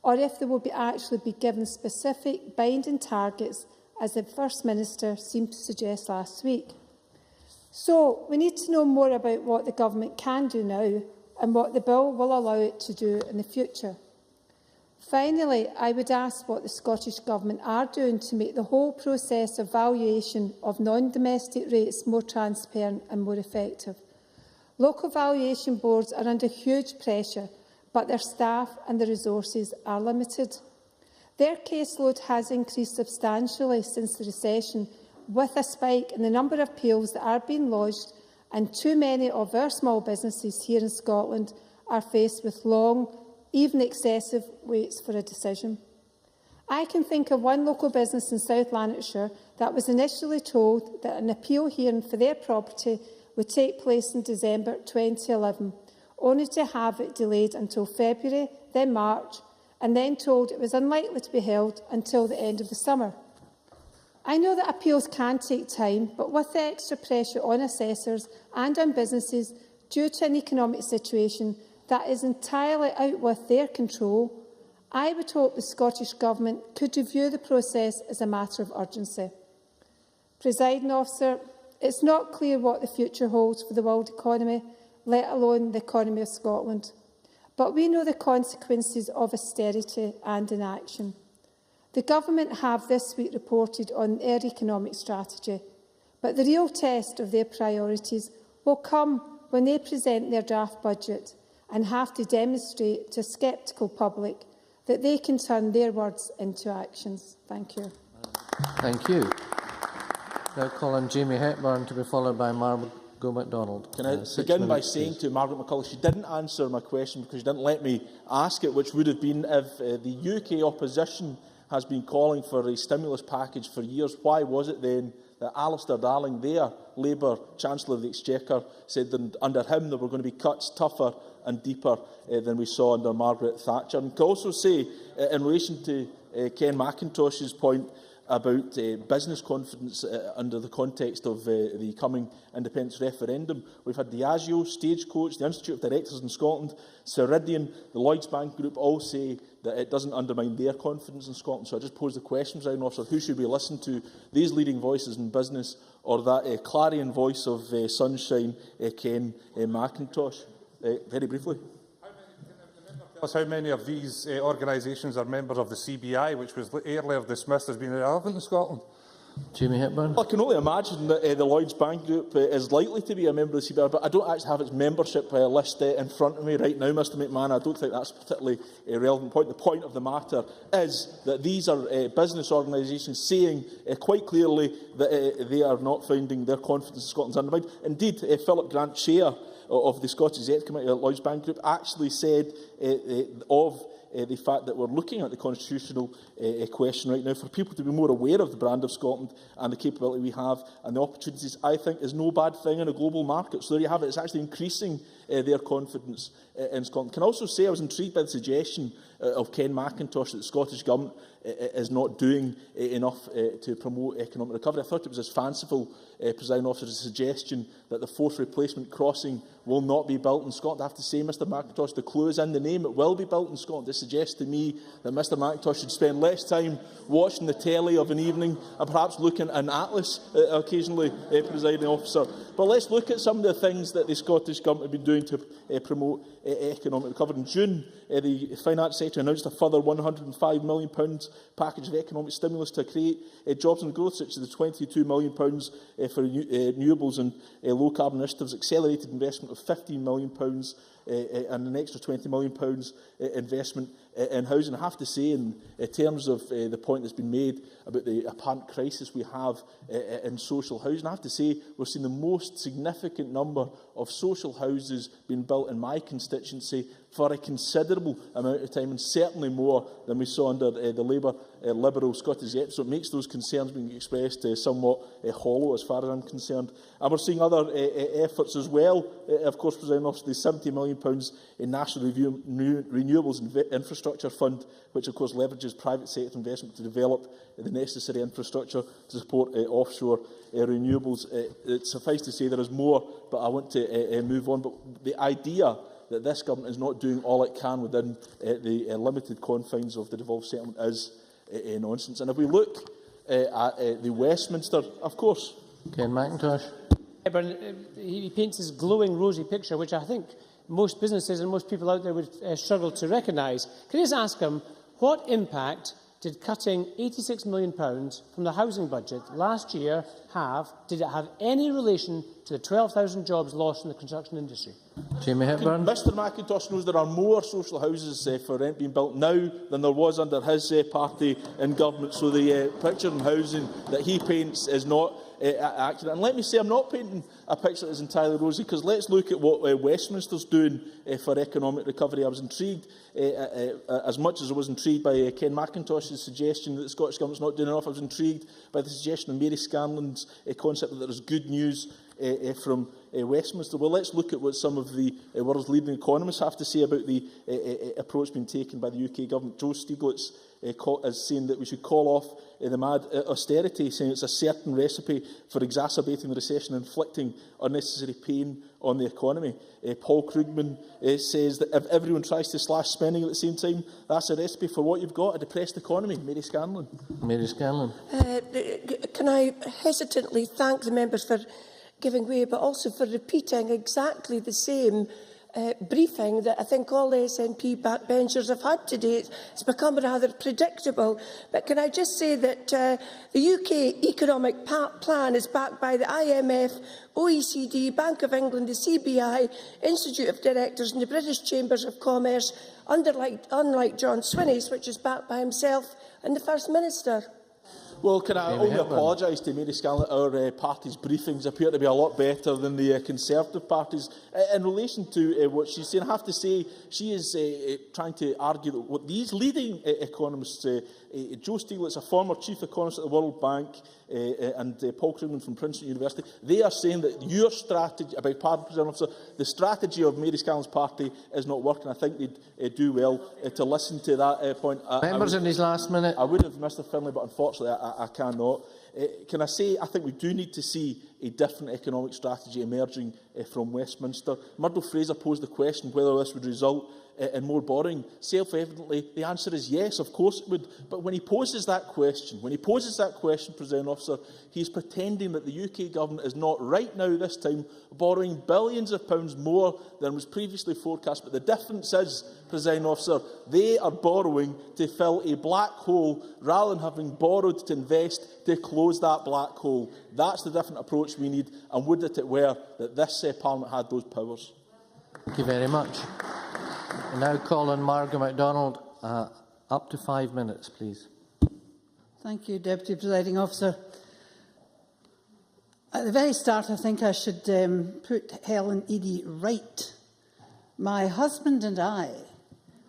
or if they will actually be given specific binding targets, as the First Minister seemed to suggest last week. So we need to know more about what the Government can do now and what the bill will allow it to do in the future. Finally, I would ask what the Scottish Government are doing to make the whole process of valuation of non-domestic rates more transparent and more effective. Local valuation boards are under huge pressure, but their staff and the resources are limited. Their caseload has increased substantially since the recession, with a spike in the number of appeals that are being lodged, and too many of our small businesses here in Scotland are faced with long, even excessive waits for a decision. I can think of one local business in South Lanarkshire that was initially told that an appeal hearing for their property would take place in December 2011, only to have it delayed until February, then March, and then told it was unlikely to be held until the end of the summer. I know that appeals can take time, but with the extra pressure on assessors and on businesses due to an economic situation that is entirely out with their control, I would hope the Scottish Government could review the process as a matter of urgency. Presiding Officer, it's not clear what the future holds for the world economy, let alone the economy of Scotland. But we know the consequences of austerity and inaction. The Government have this week reported on their economic strategy, but the real test of their priorities will come when they present their draft budget and have to demonstrate to a sceptical public that they can turn their words into actions. Thank you. Thank you. Now call on Jamie Hepburn to be followed by Margaret MacDonald. Can I begin by saying to Margaret McCulloch, she didn't answer my question because she didn't let me ask it, which would have been if the UK opposition has been calling for a stimulus package for years. Why was it then that Alistair Darling, their Labour Chancellor of the Exchequer, said that under him there were going to be cuts tougher and deeper than we saw under Margaret Thatcher? And I can also say, in relation to Ken McIntosh's point about business confidence under the context of the coming independence referendum, we've had Diageo, Stagecoach, the Institute of Directors in Scotland, Ceridian, the Lloyds Bank Group all say that it doesn't undermine their confidence in Scotland. So I just pose the question, Presiding Officer, who should we listen to, these leading voices in business or that clarion voice of sunshine, Ken McIntosh? Very briefly. How many of these organisations are members of the CBI, which was earlier dismissed as being irrelevant in Scotland? Jamie Hepburn. Well, I can only imagine that the Lloyds Bank Group is likely to be a member of the CBI, but I don't actually have its membership list in front of me right now, Mr McMahon. I don't think that's a particularly relevant point. The point of the matter is that these are business organisations saying quite clearly that they are not finding their confidence in Scotland's undermined. Indeed, Philip Grant, Chair of the Scottish Executive Committee at Lloyds Bank Group, actually said of the fact that we're looking at the constitutional question right now for people to be more aware of the brand of Scotland and the capability we have and the opportunities, I think, is no bad thing in a global market. So there you have it. It's actually increasing their confidence in Scotland. Can I also say I was intrigued by the suggestion of Ken McIntosh that the Scottish Government is not doing enough to promote economic recovery. I thought it was as fanciful, Presiding Officer, as a suggestion that the forced replacement crossing will not be built in Scotland. I have to say, Mr McIntosh, the clue is in the name. It will be built in Scotland. This suggests to me that Mr McIntosh should spend less time watching the telly of an evening and perhaps looking at an atlas occasionally, presiding officer. But let's look at some of the things that the Scottish Government have been doing to promote economic recovery. In June, the Finance Secretary announced a further £105 million package of economic stimulus to create jobs and growth, such as the £22 million for renewables and low-carbon initiatives, accelerated investment of £15 million and an extra £20 million investment in housing. I have to say, in terms of the point that's been made about the apparent crisis we have in social housing, I have to say we've seen the most significant number of social houses being built in my constituency for a considerable amount of time, and certainly more than we saw under the Labour Liberal Scottish Gazette. So it makes those concerns being expressed somewhat hollow as far as I'm concerned. And we're seeing other efforts as well. Of course, President Officer, the £70 million in National Renewables Infrastructure Fund, which of course leverages private sector investment to develop the necessary infrastructure to support offshore renewables. Suffice to say there is more, but I want to move on. But the idea that this government is not doing all it can within the limited confines of the devolved settlement is nonsense. And if we look at the Westminster, of course... Ken McIntosh. He paints this glowing, rosy picture, which I think most businesses and most people out there would struggle to recognise. Can I just ask him, what impact did cutting £86 million from the housing budget last year have? Did it have any relation to the 12,000 jobs lost in the construction industry? Jamie Hepburn. Mr McIntosh knows there are more social houses for rent being built now than there was under his party in government. So the picture in housing that he paints is not accurate. And let me say, I'm not painting a picture that is entirely rosy, because let's look at what Westminster's doing for economic recovery. I was intrigued, as much as I was intrigued by Ken McIntosh's suggestion that the Scottish Government's not doing enough. I was intrigued by the suggestion of Mary Scanlon's concept that there is good news from Westminster. Well, let's look at what some of the world's leading economists have to say about the approach being taken by the UK Government. Joe Stiglitz is saying that we should call off the mad austerity, saying it's a certain recipe for exacerbating the recession and inflicting unnecessary pain on the economy. Paul Krugman says that if everyone tries to slash spending at the same time, that's a recipe for what you've got, a depressed economy. Mary Scanlon. Mary Scanlon. Can I hesitantly thank the members for giving way, but also for repeating exactly the same briefing that I think all the SNP backbenchers have had today. It's become rather predictable. But can I just say that the UK economic plan is backed by the IMF, OECD, Bank of England, the CBI, Institute of Directors and the British Chambers of Commerce, unlike John Swinney's, which is backed by himself and the First Minister. Well, can I only apologise to Mary Scanlon? Our party's briefings appear to be a lot better than the Conservative Party's. In relation to what she's saying, I have to say she is trying to argue that what these leading economists, Joe Stiglitz, a former chief economist at the World Bank, and Paul Krugman from Princeton University, they are saying that your strategy, the strategy of Mary Scanlon's party is not working. I think they'd do well to listen to that point. Members in his last minute. I would have, Mr Finlay, but unfortunately I cannot. Can I say, I think we do need to see a different economic strategy emerging from Westminster. Murdo Fraser posed the question whether this would result in more borrowing. Self-evidently, the answer is yes, of course it would. But when he poses that question, Presiding Officer, he's pretending that the UK Government is not right now, this time, borrowing billions of pounds more than was previously forecast. But the difference is, Presiding Officer, they are borrowing to fill a black hole rather than having borrowed to invest to close that black hole. That's the different approach we need, and would that it were that this Parliament had those powers. Thank you very much. I now call on Margaret MacDonald. Up to 5 minutes, please. Thank you, Deputy Presiding Officer. At the very start, I think I should put Helen Eadie right. My husband and I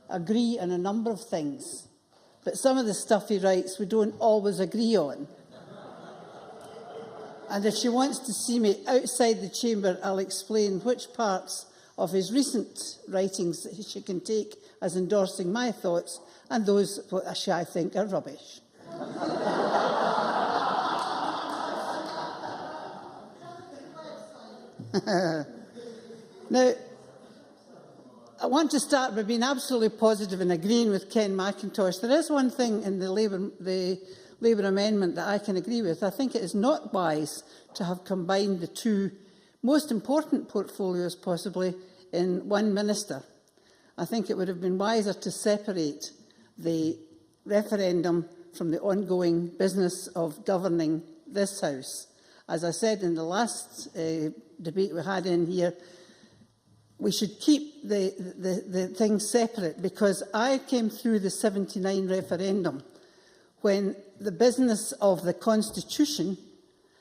agree on a number of things, but some of the stuff he writes we don't always agree on. And if she wants to see me outside the chamber, I'll explain which parts of his recent writings that she can take as endorsing my thoughts, and those which I think are rubbish. Now, I want to start by being absolutely positive and agreeing with Ken McIntosh. There is one thing in the Labour amendment that I can agree with. I think it is not wise to have combined the two most important portfolios possibly in one minister. I think it would have been wiser to separate the referendum from the ongoing business of governing this House. As I said in the last debate we had in here, we should keep the things separate, because I came through the 79 referendum when the business of the Constitution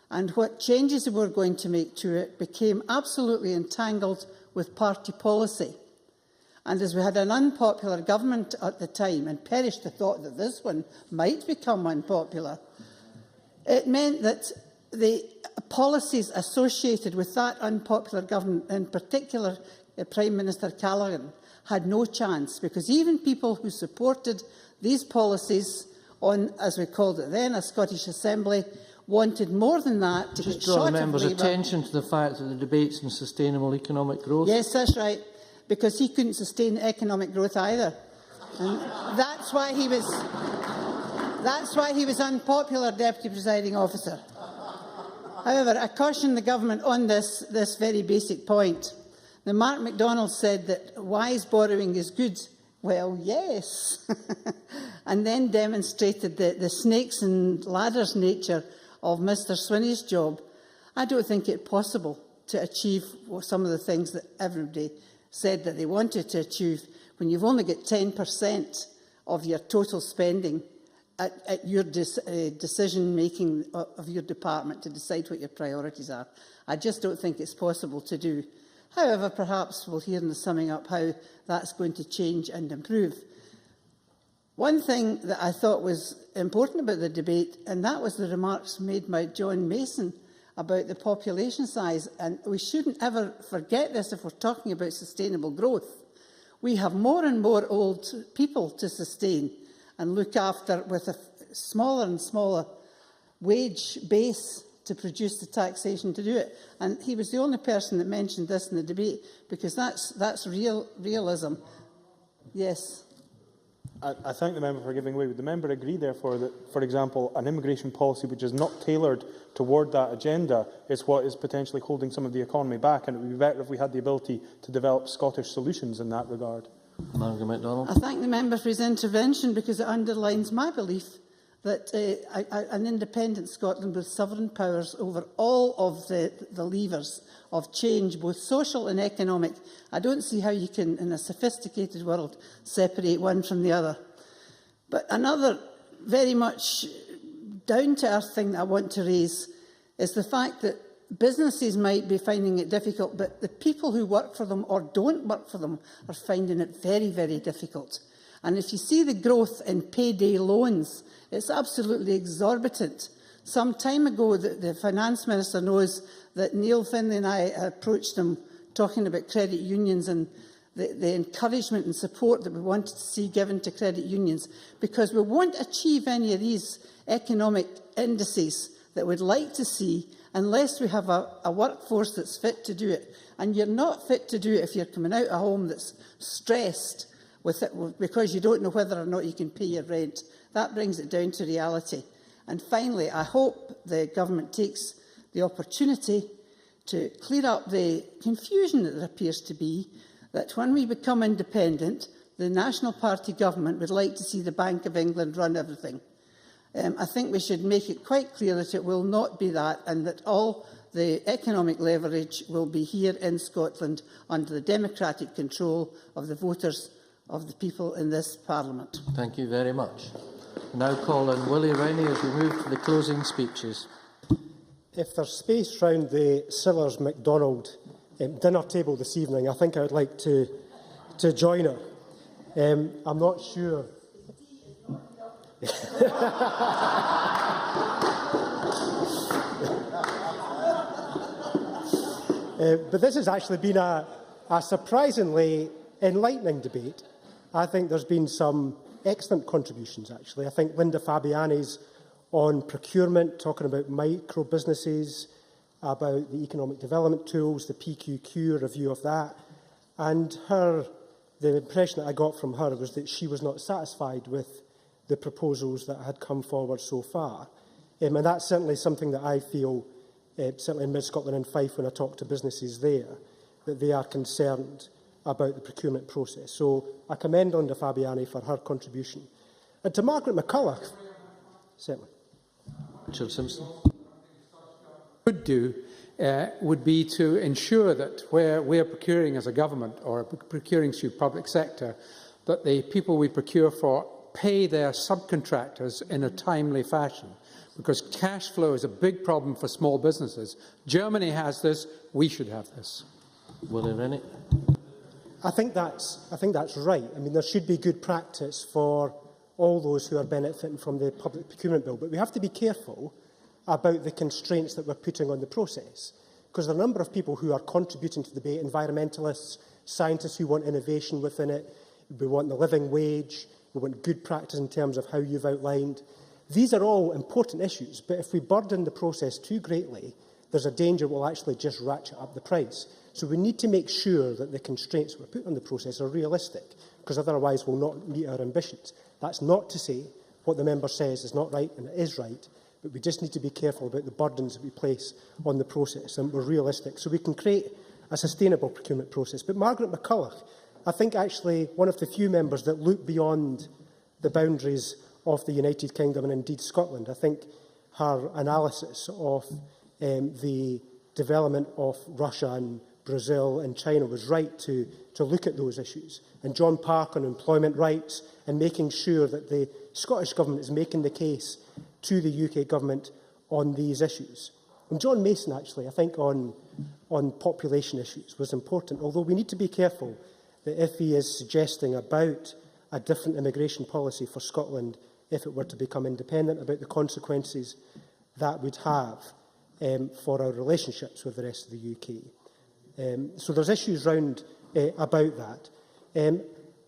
and what changes we were going to make to it became absolutely entangled with party policy. And as we had an unpopular government at the time, and perished the thought that this one might become unpopular, it meant that the policies associated with that unpopular government, in particular Prime Minister Callaghan, had no chance, because even people who supported these policies on, as we called it then, a Scottish Assembly, wanted more than that to just get draw short the members' of Labour. attention to the fact that the debate's on sustainable economic growth. Yes, that's right, because he couldn't sustain economic growth either. And that's why he was unpopular, Deputy Presiding Officer. However, I caution the Government on this very basic point. Now, Mark MacDonald said that wise borrowing is good. Well, yes. And then demonstrated the snakes and ladders nature of Mr Swinney's job. I don't think it possible to achieve some of the things that everybody said that they wanted to achieve when you've only got 10% of your total spending at your decision-making of your department to decide what your priorities are. I just don't think it's possible to do. However, perhaps we'll hear in the summing up how that's going to change and improve. One thing that I thought was important about the debate, and that was the remarks made by John Mason about the population size, and we shouldn't ever forget this if we're talking about sustainable growth. We have more and more old people to sustain and look after with a smaller and smaller wage base to produce the taxation to do it. And he was the only person that mentioned this in the debate, because that's realism. Yes. I thank the member for giving way. Would the member agree, therefore, that, for example, an immigration policy which is not tailored toward that agenda is what is potentially holding some of the economy back, and it would be better if we had the ability to develop Scottish solutions in that regard? Margaret MacDonald. I thank the member for his intervention, because it underlines my belief that an independent Scotland with sovereign powers over all of the levers of change, both social and economic. I don't see how you can, in a sophisticated world, separate one from the other. But another very much down-to-earth thing that I want to raise is the fact that businesses might be finding it difficult, but the people who work for them or don't work for them are finding it very, very difficult. And if you see the growth in payday loans, it's absolutely exorbitant. Some time ago, the Finance Minister knows that Neil Finlay and I approached him talking about credit unions and the encouragement and support that we wanted to see given to credit unions, because we won't achieve any of these economic indices that we'd like to see unless we have a workforce that's fit to do it. And you're not fit to do it if you're coming out of a home that's stressed with it, because you don't know whether or not you can pay your rent. That brings it down to reality. And finally, I hope the Government takes the opportunity to clear up the confusion that there appears to be, that when we become independent, the National Party government would like to see the Bank of England run everything. I think we should make it quite clear that it will not be that, and that all the economic leverage will be here in Scotland under the democratic control of the voters of the people in this Parliament. Thank you very much. I now call on Willie Rennie as we move to the closing speeches. If there's space round the Sillars MacDonald dinner table this evening, I think I would like to join her. I'm not sure. But this has actually been a surprisingly enlightening debate. I think there's been some excellent contributions, actually. I think Linda Fabiani's on procurement, talking about micro businesses, about the economic development tools, the PQQ review of that, and her the impression that I got from her was that she was not satisfied with the proposals that had come forward so far. And that's certainly something that I feel, certainly in Mid-Scotland and Fife, when I talk to businesses there, that they are concerned about the procurement process. So I commend Onda Fabiani for her contribution. And to Margaret McCulloch, certainly. Richard Simpson. Could do would be to ensure that where we are procuring as a government or procuring through public sector, that the people we procure for pay their subcontractors in a timely fashion, because cash flow is a big problem for small businesses. Germany has this, we should have this. Willie Rennie. I think that's right. I mean, there should be good practice for all those who are benefiting from the public procurement bill, but we have to be careful about the constraints that we're putting on the process, because there are a number of people who are contributing to the debate, environmentalists, scientists who want innovation within it. We want the living wage, we want good practice in terms of how you've outlined. These are all important issues, but if we burden the process too greatly, there's a danger we'll actually just ratchet up the price. So we need to make sure that the constraints we put on the process are realistic, because otherwise we'll not meet our ambitions. That's not to say what the member says is not right and it is right, but we just need to be careful about the burdens that we place on the process, and we're realistic, so we can create a sustainable procurement process. But Margaret McCulloch, I think actually one of the few members that look beyond the boundaries of the United Kingdom and indeed Scotland. I think her analysis of the development of Russia and Brazil and China was right to look at those issues. And John Park on employment rights and making sure that the Scottish Government is making the case to the UK Government on these issues. And John Mason, actually, I think on population issues was important, although we need to be careful that if he is suggesting about a different immigration policy for Scotland if it were to become independent, about the consequences that would have for our relationships with the rest of the UK. So there's issues round about that.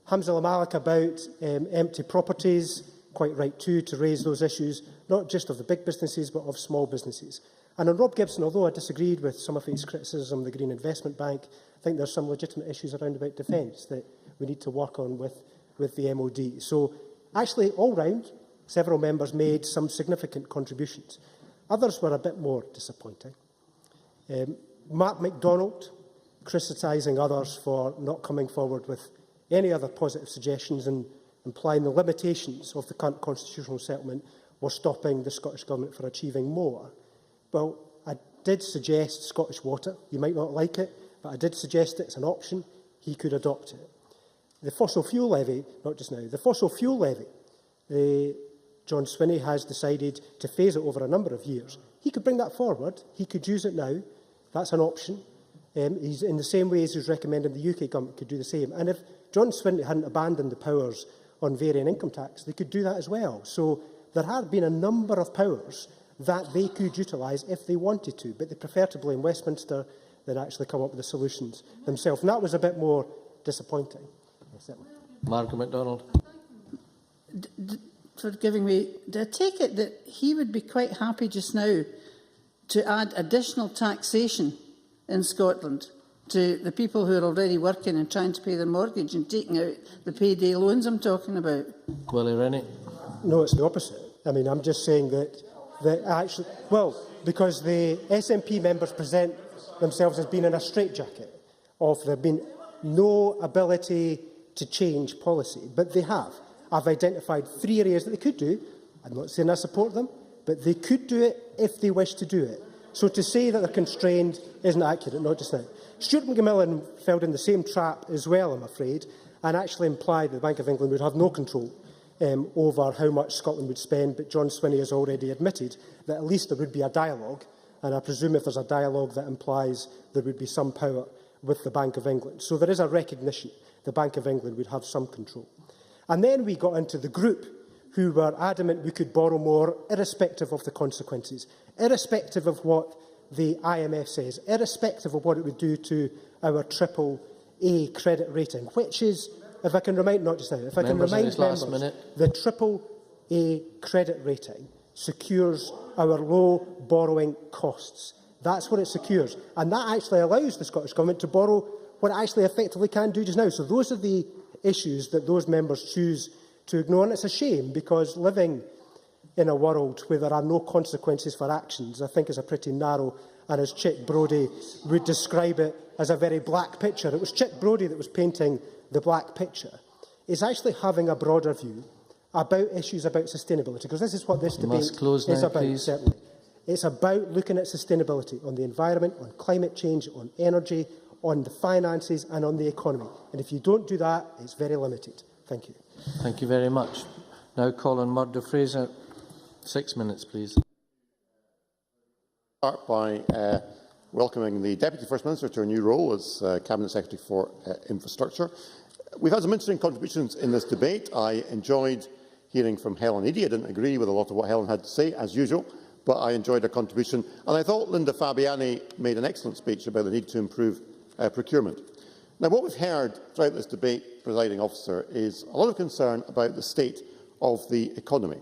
Hamza Lamalik about empty properties, quite right too, to raise those issues, not just of the big businesses, but of small businesses. And on Rob Gibson, although I disagreed with some of his criticism of the Green Investment Bank, I think there's some legitimate issues around about defence that we need to work on with the MOD. So actually, all round, several members made some significant contributions. Others were a bit more disappointing. Mark MacDonald criticising others for not coming forward with any other positive suggestions and implying the limitations of the current constitutional settlement were stopping the Scottish Government from achieving more. Well, I did suggest Scottish Water. You might not like it, but I did suggest it as an option. He could adopt it. The fossil fuel levy, not just now, the fossil fuel levy, John Swinney has decided to phase it over a number of years. He could bring that forward. He could use it now. That's an option. He's in the same way as he's recommending the UK Government could do the same. And if John Swinney hadn't abandoned the powers on varying income tax, they could do that as well. So there have been a number of powers that they could utilise if they wanted to, but they prefer to blame Westminster than actually come up with the solutions themselves. And that was a bit more disappointing. Margaret MacDonald. For giving me, do I take it that he would be quite happy just now to add additional taxation in Scotland to the people who are already working and trying to pay their mortgage and taking out the payday loans I'm talking about? Willie Rennie. No, it's the opposite. I mean, I'm just saying that actually, well, because the SNP members present themselves as being in a straitjacket of there being no ability to change policy, but they have. I've identified 3 areas that they could do. I'm not saying I support them, but they could do it if they wish to do it. So to say that they're constrained isn't accurate, not just now. Stuart McMillan fell in the same trap as well, I'm afraid, and actually implied that the Bank of England would have no control over how much Scotland would spend, but John Swinney has already admitted that at least there would be a dialogue, and I presume if there's a dialogue that implies there would be some power with the Bank of England. So there is a recognition the Bank of England would have some control. And then we got into the group who were adamant we could borrow more, irrespective of the consequences, irrespective of what the IMF says, irrespective of what it would do to our AAA credit rating, which is, if I can remind, not just now, if I can remind members, the AAA credit rating secures our low borrowing costs. That's what it secures. And that actually allows the Scottish Government to borrow what it actually effectively can do just now. So those are the issues that those members choose to ignore. And it's a shame, because living in a world where there are no consequences for actions, I think, is a pretty narrow, and as Chick Brodie would describe it, as a very black picture. It was Chick Brodie that was painting the black picture. Is actually having a broader view about issues about sustainability, because this is what this debate is about, certainly. It's about looking at sustainability on the environment, on climate change, on energy, on the finances and on the economy. And if you don't do that, it's very limited. Thank you. Thank you very much. Now call on Murdo-Fraser. 6 minutes, please. Start by welcoming the Deputy First Minister to her new role as Cabinet Secretary for Infrastructure. We've had some interesting contributions in this debate. I enjoyed hearing from Helen Eadie. I didn't agree with a lot of what Helen had to say, as usual, but I enjoyed her contribution. And I thought Linda Fabiani made an excellent speech about the need to improve procurement. Now, what we've heard throughout this debate, Presiding Officer, is a lot of concern about the state of the economy.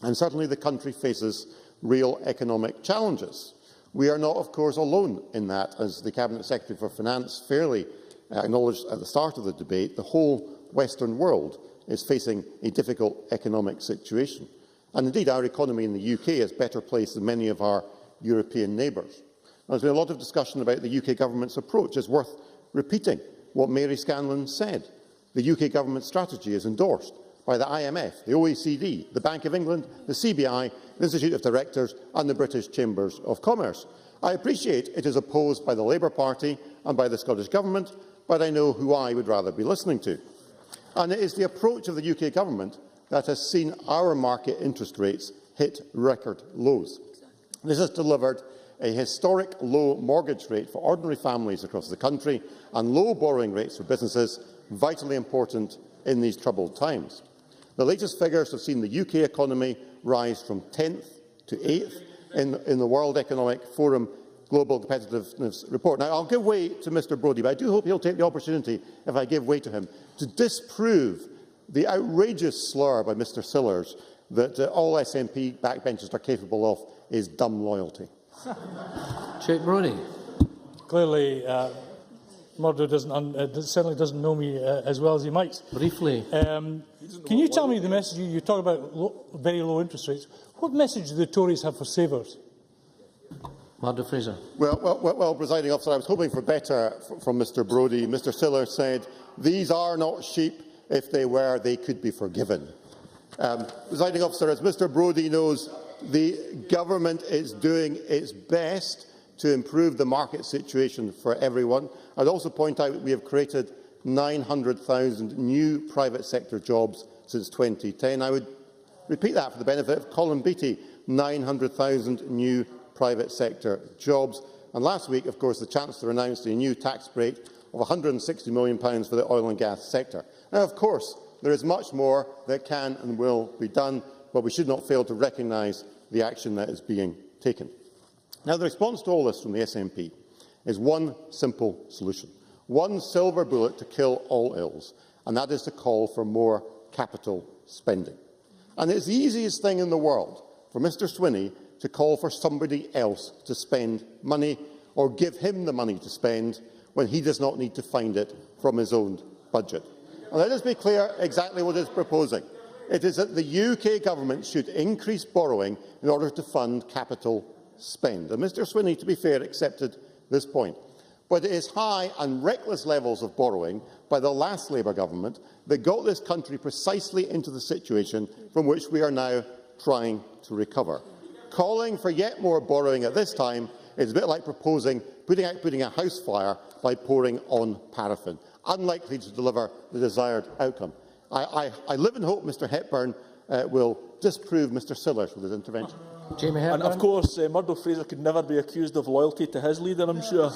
And certainly the country faces real economic challenges. We are not, of course, alone in that. As the Cabinet Secretary for Finance fairly acknowledged at the start of the debate, the whole Western world is facing a difficult economic situation. And indeed, our economy in the UK is better placed than many of our European neighbours. There's been a lot of discussion about the UK government's approach. It's worth repeating what Mary Scanlon said. The UK government strategy is endorsed by the IMF, the OECD, the Bank of England, the CBI, the Institute of Directors and the British Chambers of Commerce. I appreciate it is opposed by the Labour Party and by the Scottish Government, but I know who I would rather be listening to. And it is the approach of the UK Government that has seen our market interest rates hit record lows. This has delivered a historic low mortgage rate for ordinary families across the country and low borrowing rates for businesses, vitally important in these troubled times. The latest figures have seen the UK economy rise from 10th to 8th in the World Economic Forum Global Competitiveness Report. Now, I'll give way to Mr Brodie, but I do hope he'll take the opportunity, if I give way to him, to disprove the outrageous slur by Mr Sillars that all SNP backbenchers are capable of is dumb loyalty. Chick Brodie. Clearly, Murdo certainly doesn't know me as well as he might. Briefly. Can you tell me the message? You talk about very low interest rates. What message do the Tories have for savers? Murdo-Fraser. Well, Presiding Officer, I was hoping for better from Mr Brodie. Mr Sillars said, "These are not sheep. If they were, they could be forgiven." Presiding Officer, as Mr Brodie knows, the government is doing its best to improve the market situation for everyone. I'd also point out that we have created 900,000 new private sector jobs since 2010. I would repeat that for the benefit of Colin Beattie, 900,000 new private sector jobs. And last week, of course, the Chancellor announced a new tax break of £160 million for the oil and gas sector. Now, of course, there is much more that can and will be done, but we should not fail to recognise the action that is being taken. Now, the response to all this from the SNP is one simple solution, one silver bullet to kill all ills, and that is to call for more capital spending. And it's the easiest thing in the world for Mr Swinney to call for somebody else to spend money or give him the money to spend when he does not need to find it from his own budget. And let us be clear exactly what it is proposing. It is that the UK government should increase borrowing in order to fund capital spend. And Mr Swinney, to be fair, accepted this point. But it is high and reckless levels of borrowing by the last Labour government that got this country precisely into the situation from which we are now trying to recover. Calling for yet more borrowing at this time is a bit like putting a house fire by pouring on paraffin, unlikely to deliver the desired outcome. I live in hope Mr Hepburn will disprove Mr Sillars with his intervention. Jamie Hepburn. And of course, Murdo-Fraser could never be accused of loyalty to his leader, I'm sure.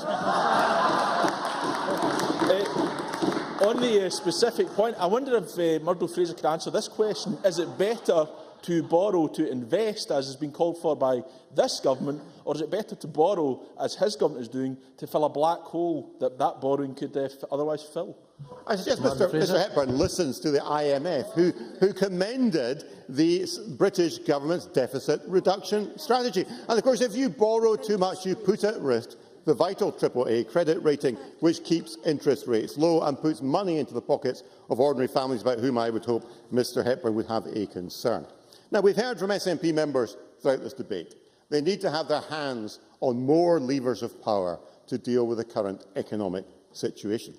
On the specific point, I wonder if Murdo-Fraser could answer this question. Is it better to borrow to invest, as has been called for by this government, or is it better to borrow, as his government is doing, to fill a black hole that borrowing could otherwise fill? I suggest Mr Hepburn listens to the IMF, who commended the British government's deficit reduction strategy. And of course, if you borrow too much, you put at risk the vital AAA credit rating, which keeps interest rates low and puts money into the pockets of ordinary families about whom I would hope Mr Hepburn would have a concern. Now, we've heard from SNP members throughout this debate. They need to have their hands on more levers of power to deal with the current economic situation.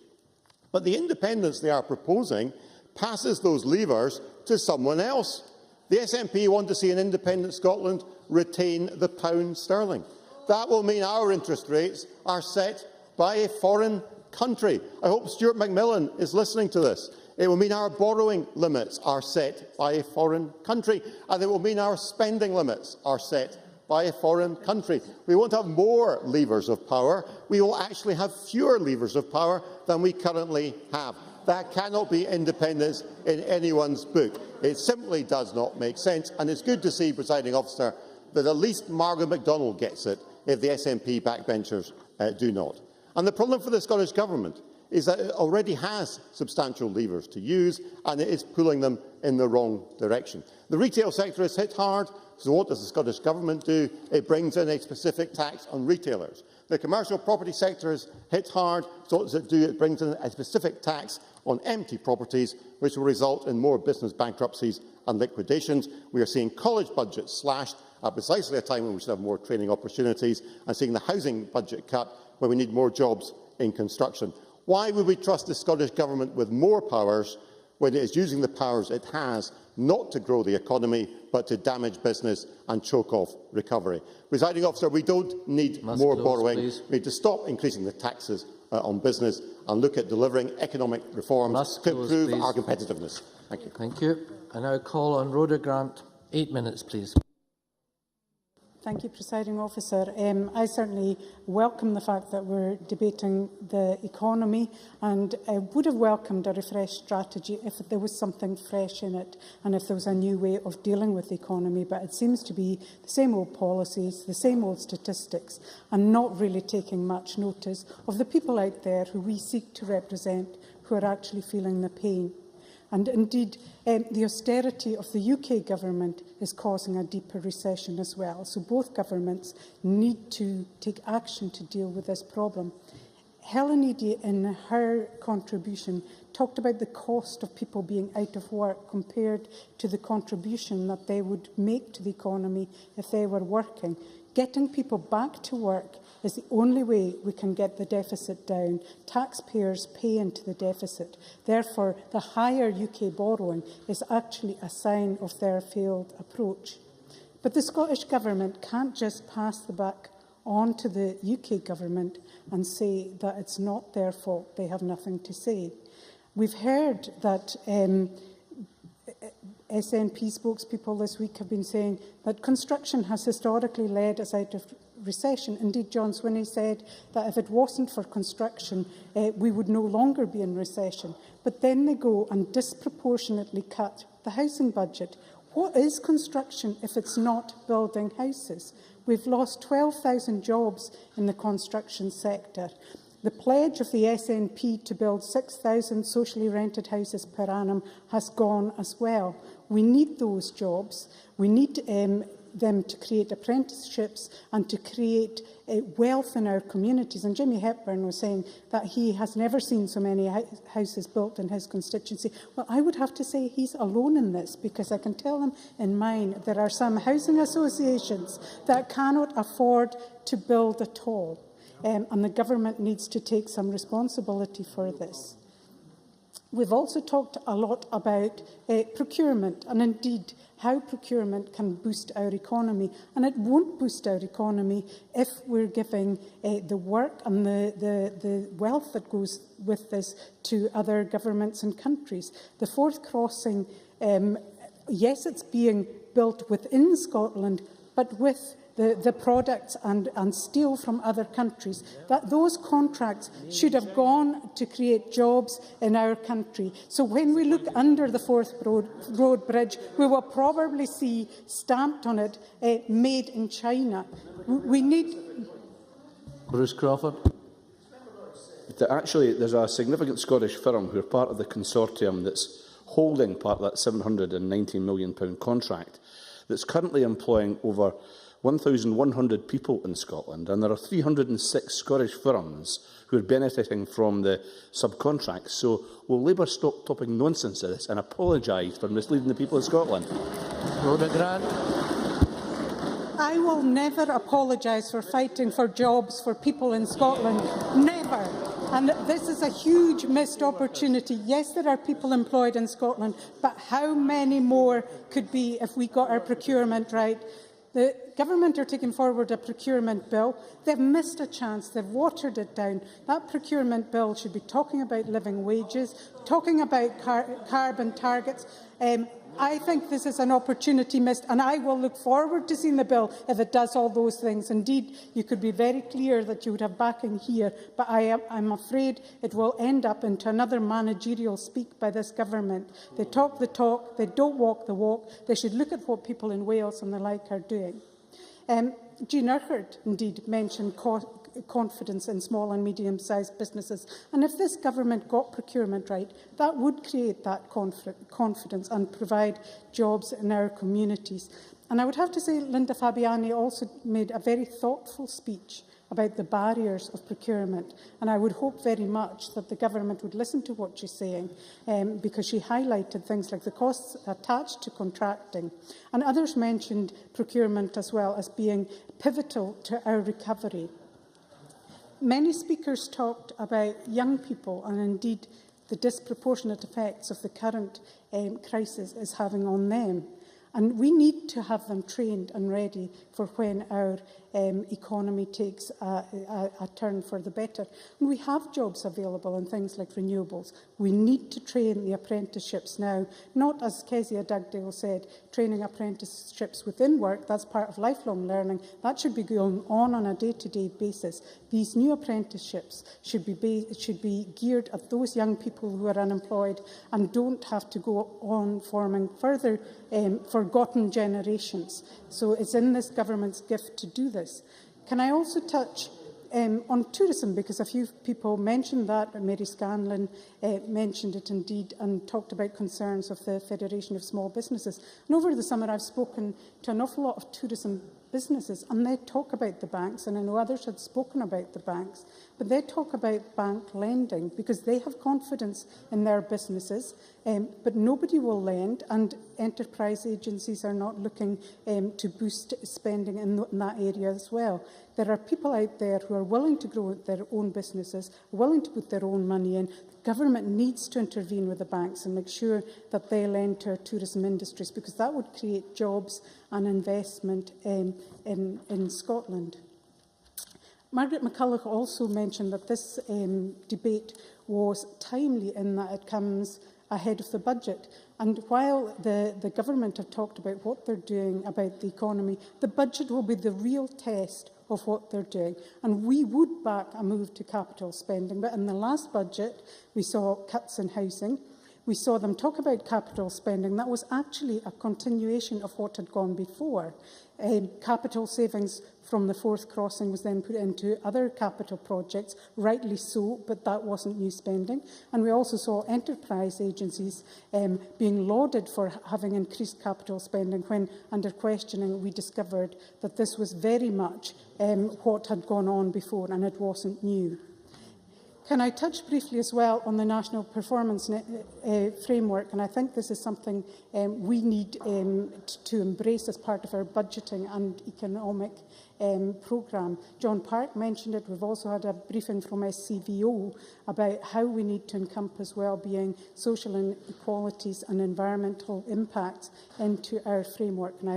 But the independence they are proposing passes those levers to someone else. The SNP want to see an independent Scotland retain the pound sterling. That will mean our interest rates are set by a foreign country. I hope Stuart McMillan is listening to this. It will mean our borrowing limits are set by a foreign country, and it will mean our spending limits are set by a foreign country. We won't have more levers of power. We will actually have fewer levers of power than we currently have. That cannot be independence in anyone's book. It simply does not make sense, and it's good to see, Presiding Officer, that at least Margaret MacDonald gets it if the SNP backbenchers do not. And the problem for the Scottish Government is that it already has substantial levers to use, and it is pulling them in the wrong direction. The retail sector is hit hard, so what does the Scottish Government do? It brings in a specific tax on retailers. The commercial property sector is hit hard, so what does it do? It brings in a specific tax on empty properties, which will result in more business bankruptcies and liquidations. We are seeing college budgets slashed at precisely a time when we should have more training opportunities, and seeing the housing budget cut when we need more jobs in construction. Why would we trust the Scottish Government with more powers when it is using the powers it has not to grow the economy, but to damage business and choke off recovery? Presiding Officer, we don't need more borrowing. Please. We need to stop increasing the taxes on business and look at delivering economic reforms to improve our competitiveness. Thank you. Thank you. I now call on Rhoda Grant. 8 minutes, please. Thank you, Presiding Officer. I certainly welcome the fact that we're debating the economy, and I would have welcomed a refreshed strategy if there was something fresh in it and if there was a new way of dealing with the economy. But it seems to be the same old policies, the same old statistics, and not really taking much notice of the people out there who we seek to represent, who are actually feeling the pain. And indeed, the austerity of the UK government is causing a deeper recession as well. So both governments need to take action to deal with this problem. Helen Eady, in her contribution, talked about the cost of people being out of work compared to the contribution that they would make to the economy if they were working. Getting people back to work is the only way we can get the deficit down. Taxpayers pay into the deficit. Therefore, the higher UK borrowing is actually a sign of their failed approach. But the Scottish Government can't just pass the buck on to the UK Government and say that it's not their fault, they have nothing to say. We've heard that SNP spokespeople this week have been saying that construction has historically led us out of recession. Indeed, John Swinney said that if it wasn't for construction, we would no longer be in recession. But then they go and disproportionately cut the housing budget. What is construction if it's not building houses? We've lost 12,000 jobs in the construction sector. The pledge of the SNP to build 6,000 socially rented houses per annum has gone as well. We need those jobs. We need them to create apprenticeships and to create wealth in our communities. And Jimmy Hepburn was saying that he has never seen so many houses built in his constituency. Well, I would have to say he's alone in this, because I can tell him in mine there are some housing associations that cannot afford to build at all. And the government needs to take some responsibility for this. We've also talked a lot about procurement, and indeed how procurement can boost our economy. And it won't boost our economy if we're giving the work and the wealth that goes with this to other governments and countries. The Fourth Crossing, yes, it's being built within Scotland, but with the products and steel from other countries, that those contracts should have gone to create jobs in our country. So when we look under the Forth Road Bridge, we will probably see stamped on it, made in China. We need... Bruce Crawford. Actually, there's a significant Scottish firm who are part of the consortium that's holding part of that £719 million contract that's currently employing over 1,100 people in Scotland, and there are 306 Scottish firms who are benefiting from the subcontracts. So will Labour stop talking nonsense at this and apologise for misleading the people of Scotland? Rhoda Grant. I will never apologise for fighting for jobs for people in Scotland. Never. And this is a huge missed opportunity. Yes, there are people employed in Scotland, but how many more could be if we got our procurement right? The government are taking forward a procurement bill. They've missed a chance. They've watered it down. That procurement bill should be talking about living wages, talking about carbon targets. I think this is an opportunity missed, and I will look forward to seeing the bill if it does all those things. Indeed, you could be very clear that you would have backing here, but I'm afraid it will end up into another managerial speak by this government. They talk the talk, they don't walk the walk. They should look at what people in Wales and the like are doing. Jean Urquhart, indeed, mentioned confidence in small and medium-sized businesses. And if this government got procurement right, that would create that confidence and provide jobs in our communities. And I would have to say Linda Fabiani also made a very thoughtful speech about the barriers of procurement. And I would hope very much that the government would listen to what she's saying, because she highlighted things like the costs attached to contracting. And others mentioned procurement as well as being pivotal to our recovery. Many speakers talked about young people and indeed the disproportionate effects of the current crisis is having on them. And we need to have them trained and ready for when our economy takes a turn for the better. And we have jobs available in things like renewables. We need to train the apprenticeships now, not, as Kezia Dugdale said, training apprenticeships within work. That's part of lifelong learning. That should be going on a day-to-day basis. These new apprenticeships should be geared at those young people who are unemployed and don't have to go on forming further forgotten generations. So it's in this government's gift to do this. Can I also touch on tourism, because a few people mentioned that. Mary Scanlon mentioned it indeed and talked about concerns of the Federation of Small Businesses. And over the summer I've spoken to an awful lot of tourism businesses, and they talk about the banks, and I know others had spoken about the banks, but they talk about bank lending because they have confidence in their businesses, but nobody will lend, and enterprise agencies are not looking to boost spending in that area as well. There are people out there who are willing to grow their own businesses, willing to put their own money in. The government needs to intervene with the banks and make sure that they lend to our tourism industries, because that would create jobs and investment in Scotland. Margaret McCulloch also mentioned that this debate was timely in that it comes ahead of the budget. And while the government have talked about what they're doing about the economy, the budget will be the real test of what they're doing. And we would back a move to capital spending, but in the last budget we saw cuts in housing. We saw them talk about capital spending. That was actually a continuation of what had gone before. Capital savings from the Forth Crossing was then put into other capital projects, rightly so, but that wasn't new spending. And we also saw enterprise agencies being lauded for having increased capital spending when, under questioning, we discovered that this was very much what had gone on before and it wasn't new. Can I touch briefly as well on the National Performance Framework? And I think this is something we need to embrace as part of our budgeting and economic programme. John Park mentioned it. We've also had a briefing from SCVO about how we need to encompass well-being, social inequalities and environmental impacts into our framework. And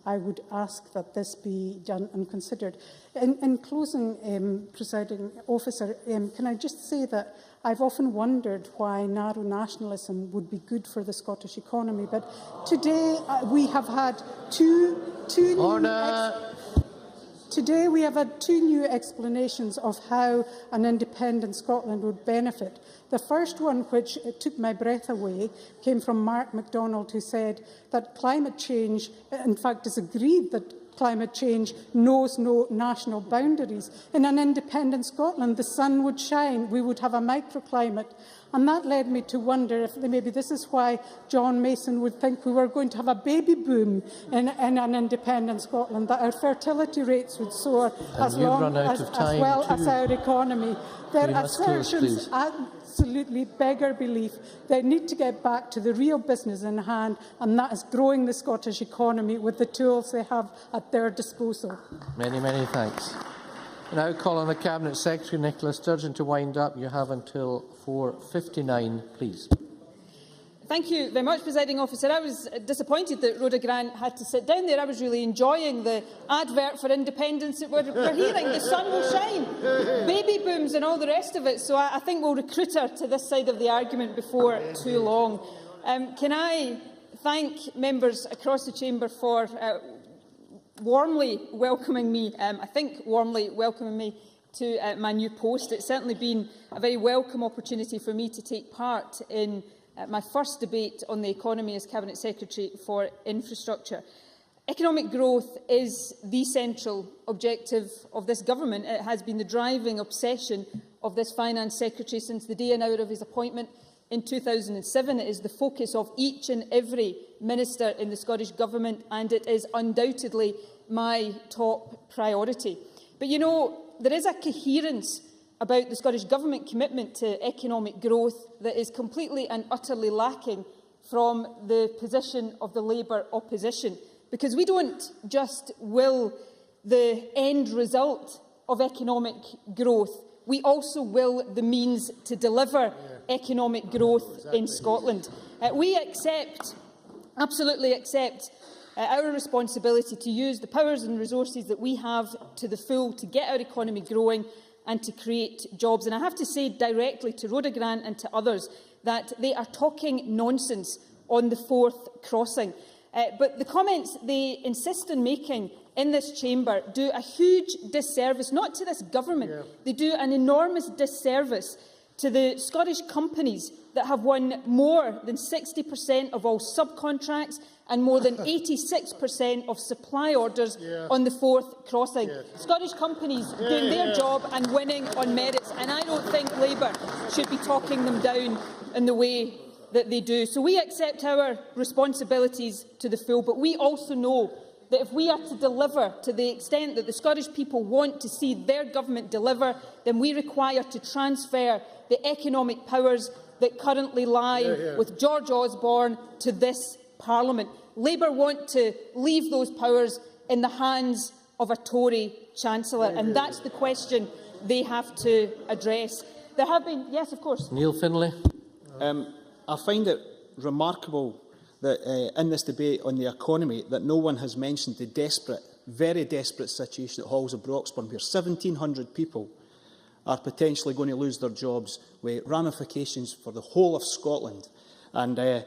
I would ask that this be done and considered. In closing, Presiding Officer, can I just say that I've often wondered why narrow nationalism would be good for the Scottish economy, but today we have had two new explanations of how an independent Scotland would benefit. The first one, which took my breath away, came from Mark MacDonald, who said that climate change, in fact, is agreed that climate change knows no national boundaries. In an independent Scotland, the sun would shine, we would have a microclimate. And that led me to wonder if maybe this is why John Mason would think we were going to have a baby boom in an independent Scotland, that our fertility rates would soar as well as our economy. Their assertions absolutely beggar belief. They need to get back to the real business in hand, and that is growing the Scottish economy with the tools they have at their disposal. Many, many thanks. I now call on the Cabinet Secretary, Nicola Sturgeon, to wind up. You have until 4:59, please. Thank you very much, Presiding Officer. I was disappointed that Rhoda Grant had to sit down there. I was really enjoying the advert for independence that we're hearing. The sun will shine, baby booms and all the rest of it. So I think we'll recruit her to this side of the argument before too long. Can I thank members across the chamber for warmly welcoming me, warmly welcoming me to my new post. It's certainly been a very welcome opportunity for me to take part in my first debate on the economy as Cabinet Secretary for Infrastructure. Economic growth is the central objective of this government. It has been the driving obsession of this Finance Secretary since the day and hour of his appointment in 2007. It is the focus of each and every minister in the Scottish Government, and it is undoubtedly my top priority. But you know, there is a coherence about the Scottish Government commitment to economic growth that is completely and utterly lacking from the position of the Labour opposition. Because we don't just will the end result of economic growth, we also will the means to deliver economic growth in Scotland. We absolutely accept our responsibility to use the powers and resources that we have to the full to get our economy growing and to create jobs. And I have to say directly to Rhoda Grant and to others that they are talking nonsense on the fourth crossing. But the comments they insist on making in this chamber do a huge disservice, not to this government, they do an enormous disservice to the Scottish companies that have won more than 60% of all subcontracts and more than 86% of supply orders on the fourth crossing. Scottish companies doing their job and winning on merits, and I don't think Labour should be talking them down in the way that they do. So we accept our responsibilities to the full, but we also know that if we are to deliver to the extent that the Scottish people want to see their government deliver, then we require to transfer the economic powers that currently lie with George Osborne to this Parliament. Labour want to leave those powers in the hands of a Tory Chancellor, and that's the question they have to address. There have been, yes, of course. Neil Findlay. I find it remarkable that in this debate on the economy that no one has mentioned the desperate, very desperate situation at Halls of Broxburn, where 1,700 people are potentially going to lose their jobs, with ramifications for the whole of Scotland. And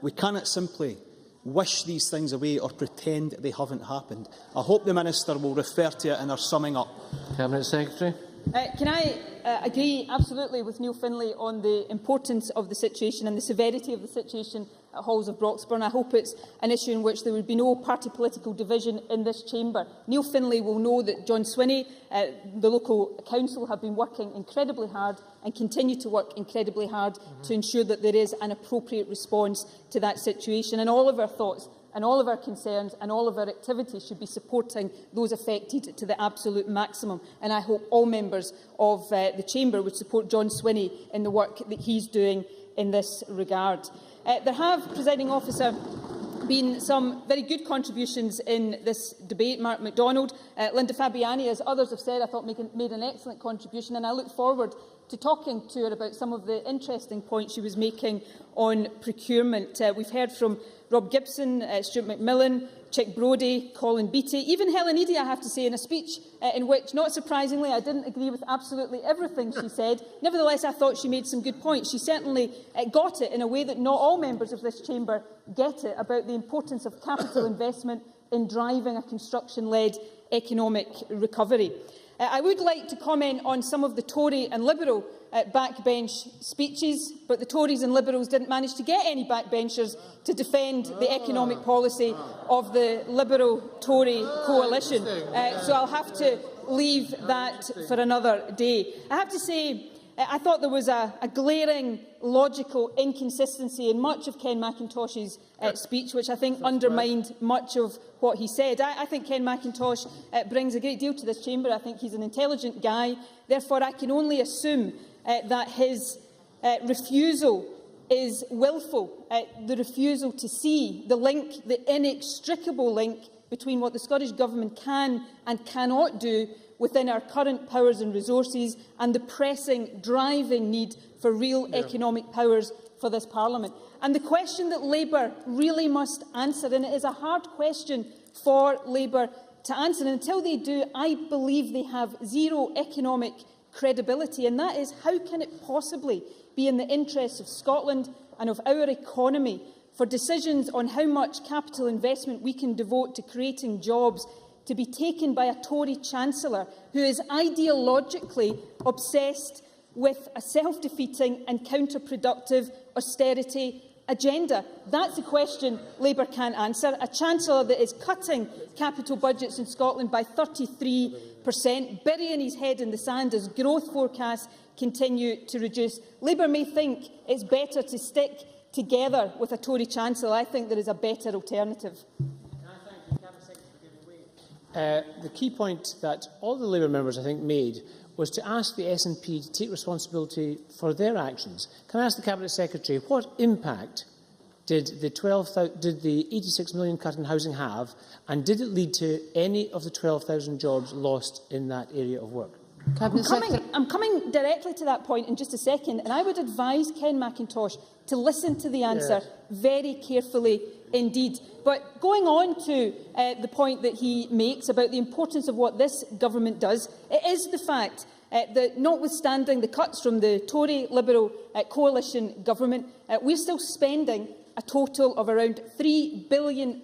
we cannot simply wish these things away or pretend they haven't happened. I hope the Minister will refer to it in her summing up. Cabinet Secretary. Can I agree absolutely with Neil Findlay on the importance of the situation and the severity of the situation at Halls of Broxburn? I hope it's an issue in which there would be no party political division in this chamber. Neil Findlay will know that John Swinney, the local council, have been working incredibly hard and continue to work incredibly hard to ensure that there is an appropriate response to that situation. And all of our thoughts and all of our concerns and all of our activities should be supporting those affected to the absolute maximum. And I hope all members of the chamber would support John Swinney in the work that he's doing in this regard. There have, Presiding Officer, been some very good contributions in this debate. Mark MacDonald, Linda Fabiani, as others have said, I thought made an excellent contribution, and I look forward to talking to her about some of the interesting points she was making on procurement. We've heard from Rob Gibson, Stuart McMillan, Chick Brodie, Colin Beattie, even Helen Eadie, I have to say, in a speech in which, not surprisingly, I didn't agree with absolutely everything she said. Nevertheless, I thought she made some good points. She certainly got it in a way that not all members of this chamber get it, about the importance of capital investment in driving a construction-led economic recovery. I would like to comment on some of the Tory and Liberal backbench speeches, but the Tories and Liberals didn't manage to get any backbenchers to defend the economic policy of the Liberal-Tory coalition. So I'll have to leave that for another day. I have to say, I thought there was a glaring logical inconsistency in much of Ken McIntosh's speech, which I think undermined much of what he said. I think Ken McIntosh brings a great deal to this chamber. I think he's an intelligent guy. Therefore, I can only assume that his refusal is willful, the refusal to see the link, the inextricable link between what the Scottish Government can and cannot do within our current powers and resources and the pressing, driving need for real economic powers for this Parliament. And the question that Labour really must answer, and it is a hard question for Labour to answer, and until they do, I believe they have zero economic credibility, and that is, how can it possibly be in the interests of Scotland and of our economy for decisions on how much capital investment we can devote to creating jobs to be taken by a Tory Chancellor who is ideologically obsessed with a self-defeating and counterproductive austerity agenda? That's a question Labour can't answer. A Chancellor that is cutting capital budgets in Scotland by 33%, burying his head in the sand as growth forecasts continue to reduce. Labour may think it's better to stick together with a Tory Chancellor. I think there is a better alternative. The key point that all the Labour members, I think, made was to ask the SNP to take responsibility for their actions. Can I ask the Cabinet Secretary, what impact did the 86 million cut in housing have, and did it lead to any of the 12,000 jobs lost in that area of work? I'm coming directly to that point in just a second, and I would advise Ken McIntosh to listen to the answer very carefully indeed. But going on to the point that he makes about the importance of what this government does, it is the fact that notwithstanding the cuts from the Tory Liberal coalition government, we're still spending a total of around £3 billion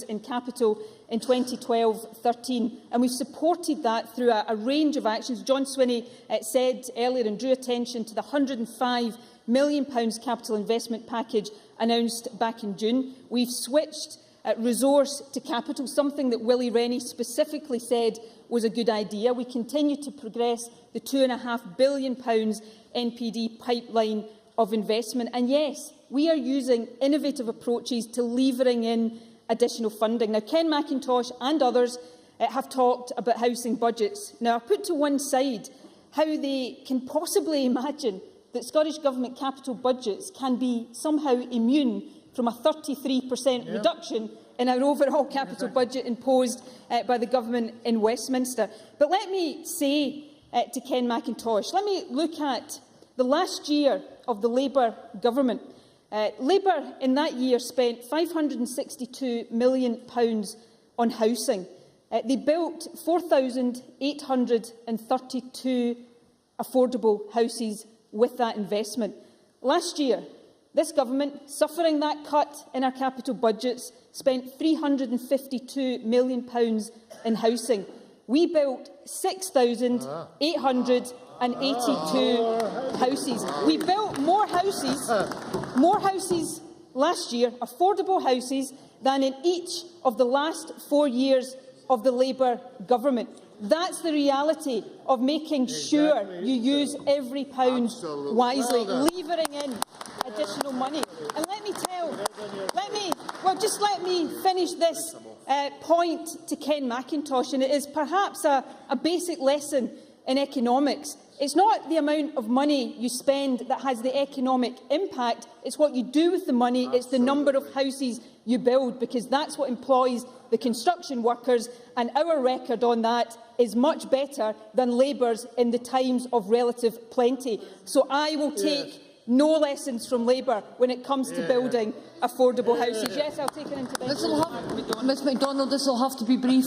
in capital in 2012-13, and we've supported that through a range of actions. John Swinney said earlier and drew attention to the £105 million capital investment package announced back in June. We've switched resource to capital, something that Willie Rennie specifically said was a good idea. We continue to progress the £2.5 billion NPD pipeline of investment. And yes, we are using innovative approaches to levering in additional funding. Now, Ken McIntosh and others have talked about housing budgets. Now, I've put to one side how they can possibly imagine that Scottish Government capital budgets can be somehow immune from a 33% reduction in our overall capital budget imposed by the Government in Westminster. But let me say to Ken McIntosh, let me look at the last year of the Labour Government. Labour in that year spent £562 million on housing. They built 4,832 affordable houses with that investment. Last year, this government, suffering that cut in our capital budgets, spent £352 million in housing. We built 6,882 houses. We built more houses last year, affordable houses, than in each of the last 4 years of the Labour government. That's the reality of making sure you use every pound wisely, levering in additional money. And let me finish this point to Ken McIntosh, and it is perhaps a basic lesson in economics. It's not the amount of money you spend that has the economic impact, it's what you do with the money, it's the number of houses you build, because that's what employs the construction workers, and our record on that is much better than Labour's in the times of relative plenty. So I will take no lessons from Labour when it comes to building affordable houses. Yes, I'll take an intervention. Ms MacDonald, this will have to be brief.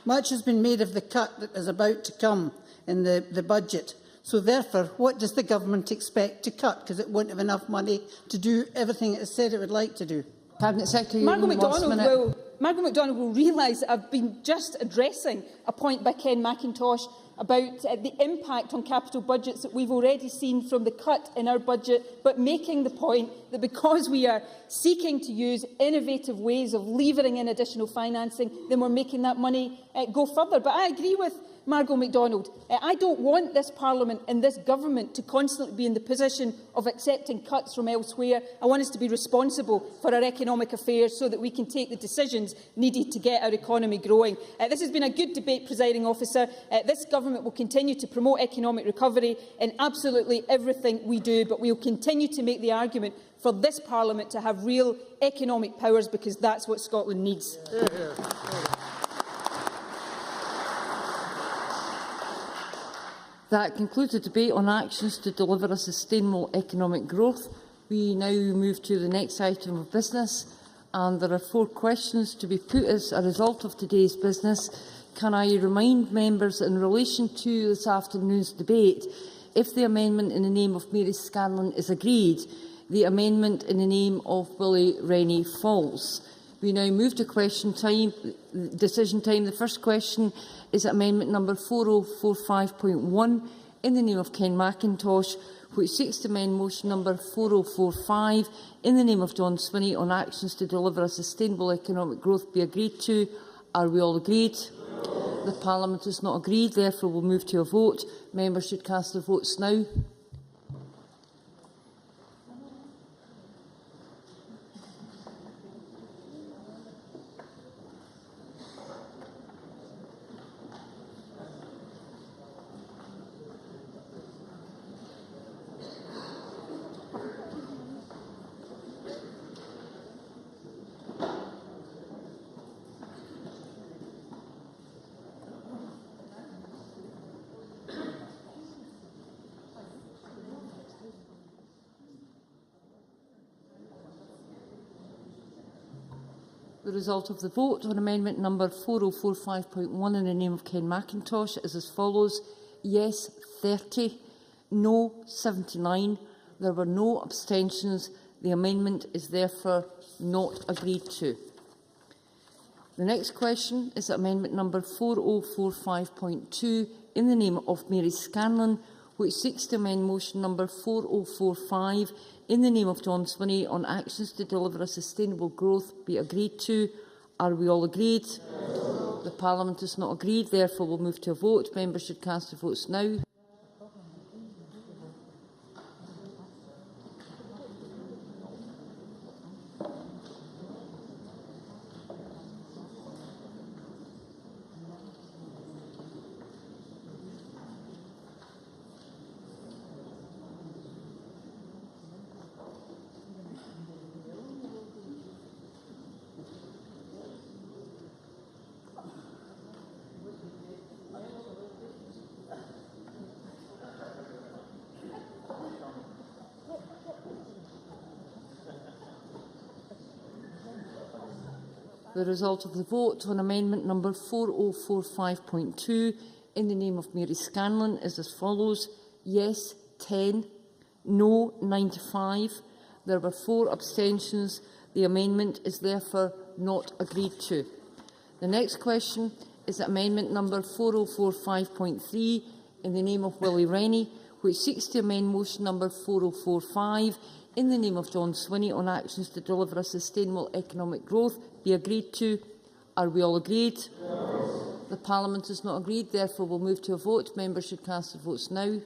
Much has been made of the cut that is about to come in the budget. So therefore, what does the government expect to cut? Because it won't have enough money to do everything it has said it would like to do. Cabinet Secretary, Margaret MacDonald will realise that I've been just addressing a point by Ken McIntosh about the impact on capital budgets that we've already seen from the cut in our budget, but making the point that because we are seeking to use innovative ways of levering in additional financing, then we're making that money go further. But I agree with Margot MacDonald. I don't want this Parliament and this government to constantly be in the position of accepting cuts from elsewhere. I want us to be responsible for our economic affairs so that we can take the decisions needed to get our economy growing. This has been a good debate, Presiding Officer. This government will continue to promote economic recovery in absolutely everything we do, but we will continue to make the argument for this Parliament to have real economic powers, because that's what Scotland needs. That concludes the debate on actions to deliver a sustainable economic growth. We now move to the next item of business, and there are 4 questions to be put as a result of today's business. Can I remind members in relation to this afternoon's debate, if the amendment in the name of Mary Scanlon is agreed, the amendment in the name of Willie Rennie falls. We now move to question time, decision time. The first question is amendment number 4045.1 in the name of Ken McIntosh, which seeks to amend motion number 4045 in the name of John Swinney on actions to deliver a sustainable economic growth be agreed to. Are we all agreed? The Parliament is not agreed, therefore we'll move to a vote. Members should cast their votes now. The result of the vote on amendment number 4045.1 in the name of Ken McIntosh is as follows: yes 30, no 79. There were no abstentions. The amendment is therefore not agreed to. The next question is amendment number 4045.2 in the name of Mary Scanlon, which seeks to amend motion number 4045 in the name of John Swinney on actions to deliver a sustainable growth be agreed to. Are we all agreed? Yes. The Parliament is not agreed, therefore we'll move to a vote. Members should cast their votes now. The result of the vote on amendment number 4045.2 in the name of Mary Scanlon is as follows: yes 10, no 95. There were 4 abstentions. The amendment is therefore not agreed to. The next question is amendment number 4045.3 in the name of Willie Rennie, which seeks to amend motion number 4045 in the name of John Swinney on actions to deliver a sustainable economic growth be agreed to. Are we all agreed? Yes. The Parliament is not agreed, therefore we'll move to a vote. Members should cast their votes now.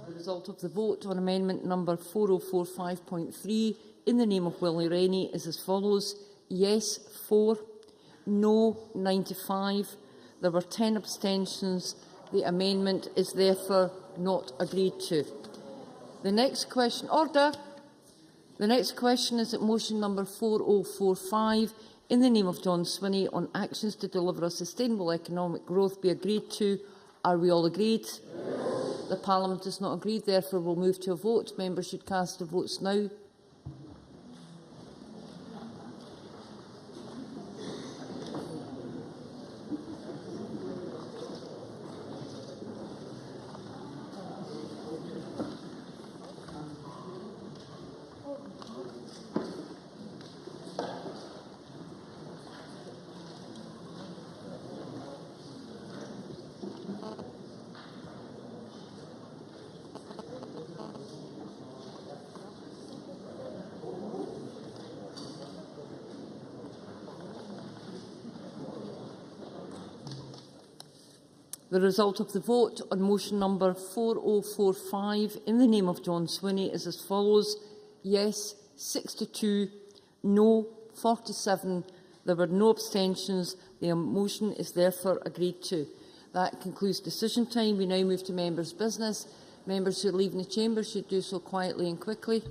The result of the vote on amendment number 4045.3 in the name of Willie Rennie is as follows: yes 4, no 95. There were 10 abstentions. The amendment is therefore not agreed to. The next question. Order. The next question is that motion number 4045 in the name of John Swinney on actions to deliver a sustainable economic growth be agreed to. Are we all agreed? Yes. The Parliament is not agreed, therefore we'll move to a vote. Members should cast their votes now. The result of the vote on motion number 4045 in the name of John Swinney is as follows. Yes, 62. No, 47. There were no abstentions. The motion is therefore agreed to. That concludes decision time. We now move to members' business. Members who are leaving the chamber should do so quietly and quickly.